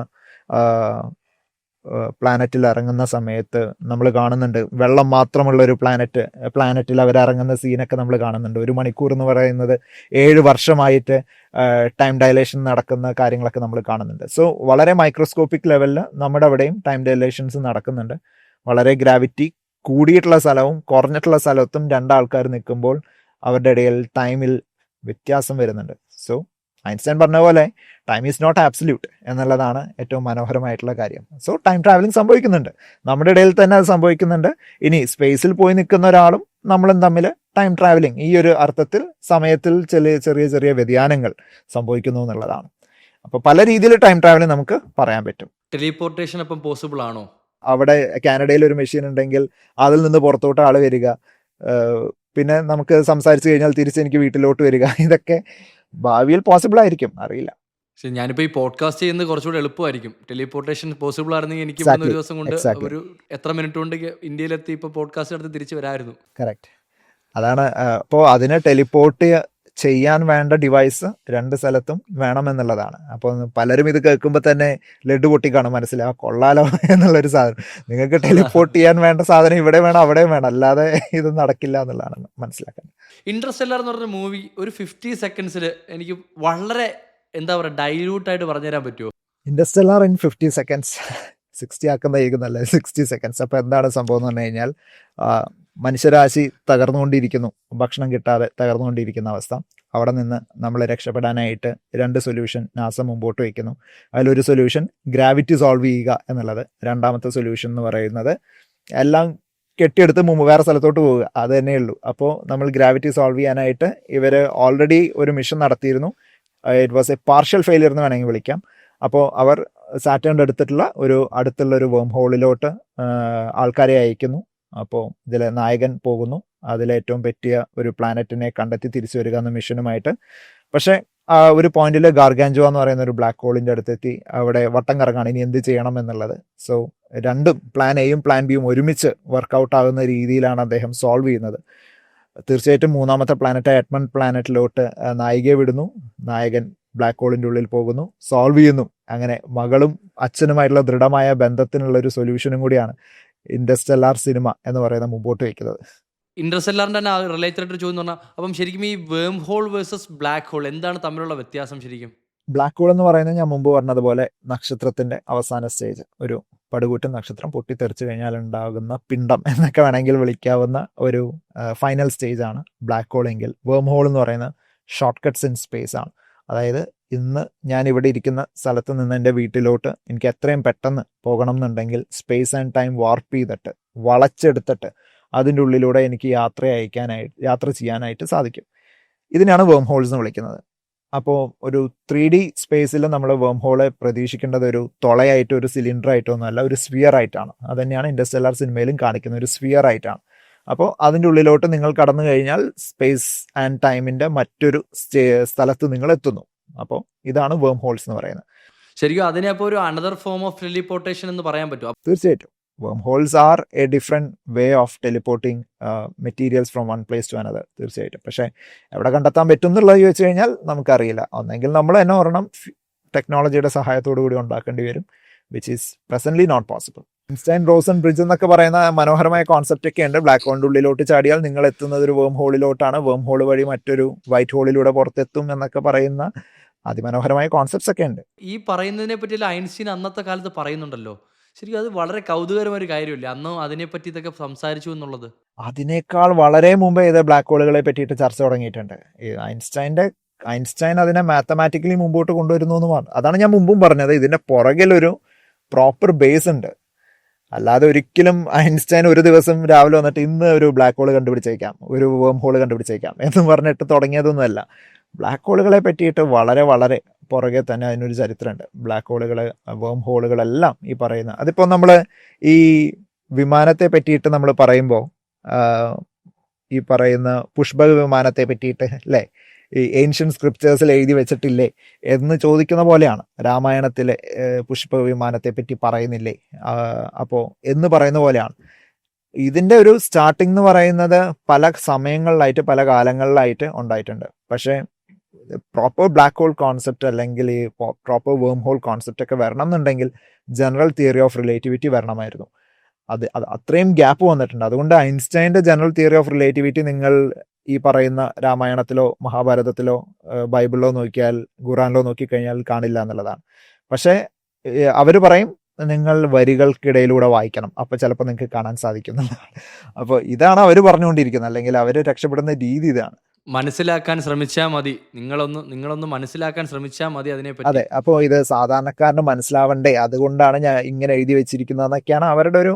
പ്ലാനറ്റിൽ ഇറങ്ങുന്ന സമയത്ത് നമ്മൾ കാണുന്നുണ്ട്, വെള്ളം മാത്രമുള്ള ഒരു പ്ലാനറ്റിൽ അവർ ഇറങ്ങുന്ന സീനൊക്കെ നമ്മൾ കാണുന്നുണ്ട്. 1 മണിക്കൂർ എന്ന് പറയുന്നത് 7 വർഷമായിട്ട് ടൈം ഡയലേഷൻ നടക്കുന്ന കാര്യങ്ങളൊക്കെ നമ്മൾ കാണുന്നുണ്ട്. സോ വളരെ മൈക്രോസ്കോപ്പിക് ലെവലിൽ നമ്മുടെ അവിടെയും ടൈം ഡയലേഷൻസ് നടക്കുന്നുണ്ട്. വളരെ ഗ്രാവിറ്റി കൂടിയിട്ടുള്ള സ്ഥലവും കുറഞ്ഞിട്ടുള്ള സ്ഥലത്തും രണ്ടാൾക്കാർ നിൽക്കുമ്പോൾ അവരുടെ ഇടയിൽ ടൈമിൽ വ്യത്യാസം വരുന്നുണ്ട്. സോ ഐൻസ്റ്റൈൻ പറഞ്ഞ പോലെ ടൈം ഈസ് നോട്ട് ആബ്സല്യൂട്ട് എന്നുള്ളതാണ് ഏറ്റവും മനോഹരമായിട്ടുള്ള കാര്യം. സോ ടൈം ട്രാവലിംഗ് സംഭവിക്കുന്നുണ്ട്, നമ്മുടെ ഇടയിൽ തന്നെ അത് സംഭവിക്കുന്നുണ്ട്. ഇനി സ്പേസിൽ പോയി നിൽക്കുന്ന ഒരാളും നമ്മളും തമ്മിൽ ടൈം ട്രാവലിംഗ് ഈ ഒരു അർത്ഥത്തിൽ സമയത്തിൽ ചെറിയ ചെറിയ വ്യതിയാനങ്ങൾ സംഭവിക്കുന്നു എന്നുള്ളതാണ്. അപ്പോൾ പല രീതിയിൽ ടൈം ട്രാവലിംഗ് നമുക്ക് പറയാൻ പറ്റും. ടെലിപ്പോർട്ടേഷൻ അപ്പം പോസിബിൾ ആണോ? അവിടെ കാനഡയിൽ ഒരു മെഷീൻ ഉണ്ടെങ്കിൽ അതിൽ നിന്ന് പുറത്തോട്ട് ആൾ വരിക, പിന്നെ നമുക്ക് സംസാരിച്ചു കഴിഞ്ഞാൽ തിരിച്ച് എനിക്ക് വീട്ടിലോട്ട് വരിക, ഇതൊക്കെ ഭാവിയിൽ പോസിബിൾ ആയിരിക്കും, അറിയില്ല. പക്ഷെ ഞാനിപ്പോൾ ഈ പോഡ്കാസ്റ്റ് ചെയ്യുന്നത് കുറച്ചുകൂടെ എളുപ്പമായിരിക്കും. ടെലിപ്പോർട്ടേഷൻ പോസിബിൾ ആയിരുന്നെങ്കിൽ എനിക്ക് ഇവിടുന്ന് ഒരു ദിവസം കൊണ്ട് ഒരു എത്ര മിനിറ്റ് കൊണ്ട് ഇന്ത്യയിലെത്തി ഇപ്പോൾ പോഡ്കാസ്റ്റ് എടുത്ത് തിരിച്ച് വരായിരുന്നു. കറക്റ്റ്, അതാണ്. അപ്പോൾ അതിന് ടെലിപ്പോർട്ട് ചെയ്യാൻ വേണ്ട ഡിവൈസ് 2 സ്ഥലത്തും വേണമെന്നുള്ളതാണ്. അപ്പോൾ പലരും ഇത് കേൾക്കുമ്പോൾ തന്നെ ലഡു പൊട്ടി കാണും, മനസ്സിലാ കൊള്ളാലോ എന്നുള്ളൊരു സാധനം. നിങ്ങൾക്ക് ടെലിപ്പോർട്ട് ചെയ്യാൻ വേണ്ട സാധനം ഇവിടെ വേണം അവിടെയും വേണം, അല്ലാതെ ഇത് നടക്കില്ല എന്നുള്ളതാണ് മനസ്സിലാക്കാൻ. ഇന്റർസ്റ്റെല്ലാർ എന്ന് പറഞ്ഞ മൂവി ഒരു 50 സെക്കൻഡ്സിൽ എനിക്ക് വളരെ എന്താ പറയുക ഡൈല്യൂട്ടായിട്ട് പറഞ്ഞുതരാൻ പറ്റുമോ? Interstellar in 50 seconds 60 ആക്കുന്നതായിരിക്കുന്നല്ലേ 60 seconds. അപ്പോൾ എന്താണ് സംഭവം എന്ന് പറഞ്ഞു കഴിഞ്ഞാൽ, മനുഷ്യരാശി തകർന്നുകൊണ്ടിരിക്കുന്നു, ഭക്ഷണം കിട്ടാതെ തകർന്നുകൊണ്ടിരിക്കുന്ന അവസ്ഥ. അവിടെ നിന്ന് നമ്മൾ രക്ഷപ്പെടാനായിട്ട് 2 സൊല്യൂഷൻ നാസ മുമ്പോട്ട് വയ്ക്കുന്നു. അതിലൊരു സൊല്യൂഷൻ ഗ്രാവിറ്റി സോൾവ് ചെയ്യുക എന്നുള്ളത്, രണ്ടാമത്തെ സൊല്യൂഷൻ എന്ന് പറയുന്നത് എല്ലാം കെട്ടിയെടുത്ത് വേറെ സ്ഥലത്തോട്ട് പോവുക, അത് തന്നെയുള്ളൂ. അപ്പോൾ നമ്മൾ ഗ്രാവിറ്റി സോൾവ് ചെയ്യാനായിട്ട് ഇവർ ഓൾറെഡി ഒരു മിഷൻ നടത്തിയിരുന്നു. It was A partial failure എന്ന് വേണമെങ്കിൽ വിളിക്കാം. അപ്പോൾ അവർ സാറ്റേണിൻ്റെ അടുത്തുള്ള ഒരു വേം ഹോളിലോട്ട് ആൾക്കാരെ അയക്കുന്നു. അപ്പോൾ ഇതിൽ നായകൻ പോകുന്നു, അതിലേറ്റവും പറ്റിയ ഒരു പ്ലാനറ്റിനെ കണ്ടെത്തി തിരിച്ചു വരിക എന്ന മിഷനുമായിട്ട്. പക്ഷേ ഒരു പോയിന്റിൽ ഗാർഗാഞ്ചോ എന്ന് പറയുന്ന ഒരു ബ്ലാക്ക് ഹോളിൻ്റെ അടുത്തെത്തി അവിടെ വട്ടം കറങ്ങാണ് ഇനി എന്ത് ചെയ്യണം എന്നുള്ളത്. സോ രണ്ടും പ്ലാൻ എയും പ്ലാൻ ബിയും ഒരുമിച്ച് വർക്കൗട്ട് ആകുന്ന രീതിയിലാണ് അദ്ദേഹം സോൾവ് ചെയ്യുന്നത്. തീർച്ചയായിട്ടും 3ാമത്തെ പ്ലാനറ്റായ എഡ്മണ്ട് പ്ലാനറ്റിലോട്ട് നായികയെ വിടുന്നു. നായകൻ ബ്ലാക്ക് ഹോളിൻ്റെ ഉള്ളിൽ പോകുന്നു, സോൾവ് ചെയ്യുന്നു. അങ്ങനെ മകളും അച്ഛനുമായിട്ടുള്ള ദൃഢമായ ബന്ധത്തിനുള്ള ഒരു സൊല്യൂഷനും കൂടിയാണ് ഇന്റർസ്റ്റെല്ലാർ സിനിമ എന്ന് പറയുന്നത് മുമ്പോട്ട് വയ്ക്കുന്നത്. ഇന്റർസ്റ്റെല്ലാറിന്റെ തന്നെ റിലേറ്റഡ് ആയിട്ട് ചോദ്യം പറഞ്ഞാൽ, അപ്പം ശരിക്കും ഈ വേം ഹോൾ വേഴ്സസ് ബ്ലാക്ക് ഹോൾ എന്താണ് തമ്മിലുള്ള വ്യത്യാസം ശരിക്കും? ബ്ലാക്ക് ഹോൾ എന്ന് പറയുന്നത് ഞാൻ മുമ്പ് പറഞ്ഞതുപോലെ നക്ഷത്രത്തിന്റെ അവസാന സ്റ്റേജ്, ഒരു പടുകൂറ്റൻ നക്ഷത്രം പൊട്ടിത്തെറിച്ചു കഴിഞ്ഞാൽ ഉണ്ടാകുന്ന പിണ്ഡം എന്നൊക്കെ വേണമെങ്കിൽ വിളിക്കാവുന്ന ഒരു ഫൈനൽ സ്റ്റേജ് ആണ് ബ്ലാക്ക് ഹോൾ എങ്കിൽ. വേം ഹോൾ എന്ന് പറയുന്ന ഷോർട്ട് കട്ട്സ് ഇൻ സ്പേസ് ആണ്. അതായത് ഇന്ന് ഞാൻ ഇവിടെ ഇരിക്കുന്ന സ്ഥലത്ത് നിന്ന് എൻ്റെ വീട്ടിലോട്ട് എനിക്ക് എത്രയും പെട്ടെന്ന് പോകണം എന്നുണ്ടെങ്കിൽ സ്പേസ് ആൻഡ് ടൈം വാർപ്പ് ചെയ്തിട്ട് വളച്ചെടുത്തിട്ട് അതിൻ്റെ ഉള്ളിലൂടെ എനിക്ക് യാത്ര ചെയ്യാനായിട്ട് സാധിക്കും. ഇതിനാണ് വേം ഹോൾസ് എന്ന് വിളിക്കുന്നത്. അപ്പോൾ ഒരു 3D സ്പേസിൽ നമ്മൾ വേം ഹോളെ പ്രതീക്ഷിക്കേണ്ടത് ഒരു തുളയായിട്ടോ ഒരു സിലിണ്ടർ ആയിട്ടോ ഒന്നുമല്ല, ഒരു സ്ഫിയർ ആയിട്ടാണ്. അതുതന്നെയാണ് ഇന്റർസ്റ്റെല്ലാർ സിനിമയിലും കാണിക്കുന്നത്, ഒരു സ്ഫിയർ ആയിട്ടാണ്. അപ്പോൾ അതിൻ്റെ ഉള്ളിലോട്ട് നിങ്ങൾ കടന്നു കഴിഞ്ഞാൽ സ്പേസ് ആൻഡ് ടൈമിൻ്റെ മറ്റൊരു സ്ഥലത്ത് നിങ്ങൾ എത്തുന്നു. അപ്പോൾ ഇതാണ് വേം ഹോൾസ് എന്ന് പറയുന്നത്. ശരിക്കും അതിനെ അപ്പോൾ ഒരു അനദർ ഫോം ഓഫ് ടെലിപ്പോർട്ടേഷൻ എന്ന് പറയാൻ പറ്റുമോ? തീർച്ചയായിട്ടും wormholes are a different way of teleporting materials from one place to another. തീർച്ചയായിട്ടും. പക്ഷേ എവിടെ കണ്ടെത്താൻ പറ്റും എന്നുള്ളത് ചോദിച്ചു കഴിഞ്ഞാൽ നമുക്കറിയില്ല. ഒന്നെങ്കിൽ നമ്മൾ തന്നെ ഒരെണ്ണം ടെക്നോളജിയുടെ സഹായത്തോടു കൂടി ഉണ്ടാക്കേണ്ടി വരും, which is presently not possible. Einstein Rosen bridge എന്നൊക്കെ പറയുന്ന മനോഹരമായ കോൺസെപ്റ്റ് ഒക്കെ ഉണ്ട്. ബ്ലാക്ക് ഹോളിൻ്റെ ഉള്ളിലോട്ട് ചാടിയാൽ നിങ്ങൾ എത്തുന്നത് ഒരു വേം ഹോളിലോട്ടാണ്, വേം ഹോൾ വഴി മറ്റൊരു വൈറ്റ് ഹോളിലൂടെ പുറത്തെത്തും എന്നൊക്കെ പറയുന്ന അതിമനോഹരമായ കോൺസെപ്റ്റ്സ് ഒക്കെ ഉണ്ട്. ഈ പറയുന്നതിനെ പറ്റിയല്ല ഐൻസ്റ്റീൻ അന്നത്തെ കാലത്ത് പറയുന്നുണ്ടല്ലോ. ശരിക്കും അത് വളരെ കൗതുകരമായ ഒരു കാര്യമല്ലേ അന്ന് അതിനെപ്പറ്റി ഇതൊക്കെ സംസാരിച്ചു എന്നുള്ളത്? അതിനേക്കാൾ വളരെ മുമ്പേ ഇത് ബ്ലാക്ക് ഹോളുകളെ പറ്റിയിട്ട് ചർച്ച തുടങ്ങിയിട്ടുണ്ട്. ഐൻസ്റ്റൈൻ അതിനെ മാത്തമാറ്റിക്കലി മുമ്പോട്ട് കൊണ്ടുവരുന്നു എന്ന് പറഞ്ഞു. അതാണ് ഞാൻ മുമ്പും പറഞ്ഞത്, ഇതിന്റെ പുറകിലൊരു പ്രോപ്പർ ബേസ് ഉണ്ട്. അല്ലാതെ ഒരിക്കലും ഐൻസ്റ്റൈൻ ഒരു ദിവസം രാവിലെ വന്നിട്ട് ഇന്ന് ഒരു ബ്ലാക്ക് ഹോൾ കണ്ടുപിടിച്ചേക്കാം, ഒരു വേം ഹോൾ കണ്ടുപിടിച്ചേക്കാം എന്ന് പറഞ്ഞിട്ട് തുടങ്ങിയതൊന്നുമല്ല. ബ്ലാക്ക് ഹോളുകളെ പറ്റിയിട്ട് വളരെ വളരെ പുറകെ തന്നെ അതിനൊരു ചരിത്രമുണ്ട്. ബ്ലാക്ക് ഹോളുകൾ, വേം ഹോളുകളെല്ലാം ഈ പറയുന്ന, അതിപ്പോൾ നമ്മൾ ഈ വിമാനത്തെ പറ്റിയിട്ട് നമ്മൾ പറയുമ്പോൾ ഈ പറയുന്ന പുഷ്പക വിമാനത്തെ പറ്റിയിട്ട് അല്ലേ, ഈ ഏൻഷ്യൻ സ്ക്രിപ്റ്റേഴ്സിൽ എഴുതി വെച്ചിട്ടില്ലേ എന്ന് ചോദിക്കുന്ന പോലെയാണ്. രാമായണത്തിലെ പുഷ്പക വിമാനത്തെ പറ്റി പറയുന്നില്ലേ, അപ്പോൾ എന്ന് പറയുന്ന പോലെയാണ്. ഇതിൻ്റെ ഒരു സ്റ്റാർട്ടിംഗ് എന്ന് പറയുന്നത് പല സമയങ്ങളിലായിട്ട് പല കാലങ്ങളിലായിട്ട് ഉണ്ടായിട്ടുണ്ട്. പക്ഷേ പ്രോപ്പർ ബ്ലാക്ക് ഹോൾ കോൺസെപ്റ്റ് അല്ലെങ്കിൽ ഈ പ്രോപ്പർ വേം ഹോൾ കോൺസെപ്റ്റ് ഒക്കെ വരണം എന്നുണ്ടെങ്കിൽ ജനറൽ തിയറി ഓഫ് റിലേറ്റിവിറ്റി വരണമായിരുന്നു. അത് അത്രയും ഗ്യാപ്പ് വന്നിട്ടുണ്ട്. അതുകൊണ്ട് ഐൻസ്റ്റൈൻ്റെ ജനറൽ തിയറി ഓഫ് റിലേറ്റിവിറ്റി നിങ്ങൾ ഈ പറയുന്ന രാമായണത്തിലോ മഹാഭാരതത്തിലോ ബൈബിളിലോ നോക്കിയാൽ, ഖുറാനിലോ നോക്കിക്കഴിഞ്ഞാൽ കാണില്ല എന്നുള്ളതാണ്. പക്ഷേ അവർ പറയും നിങ്ങൾ വരികൾക്കിടയിലൂടെ വായിക്കണം, അപ്പോൾ ചിലപ്പോൾ നിങ്ങൾക്ക് കാണാൻ സാധിക്കുന്നതാണ്. അപ്പോൾ ഇതാണ് അവർ പറഞ്ഞുകൊണ്ടിരിക്കുന്നത്, അല്ലെങ്കിൽ അവർ രക്ഷപ്പെടുന്ന രീതി ഇതാണ്. മനസ്സിലാക്കാൻ ശ്രമിച്ചാൽ മതി, നിങ്ങളൊന്ന് മനസ്സിലാക്കാൻ ശ്രമിച്ചാൽ മതി അതിനെപ്പറ്റി. അതെ, അപ്പോൾ ഇത് സാധാരണക്കാരന് മനസ്സിലാവണ്ടേ, അതുകൊണ്ടാണ് ഞാൻ ഇങ്ങനെ എഴുതി വെച്ചിരിക്കുന്നതെന്നൊക്കെയാണ് അവരുടെ ഒരു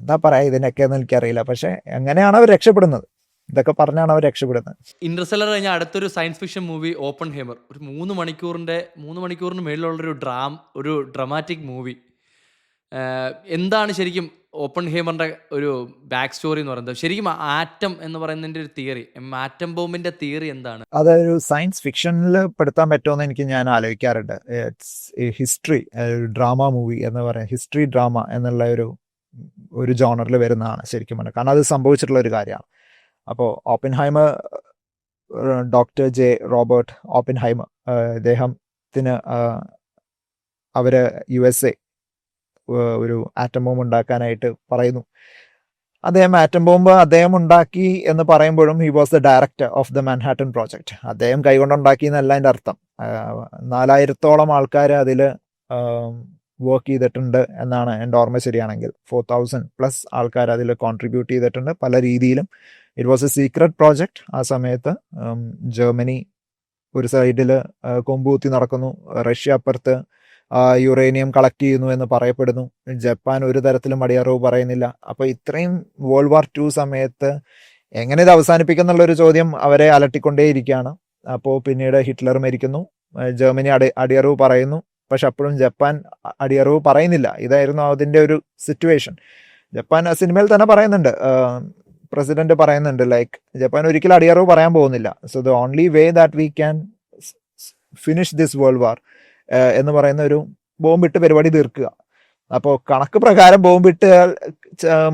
എന്താ പറയാ ഇതിനൊക്കെയെന്ന് എനിക്കറിയില്ല. പക്ഷെ അങ്ങനെയാണ് അവർ രക്ഷപ്പെടുന്നത്, ഇതൊക്കെ പറഞ്ഞാണ് അവർ രക്ഷപ്പെടുന്നത്. ഇന്റർസ്റ്റെല്ലർ കഴിഞ്ഞാൽ അടുത്തൊരു സയൻസ് ഫിക്ഷൻ മൂവി ഓപ്പൺ ഹേമർ. ഒരു 3 മണിക്കൂറിന് മേളിലുള്ളൊരു ഡ്രമാറ്റിക് മൂവി. എന്താണ് ശരിക്കും ഓപ്പൺ ഹേമറിന്റെ ഒരു ബാക്ക് സ്റ്റോറി എന്ന് പറയുന്നത്? ശരിക്കും ആറ്റം എന്ന് പറയുന്നതിന്റെ ഒരു തിയറി, ആറ്റം ബോംബിന്റെ തിയറി എന്താണ്? അതൊരു സയൻസ് ഫിക്ഷനിൽ പെടുത്താൻ പറ്റുമെന്ന് ഞാൻ ആലോചിക്കാറുണ്ട്. ഹിസ്റ്ററി ഡ്രാമ മൂവി എന്ന് പറയാം, ഹിസ്റ്ററി ഡ്രാമ എന്നുള്ള ഒരു ജോണറിൽ വരുന്നതാണ് ശരിക്കും പറഞ്ഞാൽ. കാരണം അത് സംഭവിച്ചിട്ടുള്ള ഒരു കാര്യമാണ്. അപ്പോൾ Oppenheimer, doctor J Robert Oppenheimer, അദ്ദേഹത്തിന് അവർ USA ഒരു ആറ്റം ബോംബ് ഉണ്ടാക്കാനായിട്ട് പറയുന്നു. ആറ്റം ബോംബ് അദ്ദേഹം ഉണ്ടാക്കി എന്ന് പറയുമ്പോഴും he was the director of the Manhattan project. അദ്ദേഹം കൈകൊണ്ടുണ്ടാക്കി എന്നല്ല അതിൻ്റെ അർത്ഥം. 4000-ഓളം ആൾക്കാർ അതിൽ വർക്ക് ചെയ്തിട്ടുണ്ട് എന്നാണ് എൻ്റെ ഓർമ്മ ശരിയാണെങ്കിൽ. 4000+ ആൾക്കാർ അതിൽ കോൺട്രിബ്യൂട്ട് ചെയ്തിട്ടുണ്ട് പല രീതിയിലും. It was A secret project. ആ സമയത്ത് ജർമ്മനി ഒരു സൈഡിൽ കൊമ്പൂത്തി നടക്കുന്നു, റഷ്യ അപ്പുറത്ത് യുറേനിയം കളക്ട് ചെയ്യുന്നു എന്ന് പറയപ്പെടുന്നു. ജപ്പാൻ ഒരു തരത്തിലും അടിയറവ് പറയുന്നില്ല. അപ്പോൾ ഇത്രയും വേൾഡ് വാർ 2 സമയത്ത് എങ്ങനെ ഇത് അവസാനിപ്പിക്കുന്നുള്ളൊരു ചോദ്യം അവരെ അലട്ടിക്കൊണ്ടേയിരിക്കുകയാണ്. അപ്പോൾ പിന്നീട് ഹിറ്റ്ലർ മരിക്കുന്നു, ജർമ്മനി അടിയറവ് പറയുന്നു. പക്ഷെ അപ്പോഴും ജപ്പാൻ അടിയറവ് പറയുന്നില്ല. ഇതായിരുന്നു അതിൻ്റെ ഒരു സിറ്റുവേഷൻ. ജപ്പാൻ സിനിമയിൽ തന്നെ പറയുന്നുണ്ട്, പ്രസിഡന്റ് പറയുന്നുണ്ട്, ലൈക്ക് ജപ്പാൻ ഒരിക്കലും അടിയറവ് പറയാൻ പോകുന്നില്ല. So the only way that we can finish this world war എന്ന് പറയുന്ന ഒരു ബോംബിട്ട് പരിപാടി തീർക്കുക. അപ്പോൾ കണക്ക് പ്രകാരം ബോംബിട്ട്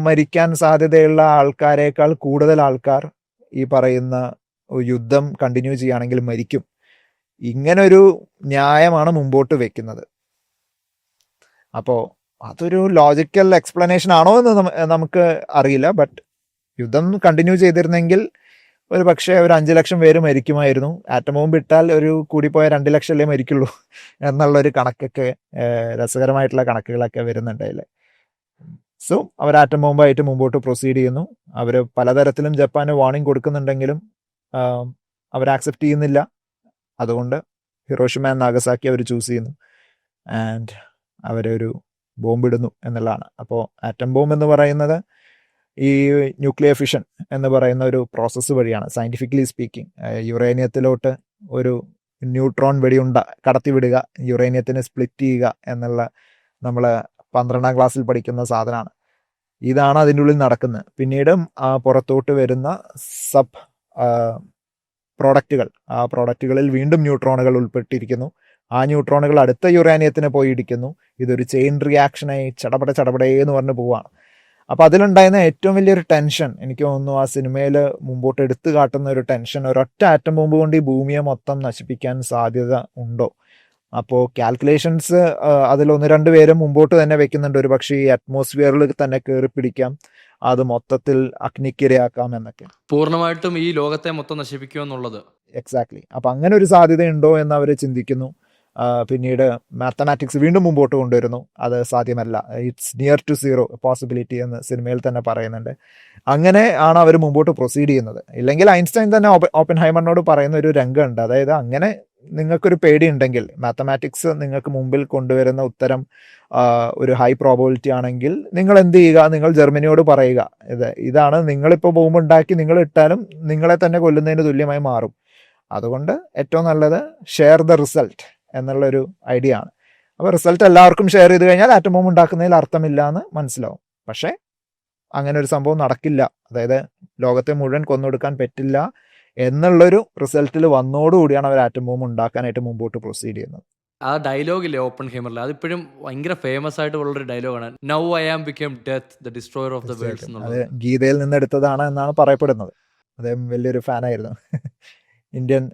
മരിക്കാൻ സാധ്യതയുള്ള ആൾക്കാരേക്കാൾ കൂടുതൽ ആൾക്കാർ ഈ പറയുന്ന യുദ്ധം കണ്ടിന്യൂ ചെയ്യുകയാണെങ്കിൽ മരിക്കും. ഇങ്ങനൊരു ന്യായമാണ് മുമ്പോട്ട് വെക്കുന്നത്. അപ്പോൾ അതൊരു ലോജിക്കൽ എക്സ്പ്ലനേഷൻ ആണോ എന്ന് നമുക്ക് അറിയില്ല. ബട്ട് യുദ്ധം കണ്ടിന്യൂ ചെയ്തിരുന്നെങ്കിൽ ഒരു പക്ഷേ ഒരു 5 ലക്ഷം പേര് മരിക്കുമായിരുന്നു. ആറ്റം ബോംബ് ഇട്ടാൽ ഒരു കൂടിപ്പോയ 2 ലക്ഷം അല്ലേ മരിക്കുള്ളൂ എന്നുള്ളൊരു കണക്കൊക്കെ, രസകരമായിട്ടുള്ള കണക്കുകളൊക്കെ വരുന്നുണ്ട് അതിൽ. സോ അവർ ആറ്റം ബോംബായിട്ട് മുമ്പോട്ട് പ്രൊസീഡ് ചെയ്യുന്നു. അവർ പലതരത്തിലും ജപ്പാന് വാർണിംഗ് കൊടുക്കുന്നുണ്ടെങ്കിലും അവർ ആക്സെപ്റ്റ് ചെയ്യുന്നില്ല. അതുകൊണ്ട് ഹിറോഷിമ നാഗസാക്കി അവർ ചൂസ് ചെയ്യുന്നു ആൻഡ് അവരൊരു ബോംബിടുന്നു എന്നുള്ളതാണ്. അപ്പോൾ ആറ്റം ബോംബ് എന്ന് പറയുന്നത് ഈ ന്യൂക്ലിയർ ഫിഷൻ എന്ന് പറയുന്ന ഒരു പ്രോസസ്സ് വഴിയാണ്, സയൻറ്റിഫിക്കലി സ്പീക്കിംഗ്. യുറേനിയത്തിലോട്ട് ഒരു ന്യൂട്രോൺ കടത്തിവിടുക, യുറേനിയത്തിനെ സ്പ്ലിറ്റ് ചെയ്യുക എന്നുള്ള നമ്മൾ 12ാം ക്ലാസ്സിൽ പഠിക്കുന്ന സാധനമാണ്. ഇതാണ് അതിൻ്റെ ഉള്ളിൽ നടക്കുന്നത്. പിന്നീട് പുറത്തോട്ട് വരുന്ന സബ് പ്രോഡക്റ്റുകൾ, ആ പ്രോഡക്റ്റുകളിൽ വീണ്ടും ന്യൂട്രോണുകൾ ഉൾപ്പെട്ടിരിക്കുന്നു. ആ ന്യൂട്രോണുകൾ അടുത്ത യുറേനിയത്തിനെ പോയി ഇടിക്കുന്നു. ഇതൊരു ചെയിൻ റിയാക്ഷനായി ചടപടേ എന്ന് പറഞ്ഞ് പോവാണ്. അപ്പോൾ അതിലുണ്ടായിരുന്ന ഏറ്റവും വലിയൊരു ടെൻഷൻ, എനിക്ക് തോന്നുന്നു ആ സിനിമയിൽ മുമ്പോട്ട് എടുത്തു കാട്ടുന്ന ഒരു ടെൻഷൻ, ഒരൊറ്റ ആറ്റം ബോംബ് കൊണ്ട് ഈ ഭൂമിയെ മൊത്തം നശിപ്പിക്കാൻ സാധ്യത ഉണ്ടോ? അപ്പോൾ കാൽക്കുലേഷൻസ് അതിൽ 1-2 പേരും മുമ്പോട്ട് തന്നെ വെക്കുന്നുണ്ട്, ഒരു പക്ഷേ ഈ അറ്റ്മോസ്ഫിയറിൽ തന്നെ കയറി പിടിക്കാം, അത് മൊത്തത്തിൽ അഗ്നിക്കിരയാക്കാം എന്നൊക്കെ. പൂർണ്ണമായിട്ടും ഈ ലോകത്തെ മൊത്തം നശിപ്പിക്കുമെന്നുള്ളത്. എക്സാക്ട്ലി. അപ്പം അങ്ങനെ ഒരു സാധ്യതയുണ്ടോ എന്ന് അവർ ചിന്തിക്കുന്നു. പിന്നീട് മാത്തമാറ്റിക്സ് വീണ്ടും മുമ്പോട്ട് കൊണ്ടുവരുന്നു, അത് സാധ്യമല്ല, it's near to zero possibility എന്ന് സിനിമയിൽ തന്നെ പറയുന്നുണ്ട്. അങ്ങനെ ആണ് അവർ മുമ്പോട്ട് പ്രൊസീഡ് ചെയ്യുന്നത്. ഇല്ലെങ്കിൽ ഐൻസ്റ്റൈൻ തന്നെ ഓപ്പൻഹൈമറിനോട് പറയുന്ന ഒരു രംഗമുണ്ട്, അതായത് അങ്ങനെ നിങ്ങൾക്കൊരു പേടിയുണ്ടെങ്കിൽ, മാത്തമാറ്റിക്സ് നിങ്ങൾക്ക് മുമ്പിൽ കൊണ്ടുവരുന്ന ഉത്തരം ഒരു ഹൈ പ്രോബബിലിറ്റി ആണെങ്കിൽ നിങ്ങൾ എന്ത് ചെയ്യുക, നിങ്ങൾ ജർമ്മനിയോട് പറയുക, ഇതാണ് നിങ്ങളിപ്പോൾ ബോംബ് ഉണ്ടാക്കി നിങ്ങൾ ഇട്ടാലും നിങ്ങളെ തന്നെ കൊല്ലുന്നതിന് തുല്യമായി മാറും. അതുകൊണ്ട് ഏറ്റവും നല്ലത് ഷെയർ ദ റിസൾട്ട് എന്നുള്ളൊരു ഐഡിയ ആണ്. അപ്പോൾ റിസൾട്ട് എല്ലാവർക്കും ഷെയർ ചെയ്ത് കഴിഞ്ഞാൽ ആറ്റം ബോംബ് ഉണ്ടാക്കുന്നതിൽ അർത്ഥമില്ല എന്ന് മനസ്സിലാവും. പക്ഷേ അങ്ങനെ ഒരു സംഭവം നടക്കില്ല, അതായത് ലോകത്തെ മുഴുവൻ കൊന്നൊടുക്കാൻ പറ്റില്ല എന്നുള്ളൊരു റിസൾട്ടിൽ വന്നോടുകൂടിയാണ് അവർ ആറ്റം ബോംബ് ഉണ്ടാക്കാനായിട്ട് മുമ്പോട്ട് പ്രൊസീഡ് ചെയ്യുന്നത്. ആ ഡയലോഗില്ലേ ഓപ്പൺ ഹേമറിൽ, അതിപ്പോഴും ഭയങ്കര ഫേമസ് ആയിട്ട് ഉള്ളൊരു ഡയലോഗാണ്, now I am become death the destroyer of the worlds എന്നുള്ളത്. അത് ഗീതയിൽ നിന്ന് എടുത്തതാണ് എന്നാണ് പറയപ്പെടുന്നത്. അദ്ദേഹം വലിയൊരു ഫാനായിരുന്നു. ഇന്ത്യൻ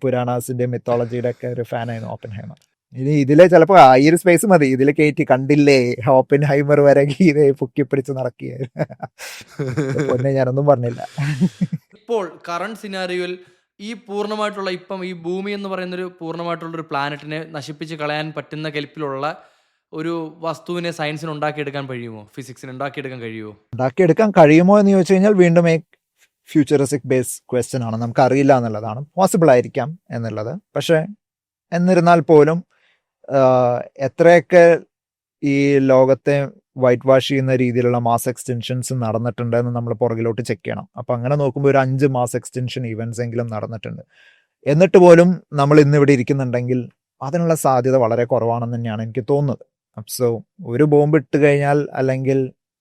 പുരാണാസിന്റെ മിത്തോളജിയുടെ ഒക്കെ ഒരു ഫാനായിരുന്നു ഓപ്പൻഹൈമർ. ഇനി ഇതിലെ ചിലപ്പോൾ ഈ ഒരു സ്പേസ് മതി, ഇതിൽ കയറ്റി കണ്ടില്ലേ ഓപ്പൻഹൈമർ വരെ ഗീതയെ പൊക്കിപ്പിടിച്ച് നടക്കുകയായിരുന്നു. പൊന്നെ ഞാനൊന്നും പറഞ്ഞില്ല. ഇപ്പോൾ കറണ്ട് സിനാരിയോയിൽ ഈ പൂർണ്ണമായിട്ടുള്ള ഇപ്പം ഈ ഭൂമി എന്ന് പറയുന്നൊരു പൂർണ്ണമായിട്ടുള്ളൊരു പ്ലാനറ്റിനെ നശിപ്പിച്ച് കളയാൻ പറ്റുന്ന കെൽപ്പിലുള്ള ഒരു വസ്തുവിനെ സയൻസിന് ഉണ്ടാക്കിയെടുക്കാൻ കഴിയുമോ? ഫിസിക്സിന് ഉണ്ടാക്കിയെടുക്കാൻ കഴിയുമോ? ഉണ്ടാക്കിയെടുക്കാൻ കഴിയുമോ എന്ന് ചോദിച്ചു കഴിഞ്ഞാൽ വീണ്ടും ഫ്യൂച്ചറിസ്റ്റിക് ബേസ് ക്വസ്റ്റ്യൻ ആണ്. നമുക്ക് അറിയില്ല എന്നുള്ളതാണ്. പോസിബിൾ ആയിരിക്കാം എന്നുള്ളത്. പക്ഷെ എന്നിരുന്നാൽ പോലും എത്രയൊക്കെ ഈ ലോകത്തെ വൈറ്റ് വാഷ് ചെയ്യുന്ന രീതിയിലുള്ള മാസ് എക്സ്റ്റൻഷൻസ് നടന്നിട്ടുണ്ടെന്ന് നമ്മൾ പുറകിലോട്ട് ചെക്ക് ചെയ്യണം. അപ്പം അങ്ങനെ നോക്കുമ്പോൾ ഒരു 5 മാസ് എക്സ്റ്റൻഷൻ ഇവൻറ്റ്സ് എങ്കിലും നടന്നിട്ടുണ്ട്. എന്നിട്ട് പോലും നമ്മൾ ഇന്നിവിടെ ഇരിക്കുന്നുണ്ടെങ്കിൽ അതിനുള്ള സാധ്യത വളരെ കുറവാണെന്ന് തന്നെയാണ് എനിക്ക് തോന്നുന്നത്. സോ ഒരു ബോംബ് ഇട്ട് കഴിഞ്ഞാൽ, അല്ലെങ്കിൽ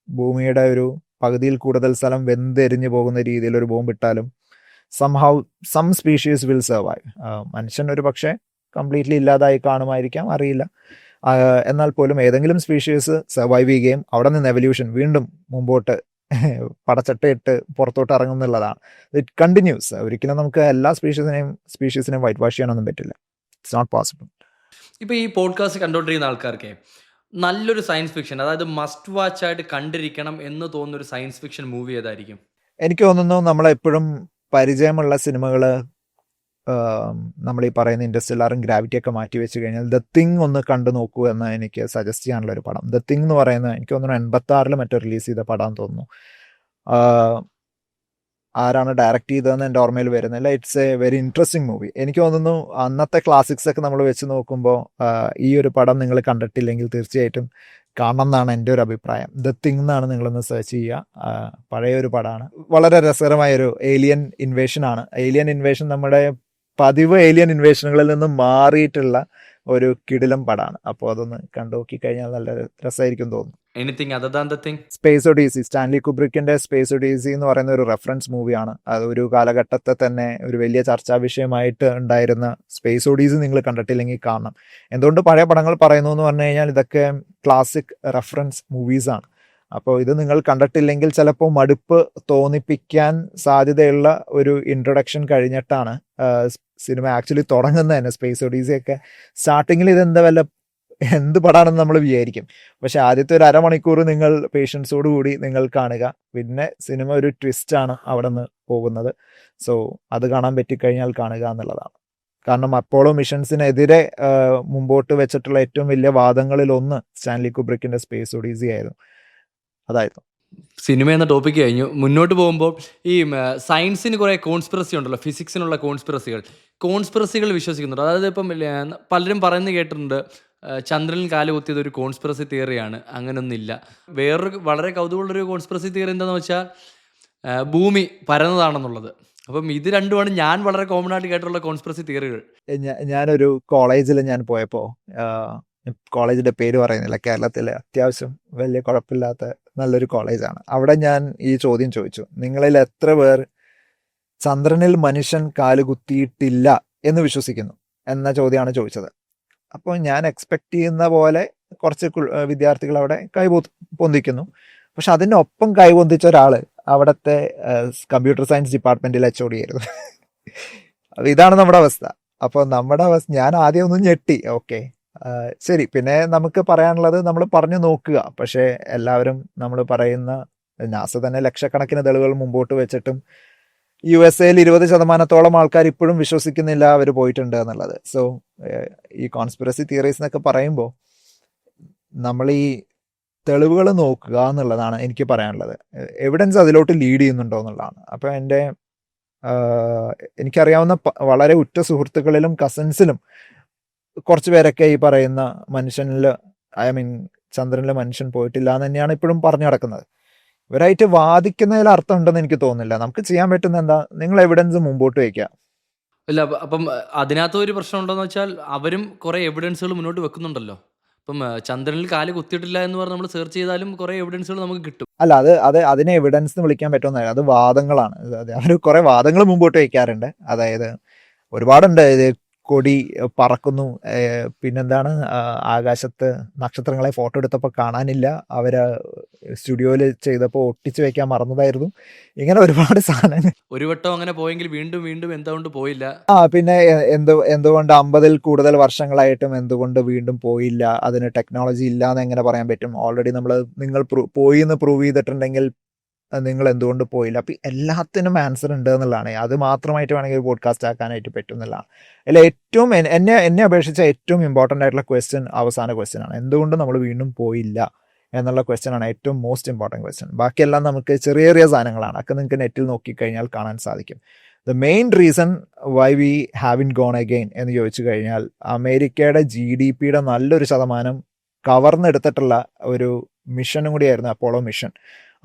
ഭൂമിയുടെ ഒരു പകുതിയിൽ കൂടുതൽ സ്ഥലം വെന്തെരിഞ്ഞു പോകുന്ന രീതിയിൽ ഒരു ബോംബ് ഇട്ടാലും സം സ്പീഷീസ് വിൽ സർവൈവ്. മനുഷ്യൻ ഒരു പക്ഷേ കംപ്ലീറ്റ്ലി ഇല്ലാതായി കാണുമായിരിക്കാം, അറിയില്ല. എന്നാൽ പോലും ഏതെങ്കിലും സ്പീഷീസ് സർവൈവ് ചെയ്യുകയും അവിടെ നിന്ന് എവല്യൂഷൻ വീണ്ടും മുമ്പോട്ട് പടച്ചട്ടയിട്ട് പുറത്തോട്ട് ഇറങ്ങുന്നുള്ളതാണ്. It continuous. ഒരിക്കലും നമുക്ക് എല്ലാ സ്പീഷീസിനെയും വൈറ്റ് വാഷ് ചെയ്യാനൊന്നും പറ്റില്ല. It's not possible. ഇപ്പോൾ ഈ പോഡ്കാസ്റ്റ് കണ്ടുകൊണ്ടിരിക്കുന്ന ആൾക്കാർക്ക് നല്ലൊരു സയൻസ് ഫിക്ഷൻ, അതായത് മസ്റ്റ് വാച്ച് ആയിട്ട് കണ്ടിരിക്കണം എന്ന് തോന്നുന്ന ഒരു സയൻസ് ഫിക്ഷൻ മൂവി ഏതായിരിക്കും? എനിക്ക് തോന്നുന്നു നമ്മളെപ്പോഴും പരിചയമുള്ള സിനിമകൾ, നമ്മൾ ഈ പറയുന്ന ഇൻറ്റർസ്റ്റെല്ലാറും ഗ്രാവിറ്റിയൊക്കെ മാറ്റി വെച്ച് കഴിഞ്ഞാൽ ദ തിങ് ഒന്ന് കണ്ടു നോക്കൂ എന്ന് എനിക്ക് സജസ്റ്റ് ചെയ്യാനുള്ള ഒരു പടം. ദ തിങ് എന്ന് പറയുന്നത് എനിക്ക് തോന്നുന്നു 86 മറ്റോ റിലീസ് ചെയ്ത പടം തോന്നുന്നു. ആരാണ് ഡയറക്റ്റ് ചെയ്തതെന്ന് എൻ്റെ ഓർമ്മയിൽ വരുന്നില്ല. It's A very interesting movie. എനിക്ക് തോന്നുന്നു അന്നത്തെ ക്ലാസിക്സ് ഒക്കെ നമ്മൾ വെച്ച് നോക്കുമ്പോൾ ഈ ഒരു പടം നിങ്ങൾ കണ്ടിട്ടില്ലെങ്കിൽ തീർച്ചയായിട്ടും കാണണം എന്നാണ് എൻ്റെ ഒരു അഭിപ്രായം. ദ തിങ് എന്നാണ് നിങ്ങളൊന്ന് സെർച്ച് ചെയ്യുക. പഴയ ഒരു പടമാണ്. വളരെ രസകരമായൊരു ഏലിയൻ ഇൻവേഷനാണ്. ഏലിയൻ ഇൻവേഷൻ നമ്മുടെ പതിവ് ഏലിയൻ ഇൻവേഷനുകളിൽ നിന്ന് മാറിയിട്ടുള്ള ഒരു കിടിലം പടമാണ്. അപ്പോൾ അതൊന്ന് കണ്ടുനോക്കി കഴിഞ്ഞാൽ നല്ല രസമായിരിക്കും തോന്നുന്നു. Anything other than the thing? Space Odyssey, Stanley കുബ്രിക്കിന്റെ സ്പേസ് ഒഡീസി എന്ന് പറയുന്ന ഒരു റെഫറൻസ് മൂവിയാണ്. അത് ഒരു കാലഘട്ടത്തെ തന്നെ ഒരു വലിയ ചർച്ചാ വിഷയമായിട്ട് ഉണ്ടായിരുന്ന സ്പേസ് ഒഡീസി നിങ്ങൾ കണ്ടിട്ടില്ലെങ്കിൽ കാണണം. എന്തുകൊണ്ട് പഴയ പടങ്ങൾ പറയുന്നു എന്ന് പറഞ്ഞു കഴിഞ്ഞാൽ ഇതൊക്കെ ക്ലാസിക് റെഫറൻസ് മൂവീസാണ്. അപ്പോൾ ഇത് നിങ്ങൾ കണ്ടിട്ടില്ലെങ്കിൽ ചിലപ്പോൾ മടുപ്പ് തോന്നിപ്പിക്കാൻ സാധ്യതയുള്ള ഒരു ഇൻട്രൊഡക്ഷൻ കഴിഞ്ഞിട്ടാണ് സിനിമ ആക്ച്വലി തുടങ്ങുന്നത് തന്നെ. സ്പേസ് ഒഡീസിയൊക്കെ സ്റ്റാർട്ടിങ്ങിൽ ഇതെന്താ എന്ത് പടാണെന്ന് നമ്മൾ വിചാരിക്കും. പക്ഷെ ആദ്യത്തെ ഒരു അരമണിക്കൂർ നിങ്ങൾ പേഷ്യൻസോട് കൂടി നിങ്ങൾ കാണുക. പിന്നെ സിനിമ ഒരു ട്വിസ്റ്റാണ് അവിടെ നിന്ന് പോകുന്നത്. സോ അത് കാണാൻ പറ്റിക്കഴിഞ്ഞാൽ കാണുക എന്നുള്ളതാണ്. കാരണം അപ്പോളോ മിഷൻസിനെതിരെ മുമ്പോട്ട് വെച്ചിട്ടുള്ള ഏറ്റവും വലിയ വാദങ്ങളിലൊന്ന് സ്റ്റാൻലി കുബ്രിക്കിന്റെ സ്പേസ് ഒഡീസി ആയിരുന്നു. അതായിരുന്നു. സിനിമ എന്ന ടോപ്പിക്ക് കഴിഞ്ഞു. മുന്നോട്ട് പോകുമ്പോൾ ഈ സയൻസിന് കുറേ കോൺസ്പിറസി ഉണ്ടല്ലോ, ഫിസിക്സിനുള്ള കോൺസ്പിറസികൾ വിശ്വസിക്കുന്നുണ്ട്. അതായത് ഇപ്പം പലരും പറയുന്നത് കേട്ടിട്ടുണ്ട്, ചന്ദ്രനിൽ കാല് കുത്തിയത് ഒരു കോൺസ്പിറസി തിയറിയാണ്. അങ്ങനെയൊന്നുമില്ല. വേറൊരു വളരെ കൗതുകമുള്ളൊരു കോൺസ്പിറസി തിയറി എന്താണെന്ന് വെച്ചാൽ ഭൂമി പരന്നതാണെന്നുള്ളത്. അപ്പം ഇത് രണ്ടുമാണ് ഞാൻ വളരെ കോമൺ ആയിട്ട് കേട്ടുള്ള കോൺസ്പിറസി തിയറികൾ. ഞാനൊരു കോളേജിൽ ഞാൻ പോയപ്പോൾ, കോളേജിന്റെ പേര് പറയുന്നില്ല, കേരളത്തിലെ അത്യാവശ്യം വലിയ കുഴപ്പമില്ലാത്ത നല്ലൊരു കോളേജാണ്. അവിടെ ഞാൻ ഈ ചോദ്യം ചോദിച്ചു, നിങ്ങളിൽ എത്ര പേർ ചന്ദ്രനിൽ മനുഷ്യൻ കാലുകുത്തിയിട്ടില്ല എന്ന് വിശ്വസിക്കുന്നു എന്ന ചോദ്യമാണ് ചോദിച്ചത്. അപ്പോൾ ഞാൻ എക്സ്പെക്ട് ചെയ്യുന്ന പോലെ കുറച്ച് വിദ്യാർത്ഥികൾ അവിടെ പൊന്തിക്കുന്നു. പക്ഷെ അതിനൊപ്പം കൈപൊന്തിച്ച ഒരാള് അവിടുത്തെ കമ്പ്യൂട്ടർ സയൻസ് ഡിപ്പാർട്ട്മെന്റിൽ HOD ആയിരുന്നു. അപ്പോൾ ഇതാണ് നമ്മുടെ അവസ്ഥ. അപ്പോൾ നമ്മുടെ അവസ്ഥ, ഞാൻ ആദ്യം ഒന്നും ഞെട്ടി. ഓക്കെ, ശരി. പിന്നെ നമുക്ക് പറയാനുള്ളത് നമ്മൾ പറഞ്ഞു നോക്കുക. പക്ഷേ എല്ലാവരും നമ്മൾ പറയുന്ന, നാസ തന്നെ ലക്ഷക്കണക്കിന് തെളിവുകൾ മുമ്പോട്ട് വെച്ചിട്ടും USA-ൽ 20% ആൾക്കാർ ഇപ്പോഴും വിശ്വസിക്കുന്നില്ല അവർ പോയിട്ടുണ്ട് എന്നുള്ളത്. സോ ഈ കോൺസ്പിറസി തിയറീസ് എന്നൊക്കെ പറയുമ്പോൾ നമ്മൾ ഈ തെളിവുകൾ നോക്കുക എന്നുള്ളതാണ് എനിക്ക് പറയാനുള്ളത്. എവിഡൻസ് അതിലോട്ട് ലീഡ് ചെയ്യുന്നുണ്ടോ എന്നുള്ളതാണ്. അപ്പോൾ എനിക്കറിയാവുന്ന വളരെ ഉറ്റ സുഹൃത്തുക്കളിലും കസിൻസിലും കുറച്ച് പേരൊക്കെ ഈ പറയുന്ന മനുഷ്യനിൽ, ചന്ദ്രനിൽ മനുഷ്യൻ പോയിട്ടില്ല എന്ന് തന്നെയാണ് ഇപ്പോഴും പറഞ്ഞു നടക്കുന്നത്. ഇവരായിട്ട് വാദിക്കുന്നതിൽ അർത്ഥം ഉണ്ടെന്ന് എനിക്ക് തോന്നുന്നില്ല. നമുക്ക് ചെയ്യാൻ പറ്റുന്ന എന്താ, നിങ്ങൾ എവിഡൻസ് മുമ്പോട്ട് വയ്ക്കുക. ഇല്ല, അപ്പം അതിനകത്ത് ഒരു പ്രശ്നം ഉണ്ടോയെന്ന് വെച്ചാൽ അവരും കുറേ എവിഡൻസുകൾ മുന്നോട്ട് വെക്കുന്നുണ്ടല്ലോ. അപ്പം ചന്ദ്രനിൽ കാല് കുത്തിയിട്ടില്ല എന്ന് പറഞ്ഞ് നമ്മൾ സെർച്ച് ചെയ്താലും കുറേ എവിഡൻസുകൾ നമുക്ക് കിട്ടും. അല്ല, അതിനെ എവിഡൻസ് എന്ന് വിളിക്കാൻ പറ്റുമെന്നല്ല, അത് വാദങ്ങളാണ്. അവർ കുറേ വാദങ്ങൾ മുമ്പോട്ട് വയ്ക്കാറുണ്ട്. അതായത് ഒരുപാടുണ്ട്. ഇത് കൊടി പറക്കുന്നു, പിന്നെന്താണ്, ആകാശത്ത് നക്ഷത്രങ്ങളെ ഫോട്ടോ എടുത്തപ്പോൾ കാണാനില്ല, അവര് സ്റ്റുഡിയോയിൽ ചെയ്തപ്പോൾ ഒട്ടിച്ച് വെക്കാൻ മറന്നതായിരുന്നു. ഇങ്ങനെ ഒരുപാട് സാധനങ്ങൾ. ഒരു വട്ടം അങ്ങനെ പോയെങ്കിൽ വീണ്ടും വീണ്ടും എന്തുകൊണ്ട് പോയില്ല? പിന്നെ എന്തുകൊണ്ട് 50-ൽ കൂടുതൽ വർഷങ്ങളായിട്ടും എന്തുകൊണ്ട് വീണ്ടും പോയില്ല? അതിന് ടെക്നോളജി ഇല്ല എന്ന് എങ്ങനെ പറയാൻ പറ്റും? ഓൾറെഡി നിങ്ങൾ പോയി എന്ന് പ്രൂവ് ചെയ്തിട്ടുണ്ടെങ്കിൽ നിങ്ങൾ എന്തുകൊണ്ട് പോയില്ല? അപ്പം എല്ലാത്തിനും ആൻസർ ഉണ്ട് എന്നുള്ളതാണ്. അത് മാത്രമായിട്ട് വേണമെങ്കിൽ പോഡ്കാസ്റ്റ് ആക്കാനായിട്ട് പറ്റും എന്നുള്ളതാണ്. അല്ല, ഏറ്റവും എന്നെ അപേക്ഷിച്ച ഏറ്റവും ഇമ്പോർട്ടൻ്റ് ആയിട്ടുള്ള ക്വസ്റ്റ്യൻ അവസാന ക്വസ്റ്റ്യൻ ആണ്. എന്തുകൊണ്ട് നമ്മൾ വീണ്ടും പോയില്ല എന്നുള്ള ക്വസ്റ്റ്യൻ ആണ് ഏറ്റവും മോസ്റ്റ് ഇമ്പോർട്ടൻറ്റ് ക്വസ്റ്റ്യൻ. ബാക്കിയെല്ലാം നമുക്ക് ചെറിയ ചെറിയ സാധനങ്ങളാണ്. ഒക്കെ നിങ്ങൾക്ക് നെറ്റിൽ നോക്കിക്കഴിഞ്ഞാൽ കാണാൻ സാധിക്കും. The main reason why we having gone again എന്ന് ചോദിച്ചു കഴിഞ്ഞാൽ, അമേരിക്കയുടെ GDP-യുടെ നല്ലൊരു ശതമാനം കവർന്നെടുത്തിട്ടുള്ള ഒരു മിഷനും കൂടിയായിരുന്നു അപ്പോളോ മിഷൻ.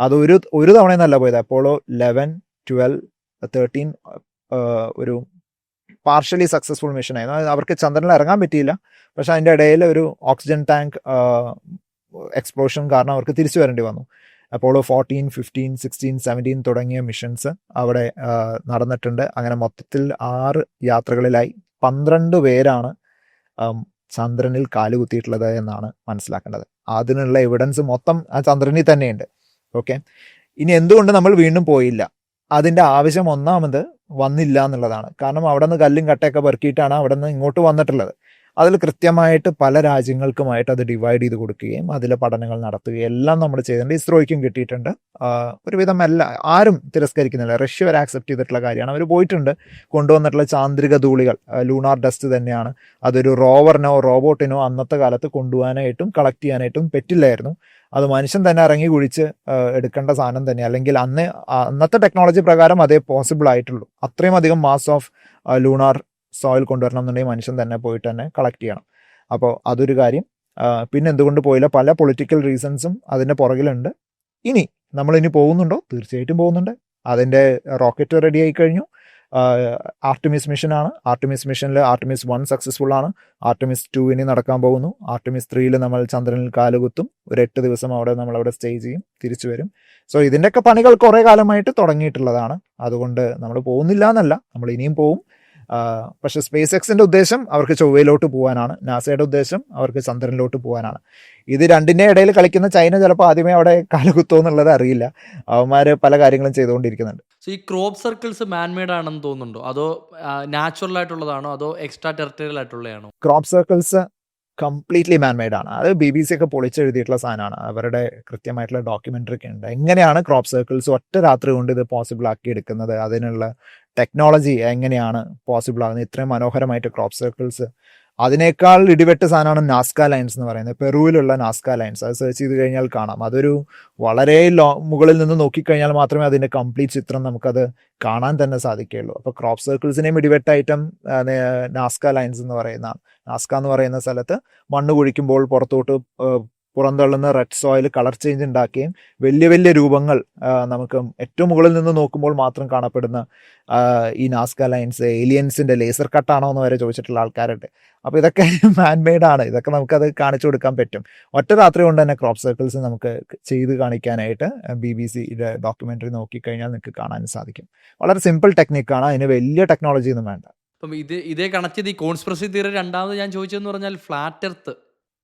അത് ഒരു തവണയെന്നല്ല പോയത്. അപ്പോളോ 11, 12, 13 ഒരു പാർഷ്യലി സക്സസ്ഫുൾ മിഷനായിരുന്നു. അവർക്ക് ചന്ദ്രനിൽ ഇറങ്ങാൻ പറ്റിയില്ല, പക്ഷെ അതിൻ്റെ ഇടയിൽ ഒരു ഓക്സിജൻ ടാങ്ക് എക്സ്പ്ലോഷൻ കാരണം അവർക്ക് തിരിച്ചു വരേണ്ടി വന്നു. അപ്പോളോ 14, 15, 16, 17 തുടങ്ങിയ മിഷൻസ് അവിടെ നടന്നിട്ടുണ്ട്. അങ്ങനെ മൊത്തത്തിൽ 6 യാത്രകളിലായി 12 പേരാണ് ചന്ദ്രനിൽ കാലുകുത്തിയിട്ടുള്ളത് എന്നാണ് മനസ്സിലാക്കേണ്ടത്. അതിനുള്ള എവിഡൻസ് മൊത്തം ആ ചന്ദ്രനിൽ തന്നെയുണ്ട്. ഓക്കെ, ഇനി എന്തുകൊണ്ട് നമ്മൾ വീണ്ടും പോയില്ല? അതിൻ്റെ ആവശ്യം ഒന്നാമത് വന്നില്ല എന്നുള്ളതാണ്. കാരണം അവിടെ നിന്ന് കല്ലും കട്ടയൊക്കെ പെറുക്കിയിട്ടാണ് അവിടെ നിന്ന് ഇങ്ങോട്ട് വന്നിട്ടുള്ളത്. അതിൽ കൃത്യമായിട്ട് പല രാജ്യങ്ങൾക്കുമായിട്ട് അത് ഡിവൈഡ് ചെയ്ത് കൊടുക്കുകയും അതിലെ പഠനങ്ങൾ നടത്തുകയും എല്ലാം നമ്മൾ ചെയ്തിട്ടുണ്ട്. ഇസ്രോയ്ക്കും കിട്ടിയിട്ടുണ്ട്. ഒരുവിധം ആരും തിരസ്കരിക്കുന്നില്ല. റഷ്യ വരെ ആക്സെപ്റ്റ് ചെയ്തിട്ടുള്ള കാര്യമാണ്. അവർ പോയിട്ടുണ്ട്. കൊണ്ടുവന്നിട്ടുള്ള ചാന്ദ്രിക ധൂളികൾ ലൂണാർ ഡസ്റ്റ് തന്നെയാണ്. അതൊരു റോവറിനോ റോബോട്ടിനോ അന്നത്തെ കാലത്ത് കൊണ്ടുപോകാനായിട്ടും കളക്ട് ചെയ്യാനായിട്ടും പറ്റില്ലായിരുന്നു. അത് മനുഷ്യൻ തന്നെ ഇറങ്ങി കുഴിച്ച് എടുക്കേണ്ട സാധനം തന്നെ. അല്ലെങ്കിൽ അന്നത്തെ ടെക്നോളജി പ്രകാരം അതേ പോസിബിൾ ആയിട്ടുള്ളൂ. അത്രയും അധികം മാസ് ഓഫ് ലൂണാർ സോയിൽ കൊണ്ടുവരണം എന്നുണ്ടെങ്കിൽ മനുഷ്യൻ തന്നെ പോയിട്ട് തന്നെ കളക്ട് ചെയ്യണം. അപ്പോൾ അതൊരു കാര്യം. പിന്നെ എന്തുകൊണ്ട് പോയില്ല? പല പൊളിറ്റിക്കൽ റീസൺസും അതിൻ്റെ പുറകിലുണ്ട്. നമ്മളിനി പോകുന്നുണ്ടോ? തീർച്ചയായിട്ടും പോകുന്നുണ്ട്. അതിൻ്റെ റോക്കറ്റ് റെഡി ആയി കഴിഞ്ഞു. ആർട്ടിമിസ് മിഷനാണ്. ആർട്ടിമിസ് മിഷനിൽ ആർട്ടിമിസ് 1 സക്സസ്ഫുൾ ആണ്. ആർട്ടിമിസ് 2 ഇനി നടക്കാൻ പോകുന്നു. ആർട്ടിമിസ് 3 നമ്മൾ ചന്ദ്രനിൽ കാലുകുത്തും. ഒരു 8 ദിവസം നമ്മളവിടെ സ്റ്റേ ചെയ്യും, തിരിച്ചു വരും. സോ ഇതിൻ്റെയൊക്കെ പണികൾ കുറേ കാലമായിട്ട് തുടങ്ങിയിട്ടുള്ളതാണ്. അതുകൊണ്ട് നമ്മൾ പോകുന്നില്ല എന്നല്ല, നമ്മൾ ഇനിയും പോവും. പക്ഷെ സ്പേസ് എക്സിൻ്റെ ഉദ്ദേശം അവർക്ക് ചൊവ്വയിലോട്ട് പോകാനാണ്. നാസയുടെ ഉദ്ദേശം അവർക്ക് ചന്ദ്രനിലോട്ട് പോകാനാണ്. ഇത് രണ്ടിൻ്റെ ഇടയിൽ കളിക്കുന്ന ചൈന ചിലപ്പോൾ ആദ്യമേ അവിടെ കാലുകുത്തോ എന്നുള്ളത് അറിയില്ല. അവന്മാർ പല കാര്യങ്ങളും ചെയ്തുകൊണ്ടിരിക്കുന്നുണ്ട്. സോ ഈ ക്രോപ്പ് സർക്കിൾസ് മാൻമെയ്ഡ് ആണെന്ന് തോന്നുന്നുണ്ടോ? അതോ നാച്ചുറൽ ആയിട്ടുള്ളതാണോ? അതോ എക്സ്ട്രാ ടെറിട്ടറിയൽ ആയിട്ടുള്ളതാണോ? ക്രോപ്പ് സർക്കിൾസ് കംപ്ലീറ്റ്ലി മാൻമെയ്ഡ് ആണ്. അത് BBC ഒക്കെ പൊളിച്ചെഴുതിയിട്ടുള്ള സാധനമാണ്. അവരുടെ കൃത്യമായിട്ടുള്ള ഡോക്യുമെൻ്ററി ഒക്കെ ഉണ്ട്. എങ്ങനെയാണ് ക്രോപ്പ് സർക്കിൾസ് ഒറ്റ രാത്രി കൊണ്ട് ഇത് പോസിബിൾ ആക്കി എടുക്കുന്നത്, അതിനുള്ള ടെക്നോളജി എങ്ങനെയാണ് പോസിബിൾ ആകുന്നത്, ഇത്രയും മനോഹരമായിട്ട് ക്രോപ്പ് സർക്കിൾസ്. അതിനേക്കാൾ ഇടിവെട്ട് സാധനമാണ് നാസ്ക ലൈൻസ് എന്ന് പറയുന്നത്. പെറുവിലുള്ള നാസ്ക ലൈൻസ്. അത് സെർച്ച് ചെയ്ത് കഴിഞ്ഞാൽ കാണാം. അതൊരു വളരെ മുകളിൽ നിന്ന് നോക്കിക്കഴിഞ്ഞാൽ മാത്രമേ അതിൻ്റെ കംപ്ലീറ്റ് ചിത്രം നമുക്കത് കാണാൻ തന്നെ സാധിക്കുകയുള്ളൂ. അപ്പോൾ ക്രോപ്പ് സർക്കിൾസിനെയും ഇടിവെട്ട് ഐറ്റം നാസ്ക ലൈൻസ് എന്ന് പറയുന്നതാണ്. നാസ്ക എന്ന് പറയുന്ന സ്ഥലത്ത് മണ്ണ് കുഴിക്കുമ്പോൾ പുറത്തോട്ട് പുറന്തള്ളുന്ന റെഡ് സോയിൽ കളർ ചേഞ്ച് ഉണ്ടാക്കുകയും വലിയ വലിയ രൂപങ്ങൾ നമുക്ക് ഏറ്റവും മുകളിൽ നിന്ന് നോക്കുമ്പോൾ മാത്രം കാണപ്പെടുന്ന ഈ നാസ്ക ലൈൻസ് ഏലിയൻസിൻ്റെ ലേസർ കട്ടാണോ എന്ന് വരെ ചോദിച്ചിട്ടുള്ള ആൾക്കാരുണ്ട്. അപ്പോൾ ഇതൊക്കെ മാൻമെയ്ഡ് ആണ്. ഇതൊക്കെ നമുക്കത് കാണിച്ചു കൊടുക്കാൻ പറ്റും. ഒറ്റ രാത്രി കൊണ്ട് തന്നെ ക്രോപ്പ് സർക്കിൾസ് നമുക്ക് ചെയ്ത് കാണിക്കാനായിട്ട് BBCയുടെ ഡോക്യുമെൻ്ററി നോക്കിക്കഴിഞ്ഞാൽ നിങ്ങൾക്ക് കാണാൻ സാധിക്കും. വളരെ സിമ്പിൾ ടെക്നിക്കാണ്. അതിന് വലിയ ടെക്നോളജി ഒന്നും വേണ്ട. അപ്പം ഇതേ കണക്ട് ചെയ്ത് ഈ കോൺസ്പിറസി തിയറി രണ്ടാമത് ഞാൻ ചോദിച്ചതെന്ന് പറഞ്ഞാൽ ഫ്ലാറ്റ് എർത്ത്.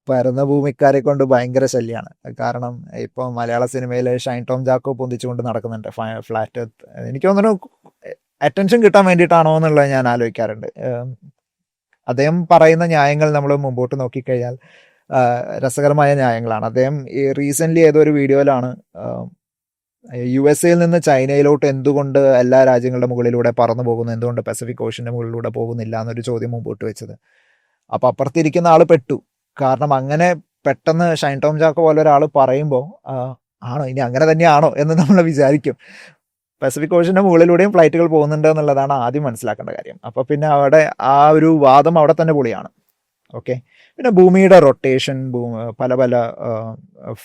പരന്ന ഭൂമിക്കാരെ കൊണ്ട് ഭയങ്കര ശല്യമാണ്. കാരണം ഇപ്പോൾ മലയാള സിനിമയിൽ ഷൈൻ ടോം ചാക്കോ പൊന്തിച്ചുകൊണ്ട് നടക്കുന്നുണ്ട് ഫ്ലാറ്റ് എർത്ത്. എനിക്ക് തോന്നുന്നു അറ്റൻഷൻ കിട്ടാൻ വേണ്ടിയിട്ടാണോ എന്നുള്ളത് ഞാൻ ആലോചിക്കാറുണ്ട്. അദ്ദേഹം പറയുന്ന ന്യായങ്ങൾ നമ്മൾ മുമ്പോട്ട് നോക്കിക്കഴിഞ്ഞാൽ രസകരമായ ന്യായങ്ങളാണ്. അദ്ദേഹം റീസെൻ്റ്ലി ഏതൊരു വീഡിയോയിലാണ് USA നിന്ന് ചൈനയിലോട്ട് എന്തുകൊണ്ട് എല്ലാ രാജ്യങ്ങളുടെ മുകളിലൂടെ പറന്നു പോകുന്നു, എന്തുകൊണ്ട് പസഫിക് ഓഷൻ്റെ മുകളിലൂടെ പോകുന്നില്ല എന്നൊരു ചോദ്യം മുമ്പോട്ട് വെച്ചത്. അപ്പോൾ അപ്പുറത്തിരിക്കുന്ന ആൾ പെട്ടു. കാരണം അങ്ങനെ പെട്ടെന്ന് ഷൈൻ ടോം ചാക്കോ പോലെ ഒരാൾ പറയുമ്പോൾ ആണോ ഇനി അങ്ങനെ തന്നെയാണോ എന്ന് നമ്മൾ വിചാരിക്കും. പസഫിക് ഓഷൻ്റെ മുകളിലൂടെയും ഫ്ലൈറ്റുകൾ പോകുന്നുണ്ട് എന്നുള്ളതാണ് ആദ്യം മനസ്സിലാക്കേണ്ട കാര്യം. അപ്പോൾ പിന്നെ അവിടെ ആ ഒരു വാദം അവിടെ തന്നെ പൊളിയാണ്. ഓക്കെ, പിന്നെ ഭൂമിയുടെ റൊട്ടേഷൻ, പല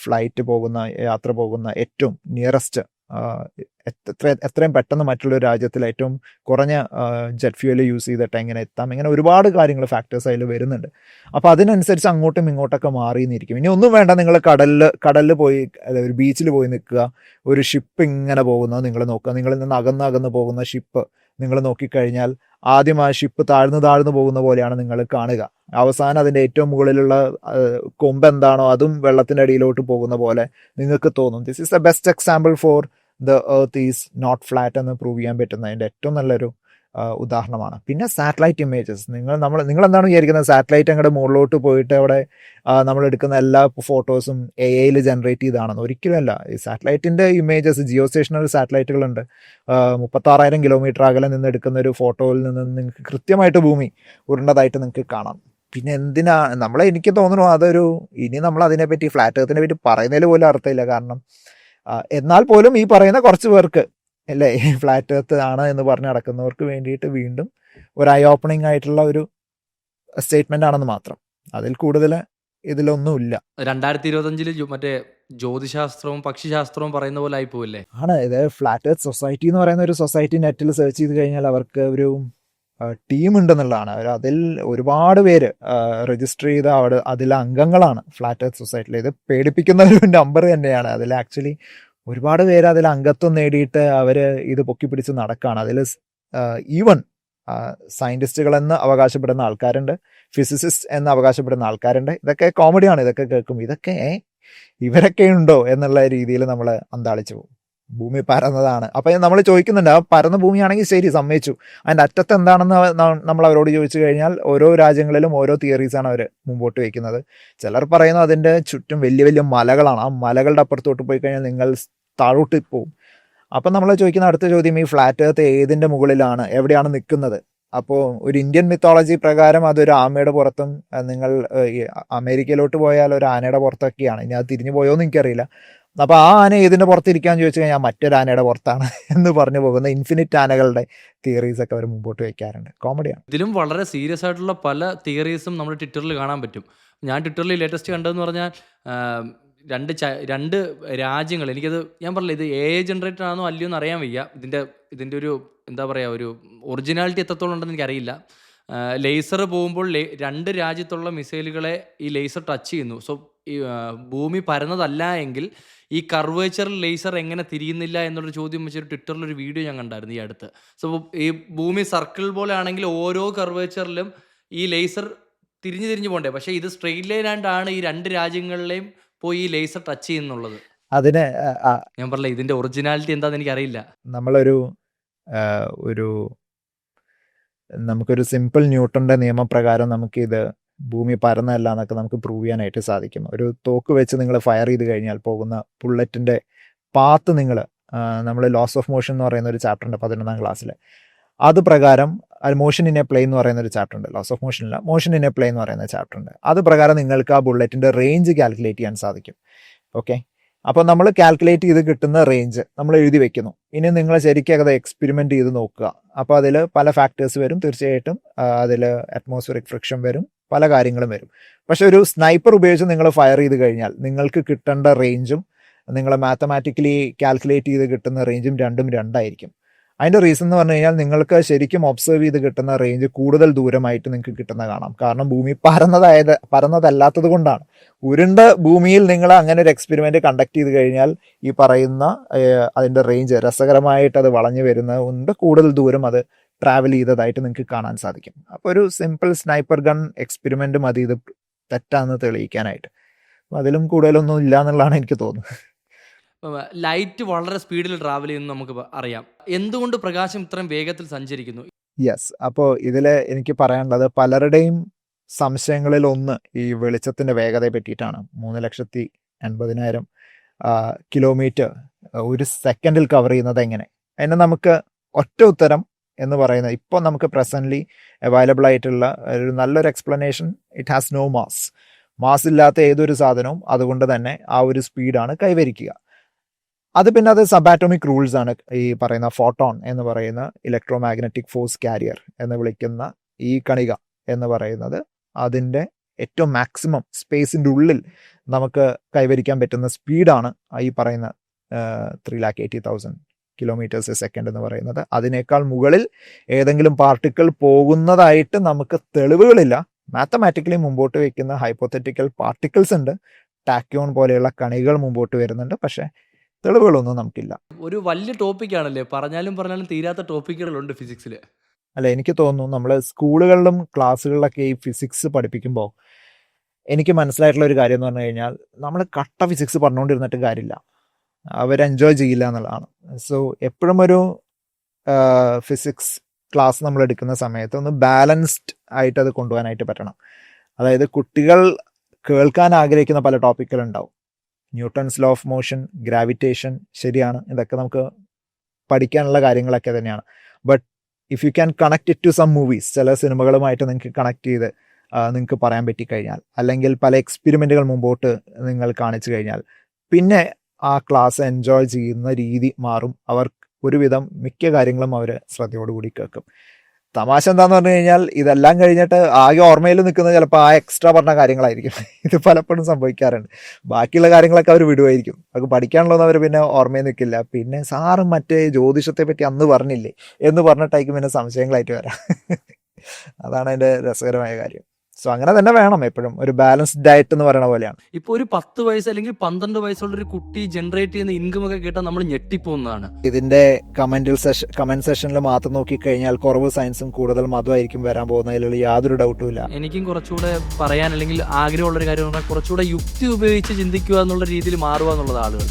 ഫ്ലൈറ്റ് പോകുന്ന യാത്ര പോകുന്ന ഏറ്റവും നിയറസ്റ്റ് എത്രയും പെട്ടെന്ന് മറ്റുള്ള രാജ്യത്തിൽ ഏറ്റവും കുറഞ്ഞ ജെറ്റ് ഫ്യൂവൽ യൂസ് ചെയ്തിട്ട് എങ്ങനെ എത്താം, ഇങ്ങനെ ഒരുപാട് കാര്യങ്ങൾ ഫാക്ടേഴ്സ് അതിൽ വരുന്നുണ്ട്. അപ്പോൾ അതിനനുസരിച്ച് അങ്ങോട്ടും ഇങ്ങോട്ടൊക്കെ മാറിയെന്നിരിക്കും. ഇനി ഒന്നും വേണ്ട, നിങ്ങൾ കടലിൽ പോയി, ഒരു ബീച്ചിൽ പോയി നിൽക്കുക, ഒരു ഷിപ്പ് ഇങ്ങനെ പോകുന്നത് നിങ്ങൾ നോക്കുക, നിങ്ങളിൽ നിന്ന് അകന്ന് പോകുന്ന ഷിപ്പ് നിങ്ങൾ നോക്കിക്കഴിഞ്ഞാൽ ആദ്യം ആ ഷിപ്പ് താഴ്ന്നു പോകുന്ന പോലെയാണ് നിങ്ങൾ കാണുക. അവസാനം അതിൻ്റെ ഏറ്റവും മുകളിലുള്ള കൊമ്പ് എന്താണോ അതും വെള്ളത്തിൻ്റെ അടിയിലോട്ട് പോകുന്ന പോലെ നിങ്ങൾക്ക് തോന്നും. This is the best example for the earth is not flat എന്ന് പ്രൂവ് ചെയ്യാൻ പറ്റുന്ന അതിൻ്റെ ഏറ്റവും നല്ലൊരു ഉദാഹരണമാണ്. പിന്നെ സാറ്റലൈറ്റ് ഇമേജസ്, നിങ്ങൾ എന്താണ് വിചാരിക്കുന്നത്, സാറ്റലൈറ്റ് അങ്ങോട്ട് മുകളിലോട്ട് പോയിട്ട് അവിടെ നമ്മൾ എടുക്കുന്ന എല്ലാ ഫോട്ടോസും AI ജനറേറ്റ് ചെയ്താണെന്ന്? ഒരിക്കലുമല്ല. ഈ സാറ്റലൈറ്റിൻ്റെ ഇമേജസ്, ജിയോ സ്റ്റേഷണറി സാറ്റലൈറ്റുകളുണ്ട്, 36,000 കിലോമീറ്റർ അകലെ നിന്ന് എടുക്കുന്ന ഒരു ഫോട്ടോയിൽ നിന്ന് നിങ്ങൾക്ക് കൃത്യമായിട്ട് ഭൂമി ഉരുണ്ടതായിട്ട് നിങ്ങൾക്ക് കാണാം. പിന്നെ എനിക്ക് തോന്നുന്നു ഇനി നമ്മൾ അതിനെപ്പറ്റി, ഫ്ലാറ്റ് എർത്തിനെ പറ്റി പറയുന്നതിൽ പോലും അർത്ഥമില്ല. കാരണം എന്നാൽ പോലും ഈ പറയുന്ന കുറച്ച് പേർക്ക് അല്ലേ, ഫ്ലാറ്റ് എർത്ത് ആണ് എന്ന് പറഞ്ഞ് നടക്കുന്നവർക്ക് വേണ്ടിയിട്ട് വീണ്ടും ഒരു ഐ ഓപ്പണിംഗ് ആയിട്ടുള്ള ഒരു സ്റ്റേറ്റ്മെന്റ് ആണെന്ന് മാത്രം. അതിൽ കൂടുതൽ ഇതിലൊന്നുമില്ല. 2025 മറ്റേ ജ്യോതിശാസ്ത്രവും പക്ഷിശാസ്ത്രവും പറയുന്ന പോലെ ആയി പോവില്ലേ? ആണ്. ഇത് ഫ്ലാറ്റ് എർത്ത് സൊസൈറ്റി എന്ന് പറയുന്ന ഒരു സൊസൈറ്റി നെറ്റിൽ സെർച്ച് ചെയ്ത് കഴിഞ്ഞാൽ അവർക്ക് ഒരു ടീം ഉണ്ടെന്നുള്ളതാണ്. അതിൽ ഒരുപാട് പേര് രജിസ്റ്റർ ചെയ്ത അതിലെ അംഗങ്ങളാണ് ഫ്ലാറ്റ് എർത്ത് സൊസൈറ്റിയിൽ. ഇത് പേടിപ്പിക്കുന്ന ഒരു നമ്പർ തന്നെയാണ്. അതിൽ ആക്ച്വലി ഒരുപാട് പേര് അതിൽ അംഗത്വം നേടിയിട്ട് അവർ ഇത് പൊക്കിപ്പിടിച്ച് നടക്കുകയാണ്. അതിൽ ഈവൻ സയൻറ്റിസ്റ്റുകൾ എന്ന് അവകാശപ്പെടുന്ന ആൾക്കാരുണ്ട്, ഫിസിസിസ്റ്റ് എന്ന് അവകാശപ്പെടുന്ന ആൾക്കാരുണ്ട്. ഇതൊക്കെ കോമഡിയാണ്. ഇതൊക്കെ കേൾക്കും, ഇവരൊക്കെ ഉണ്ടോ എന്നുള്ള രീതിയിൽ നമ്മൾ അന്താളിച്ചു പോകും. ഭൂമി പരന്നതാണ്. അപ്പം നമ്മൾ ചോദിക്കുന്നുണ്ട്, ആ പരന്ന ഭൂമിയാണെങ്കിൽ ശരി, സമ്മതിച്ചു, അതിൻ്റെ അറ്റത്ത് എന്താണെന്ന് നമ്മൾ അവരോട് ചോദിച്ചു കഴിഞ്ഞാൽ ഓരോ രാജ്യങ്ങളിലും ഓരോ തിയറീസാണ് അവർ മുമ്പോട്ട് വയ്ക്കുന്നത്. ചിലർ പറയുന്നത് അതിൻ്റെ ചുറ്റും വലിയ വലിയ മലകളാണ്, ആ മലകളുടെ അപ്പുറത്തോട്ട് പോയി കഴിഞ്ഞാൽ നിങ്ങൾ താഴോട്ട് പോകും. അപ്പം നമ്മൾ ചോദിക്കുന്ന അടുത്ത ചോദ്യം, ഈ ഫ്ലാറ്റ് എർത്ത് ഏതിൻ്റെ മുകളിലാണ്, എവിടെയാണ് നിൽക്കുന്നത്? അപ്പോൾ ഒരു ഇന്ത്യൻ മിത്തോളജി പ്രകാരം അതൊരു ആമയുടെ പുറത്തും, നിങ്ങൾ അമേരിക്കയിലോട്ട് പോയാൽ ഒരു ആനയുടെ പുറത്തൊക്കെയാണ്. ഇനി അത് തിരിഞ്ഞു പോയോന്ന് എനിക്കറിയില്ല. അപ്പോൾ ആ ആന ഏതിൻ്റെ പുറത്തിരിക്കാന്ന് ചോദിച്ചു കഴിഞ്ഞാൽ മറ്റൊരു ആനയുടെ പുറത്താണ് എന്ന് പറഞ്ഞു പോകുന്ന ഇൻഫിനിറ്റ് ആനകളുടെ തിയറീസൊക്കെ അവർ മുമ്പോട്ട് വയ്ക്കാറുണ്ട്. കോമഡിയാണ്. ഇതിലും വളരെ സീരിയസ് ആയിട്ടുള്ള പല തിയറീസും നമ്മുടെ ട്വിറ്ററിൽ കാണാൻ പറ്റും. ഞാൻ ട്വിറ്ററിൽ ലേറ്റസ്റ്റ് കണ്ടതെന്ന് പറഞ്ഞാൽ രണ്ട് രാജ്യങ്ങൾ, എനിക്കത് ഞാൻ പറഞ്ഞില്ല, ഇത് AI ജനറേറ്റഡ് ആണോ അല്ലയോ എന്ന് അറിയാൻ വയ്യ. ഇതിൻ്റെ ഒരു എന്താ പറയുക, ഒരു ഒറിജിനാലിറ്റി എത്രത്തോളം ഉണ്ടെന്ന് എനിക്കറിയില്ല. ലേസർ പോകുമ്പോൾ രണ്ട് രാജ്യത്തുള്ള മിസൈലുകളെ ഈ ലേസർ ടച്ച് ചെയ്യുന്നു. സോ ഈ ഭൂമി പരന്നതല്ല എങ്കിൽ ഈ കർവേച്ചറിൽ ലേസർ എങ്ങനെ തിരിയുന്നില്ല എന്നുള്ളൊരു ചോദ്യം വെച്ചൊരു ട്വിറ്ററിലൊരു വീഡിയോ ഞാൻ കണ്ടായിരുന്നു ഈ അടുത്ത്. സോ ഈ ഭൂമി സർക്കിൾ പോലെ ആണെങ്കിൽ ഓരോ കർവേച്ചറിലും ഈ ലേസർ തിരിഞ്ഞു പോകണ്ടേ, പക്ഷേ ഇത് സ്ട്രെയിറ്റ് ലൈൻ ആയിട്ടാണ് ഈ രണ്ട് രാജ്യങ്ങളിലെയും പോയി ഈ ലേസർ ടച്ച് ചെയ്യുന്നുള്ളത്. അതിന് ഞാൻ പറഞ്ഞില്ല, ഇതിന്റെ ഒറിജിനാലിറ്റി എന്താണെന്ന് എനിക്കറിയില്ല. നമുക്കൊരു സിമ്പിൾ ന്യൂട്ടന്റെ നിയമപ്രകാരം നമുക്കിത് ഭൂമി പരന്നല്ല എന്നൊക്കെ നമുക്ക് പ്രൂവ് ചെയ്യാനായിട്ട് സാധിക്കും. ഒരു തോക്ക് വെച്ച് നിങ്ങൾ ഫയർ ചെയ്ത് കഴിഞ്ഞാൽ പോകുന്ന ബുള്ളറ്റിന്റെ പാത്ത് നമ്മൾ ലോസ് ഓഫ് മോഷൻ എന്ന് പറയുന്ന ഒരു ചാപ്റ്റർ ഉണ്ട് 11ാം ക്ലാസ്സിൽ. അത് പ്രകാരം മോഷൻ ഇൻ എ പ്ലെയിൻ എന്ന് പറയുന്ന ഒരു ചാപ്റ്റർ ഉണ്ട്. ലോസ് ഓഫ് മോഷൻ ഇല്ല, മോഷൻ ഇൻ എ പ്ലെയിൻ എന്ന് പറയുന്ന ചാപ്റ്റർ ഉണ്ട്. അത് പ്രകാരം നിങ്ങൾക്ക് ആ ബുള്ളറ്റിന്റെ റേഞ്ച് കാൽക്കുലേറ്റ് ചെയ്യാൻ സാധിക്കും. ഓക്കെ, അപ്പോൾ നമ്മൾ കാൽക്കുലേറ്റ് ചെയ്ത് കിട്ടുന്ന റേഞ്ച് നമ്മൾ എഴുതി വെക്കുന്നു. ഇനി നിങ്ങൾ ശരിക്കും അത് എക്സ്പെരിമെന്റ് ചെയ്ത് നോക്കുക. അപ്പോൾ അതിൽ പല ഫാക്ടേഴ്സ് വരും. തീർച്ചയായിട്ടും അതിൽ അറ്റ്മോസ്ഫിയറിക് ഫ്രിക്ഷൻ വരും, പല കാര്യങ്ങളും വരും. പക്ഷെ ഒരു സ്നൈപ്പർ ഉപയോഗിച്ച് നിങ്ങൾ ഫയർ ചെയ്ത് കഴിഞ്ഞാൽ നിങ്ങൾക്ക് കിട്ടേണ്ട റേഞ്ചും നിങ്ങൾ മാത്തമാറ്റിക്കലി കാൽക്കുലേറ്റ് ചെയ്ത് കിട്ടുന്ന റേഞ്ചും രണ്ടും രണ്ടായിരിക്കും. അതിൻ്റെ റീസൺ എന്ന് പറഞ്ഞു കഴിഞ്ഞാൽ നിങ്ങൾക്ക് ശരിക്കും ഒബ്സർവ് ചെയ്ത് കിട്ടുന്ന റേഞ്ച് കൂടുതൽ ദൂരമായിട്ട് നിങ്ങൾക്ക് കിട്ടുന്ന കാണാം. കാരണം ഭൂമി പരന്നതല്ലാത്തത് കൊണ്ടാണ്. ഉരുണ്ട ഭൂമിയിൽ നിങ്ങൾ അങ്ങനെ ഒരു എക്സ്പെരിമെന്റ് കണ്ടക്ട് ചെയ്ത് കഴിഞ്ഞാൽ ഈ പറയുന്ന അതിൻ്റെ റേഞ്ച് രസകരമായിട്ട് അത് വളഞ്ഞു വരുന്നതുകൊണ്ട് കൂടുതൽ ദൂരം അത് ട്രാവൽ ചെയ്തതായിട്ട് നിങ്ങൾക്ക് കാണാൻ സാധിക്കും. അപ്പോൾ ഒരു സിമ്പിൾ സ്നൈപ്പർ ഗൺ എക്സ്പെരിമെന്റ് മതി ഇത് തെറ്റാന്ന് തെളിയിക്കാനായിട്ട്. അതിലും കൂടുതലൊന്നും ഇല്ല എന്നുള്ളതാണ് എനിക്ക് തോന്നുന്നത്. ലൈറ്റ് വളരെ സ്പീഡിൽ ട്രാവൽ ചെയ്യുന്നു നമുക്ക് അറിയാം. എന്തുകൊണ്ട് പ്രകാശം ഇത്രയും വേഗത്തിൽ സഞ്ചരിക്കുന്നു? യെസ്, അപ്പോൾ ഇതിൽ എനിക്ക് പറയാനുള്ളത് പലരുടെയും സംശയങ്ങളിൽ ഒന്ന് ഈ വെളിച്ചത്തിൻ്റെ വേഗതയെ പറ്റിയിട്ടാണ്. 3,80,000 കിലോമീറ്റർ ഒരു സെക്കൻഡിൽ കവർ ചെയ്യുന്നത് എങ്ങനെ? അതിന് നമുക്ക് ഒറ്റ ഉത്തരം എന്ന് പറയുന്നത് ഇപ്പോൾ നമുക്ക് പ്രസൻ്റ്ലി അവൈലബിൾ ആയിട്ടുള്ള ഒരു നല്ലൊരു explanation, it has no mass ഇല്ലാത്ത ഏതൊരു സാധനവും അതുകൊണ്ട് തന്നെ ആ ഒരു സ്പീഡാണ് കൈവരിക്കുക. അത് പിന്നെ അത് സബാറ്റോമിക് റൂൾസ് ആണ്. ഈ പറയുന്ന ഫോട്ടോൺ എന്ന് പറയുന്ന ഇലക്ട്രോ മാഗ്നറ്റിക് ഫോഴ്സ് കാരിയർ എന്ന് വിളിക്കുന്ന ഈ കണിക എന്ന് പറയുന്നത് അതിൻ്റെ ഏറ്റവും മാക്സിമം സ്പേസിൻ്റെ ഉള്ളിൽ നമുക്ക് കൈവരിക്കാൻ പറ്റുന്ന സ്പീഡാണ് ഈ പറയുന്ന 3,80,000 കിലോമീറ്റേഴ്സ് സെക്കൻഡ് എന്ന് പറയുന്നത്. അതിനേക്കാൾ മുകളിൽ ഏതെങ്കിലും പാർട്ടിക്കിൾ പോകുന്നതായിട്ട് നമുക്ക് തെളിവുകളില്ല. മാത്തമാറ്റിക്കലി മുമ്പോട്ട് വയ്ക്കുന്ന ഹൈപ്പോത്തറ്റിക്കൽ പാർട്ടിക്കിൾസ് ഉണ്ട്, ടാക്യോൺ പോലെയുള്ള കണികൾ മുമ്പോട്ട് വരുന്നുണ്ട്, പക്ഷേ തെളിവുകളൊന്നും നമുക്കില്ല. ഒരു വലിയ ടോപ്പിക്കാണല്ലേ, പറഞ്ഞാലും തീരാത്ത ടോപ്പിക്കുകളുണ്ട് ഫിസിക്സിൽ. അല്ല, എനിക്ക് തോന്നുന്നു നമ്മൾ സ്കൂളുകളിലും ക്ലാസ്സുകളിലൊക്കെ ഈ ഫിസിക്സ് പഠിപ്പിക്കുമ്പോൾ എനിക്ക് മനസ്സിലായിട്ടുള്ള ഒരു കാര്യം എന്ന് പറഞ്ഞു കഴിഞ്ഞാൽ, നമ്മൾ കട്ട ഫിസിക്സ് പറഞ്ഞുകൊണ്ടിരുന്നിട്ട് കാര്യമില്ല, അവർ എൻജോയ് ചെയ്യില്ല എന്നുള്ളതാണ്. സോ എപ്പോഴും ഒരു ഫിസിക്സ് ക്ലാസ് നമ്മൾ എടുക്കുന്ന സമയത്ത് ഒന്ന് ബാലൻസ്ഡ് ആയിട്ട് അത് കൊണ്ടുപോകാനായിട്ട് പറ്റണം. അതായത് കുട്ടികൾ കേൾക്കാൻ ആഗ്രഹിക്കുന്ന പല ടോപ്പിക്കുകളുണ്ടാവും. Newton's law of motion, gravitation, ശരിയാണ്, ഇതൊക്കെ നമുക്ക് പഠിക്കാനുള്ള കാര്യങ്ങളൊക്കെ തന്നെയാണ്. But if you can connect it to some movies, ചില സിനിമകളുമായിട്ട് നിങ്ങൾക്ക് കണക്ട് ചെയ്ത് നിങ്ങൾക്ക് പറയാൻ പറ്റിക്കഴിഞ്ഞാൽ, അല്ലെങ്കിൽ പല എക്സ്പെരിമെൻറ്റുകൾ മുമ്പോട്ട് നിങ്ങൾ കാണിച്ചു കഴിഞ്ഞാൽ, പിന്നെ ആ ക്ലാസ് എൻജോയ് ചെയ്യുന്ന രീതി മാറും. അവർ ഒരുവിധം മിക്ക കാര്യങ്ങളും അവർ ശ്രദ്ധയോടുകൂടി കേൾക്കും. തമാശ എന്താന്ന് പറഞ്ഞു കഴിഞ്ഞാൽ, ഇതെല്ലാം കഴിഞ്ഞിട്ട് ആകെ ഓർമ്മയിൽ നിൽക്കുന്നത് ചിലപ്പോൾ ആ എക്സ്ട്രാ പറഞ്ഞ കാര്യങ്ങളായിരിക്കും. ഇത് പലപ്പോഴും സംഭവിക്കാറുണ്ട്. ബാക്കിയുള്ള കാര്യങ്ങളൊക്കെ അവർ വിടുമായിരിക്കും, അവർക്ക് പഠിക്കാനുള്ളതൊന്നും അവർ പിന്നെ ഓർമ്മയിൽ നിൽക്കില്ല. പിന്നെ സാറ് മറ്റേ ജ്യോതിഷത്തെ പറ്റി അന്ന് പറഞ്ഞില്ലേ എന്ന് പറഞ്ഞിട്ടായിരിക്കും പിന്നെ സംശയങ്ങളായിട്ട് വരാം. അതാണ് അതിൻ്റെ രസകരമായ കാര്യം. സോ അങ്ങനെ തന്നെ വേണം എപ്പോഴും, ഒരു ബാലൻസ്ഡ് ഡയറ്റ് എന്ന് പറയുന്ന പോലെയാണ്. ഇപ്പോൾ ഒരു 10 വയസ്സ് അല്ലെങ്കിൽ 12 വയസ്സുള്ള ഒരു കുട്ടി ജനറേറ്റ് ചെയ്യുന്ന ഇൻകം ഒക്കെ കേട്ടാൽ നമ്മൾ ഞെട്ടിപ്പോകുന്നതാണ്. ഇതിന്റെ കമന്റ് സെഷനിൽ മാത്രം നോക്കിക്കഴിഞ്ഞാൽ കുറവ് സയൻസും കൂടുതൽ മതമായിരിക്കും വരാൻ പോകുന്നതിൽ യാതൊരു ഡൗട്ടും ഇല്ല. എനിക്കും കുറച്ചുകൂടെ പറയാൻ അല്ലെങ്കിൽ ആഗ്രഹമുള്ളൊരു കാര്യം പറഞ്ഞാൽ കുറച്ചുകൂടെ യുക്തി ഉപയോഗിച്ച് ചിന്തിക്കുക എന്നുള്ള രീതിയിൽ മാറുക എന്നുള്ളത് ആളുകൾ.